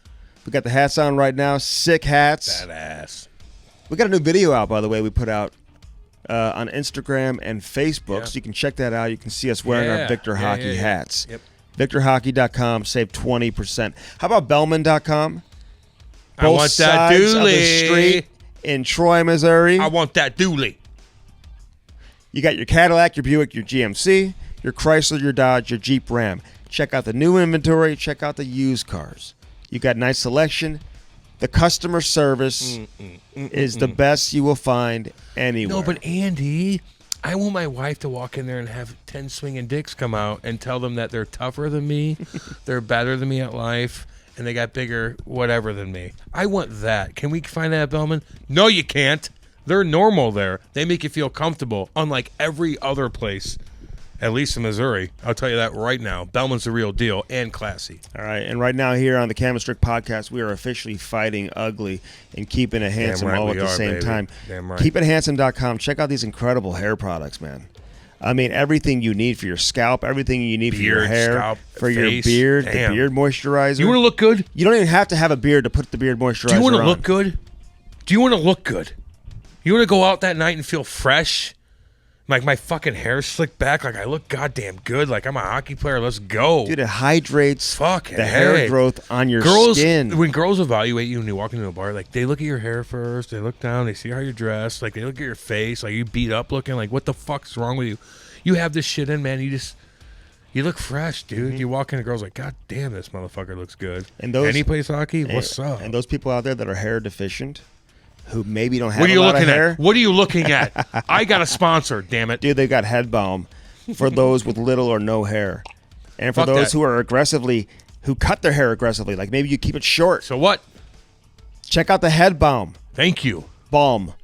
S1: We got the hats on right now. Sick hats.
S2: Badass.
S1: We got a new video out, by the way, we put out on Instagram and Facebook.
S2: Yeah.
S1: So you can check that out. You can see us wearing our Victor Hockey hats.
S2: Yep.
S1: VictorHockey.com. Save 20%. How about Bellman.com?
S2: I want that
S1: sides of the
S2: dually.
S1: street in Troy, Missouri.
S2: I want that dually.
S1: You got your Cadillac, your Buick, your GMC, your Chrysler, your Dodge, your Jeep Ram. Check out the new inventory. Check out the used cars. You got nice selection. The customer service is the best you will find anywhere.
S2: No, but Andy, I want my wife to walk in there and have 10 swinging dicks come out and tell them that they're tougher than me, they're better than me at life, and they got bigger whatever than me. I want that. Can we find that at Bellman? No, you can't. They're normal there. They make you feel comfortable, unlike every other place, at least in Missouri. I'll tell you that right now. Bellman's the real deal and classy.
S1: All right, and right now here on the Cam and Strick podcast, we are officially fighting ugly and keeping it handsome
S2: right
S1: all at
S2: we
S1: the
S2: are,
S1: same
S2: baby.
S1: time.
S2: Damn right.
S1: KeepItHandsome.com. Check out these incredible hair products, man. I mean, everything you need for your scalp, everything you need for your
S2: Beard,
S1: hair,
S2: scalp,
S1: for your
S2: face.
S1: beard,
S2: Damn.
S1: the beard moisturizer.
S2: You want to look good?
S1: You don't even have to have a beard to put the beard moisturizer on.
S2: Do you want to look good? Do you want to look good? You want to go out that night and feel fresh? Like my fucking hair slicked back, like I look goddamn good, like I'm a hockey player. Let's go.
S1: Dude, it hydrates
S2: Fucking
S1: the hair
S2: hey.
S1: growth on your
S2: Girls,
S1: skin.
S2: when girls evaluate you when you walk into a bar, like they look at your hair first, they look down, they see how you're dressed, like they look at your face, like you beat up looking, like what the fuck's wrong with you? You have this shit in, man. You look fresh, dude. You walk in, a girl's like, God damn, this motherfucker looks good.
S1: And those-
S2: Any plays hockey? What's up?
S1: And those people out there that are hair deficient, who maybe don't have
S2: What are
S1: a
S2: you
S1: lot
S2: looking
S1: of hair.
S2: at? What are you looking at? I got a sponsor, damn it.
S1: Dude, they've got head balm for those with little or no hair. And for
S2: Fuck
S1: those
S2: that.
S1: who cut their hair aggressively, like maybe you keep it short,
S2: So what?
S1: check out the head balm.
S2: Thank you.
S1: Balm.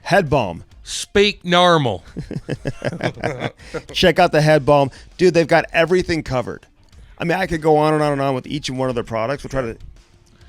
S1: Head balm.
S2: Speak normal.
S1: Check out the head balm. Dude, they've got everything covered. I mean, I could go on and on and on with each and one of their products. We'll try to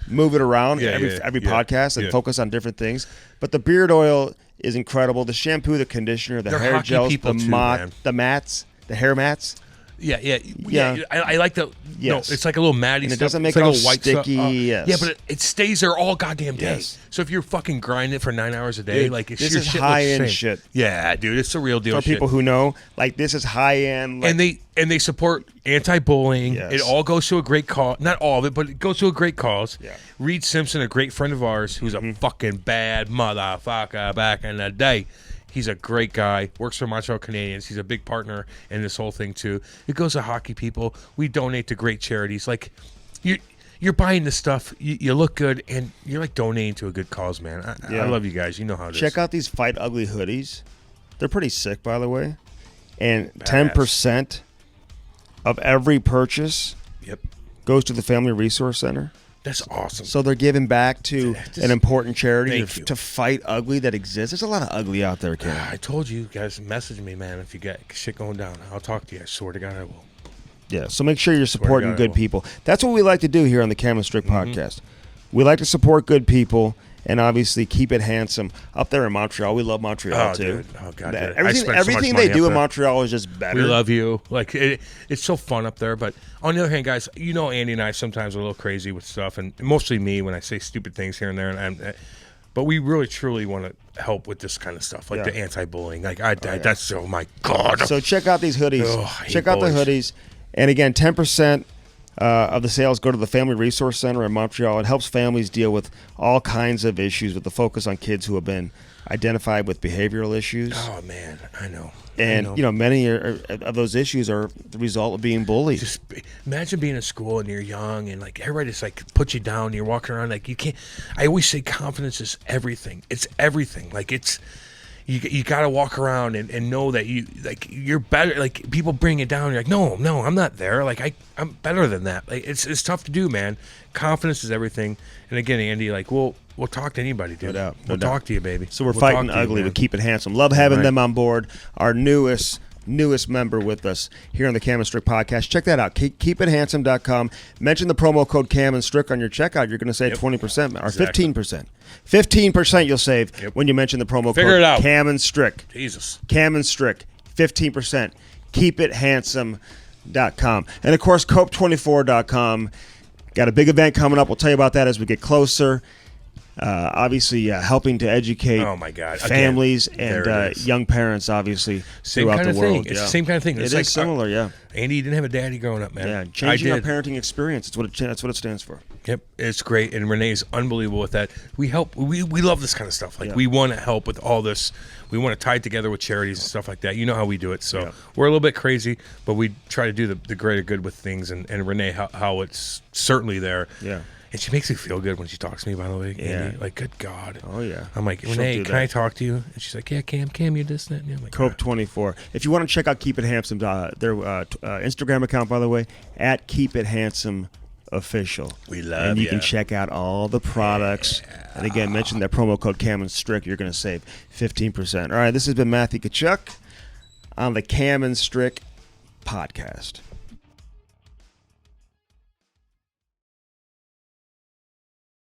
S1: move it around every podcast and focus on different things. But the beard oil is incredible. The shampoo, the conditioner, the
S2: They're
S1: hair
S2: hockey
S1: gels,
S2: people too, man.
S1: the mats, the hair mats.
S2: Yeah.
S1: Yeah.
S2: I like the.
S1: Yes.
S2: No, it's like a little matty
S1: And it
S2: stuff.
S1: doesn't make
S2: it's
S1: it
S2: like
S1: all
S2: a white
S1: sticky,
S2: stuff.
S1: yes.
S2: Yeah, but it stays there all goddamn day.
S1: Yes.
S2: So if you're fucking grinding it for 9 hours a day,
S1: Dude,
S2: like it's
S1: this
S2: your
S1: is
S2: shit
S1: high-end
S2: looks the same.
S1: shit.
S2: Yeah, dude, it's the real deal.
S1: For
S2: shit.
S1: people who know, like this is high end. Like,
S2: and they support anti-bullying.
S1: Yes.
S2: It all goes to a great cause. Not all of it, but it goes to a great cause.
S1: Yeah.
S2: Reed Simpson, a great friend of ours, who's a fucking bad motherfucker back in the day. He's a great guy. Works for Montreal Canadiens. He's a big partner in this whole thing too. It goes to hockey people. We donate to great charities. Like you're buying this stuff. You look good, and you're like donating to a good cause, man. I love you guys. You know how it is.
S1: check out these Fight Ugly hoodies. They're pretty sick, by the way. And
S2: Badass.
S1: 10% of every purchase
S2: Yep.
S1: goes to the Family Resource Center.
S2: That's awesome.
S1: So they're giving back to
S2: Just-
S1: an important charity
S2: Thank you.
S1: to fight ugly that exists. There's a lot of ugly out there, kid.
S2: I told you guys, message me, man. If you got shit going down, I'll talk to you. I swear to God, I will.
S1: Yeah, so make sure you're supporting
S2: God, I
S1: good
S2: will.
S1: people. That's what we like to do here on the Cam and Strick podcast. We like to support good people and obviously keep it handsome. Up there in Montreal, we love Montreal
S2: Oh,
S1: too.
S2: dude. Oh, God.
S1: That-
S2: dude. I
S1: everything
S2: spent so much
S1: everything
S2: money
S1: they
S2: up
S1: do in
S2: there.
S1: Montreal is just better.
S2: We love you. Like it's so fun up there. But on the other hand, guys, you know Andy and I sometimes are a little crazy with stuff, and mostly me when I say stupid things here and there. But we really truly want to help with this kind of stuff, like the anti-bullying. Like that's oh my God.
S1: So check out these hoodies.
S2: Oh, I hate
S1: check out the
S2: bullies.
S1: hoodies. And again, 10% of the sales go to the Family Resource Center in Montreal. It helps families deal with all kinds of issues with the focus on kids who have been identified with behavioral issues.
S2: Oh man, I know.
S1: And, you know, many of those issues are the result of being bullied.
S2: Just imagine being in school and you're young and like everybody just like puts you down. And you're walking around like you can't. I always say confidence is everything. It's everything. Like it's you got to walk around and know that you're better. Like people bring it down. You're like no, I'm not there. Like I'm better than that. Like it's tough to do, man. Confidence is everything. And again, Andy, like we'll talk to anybody, dude.
S1: No doubt.
S2: We'll talk to you, baby.
S1: So we're
S2: We'll
S1: fighting
S2: talk to you,
S1: ugly,
S2: man.
S1: but keep it handsome. Love having
S2: Right.
S1: them on board. Our newest member with us here on the Cam and Strick podcast. Check that out. KeepItHandsome.com. Mention the promo code Cam and Strick on your checkout. You're going to save 20% or
S2: Exactly.
S1: 15%. 15% you'll save when you mention the promo
S2: Figure
S1: code
S2: it out.
S1: Cam and Strick.
S2: Jesus.
S1: Cam and Strick. 15%. KeepItHandsome.com. And, of course, Cope24.com. Got a big event coming up. We'll tell you about that as we get closer. Obviously, helping to educate families and young parents, obviously, throughout the world.
S2: It's the same kind of thing.
S1: It is similar, yeah.
S2: Andy, you didn't have a daddy growing up, man.
S1: Yeah, changing our parenting experience. That's what it stands for.
S2: Yep, it's great, and Renee's unbelievable with that. We help. We love this kind of stuff. We want to help with all this. We want to tie it together with charities and stuff like that. You know how we do it. So we're a little bit crazy, but we try to do the greater good with things. And Renee, how it's certainly there.
S1: Yeah.
S2: And she makes me feel good when she talks to me, by the way. Andy. Like, good God.
S1: Oh, yeah.
S2: I'm like, Renee, can I talk to you? And she's like, yeah, Cam, you're this, that. And I'm like,
S1: Cope24. If you want to check out Keep It Handsome, their Instagram account, by the way, at Keep It Handsome Official.
S2: We love
S1: And you can check out all the products. Yeah. And again, mention that promo code Cam and Strick. You're going to save 15%. All right, this has been Matthew Tkachuk on the Cam and Strick podcast.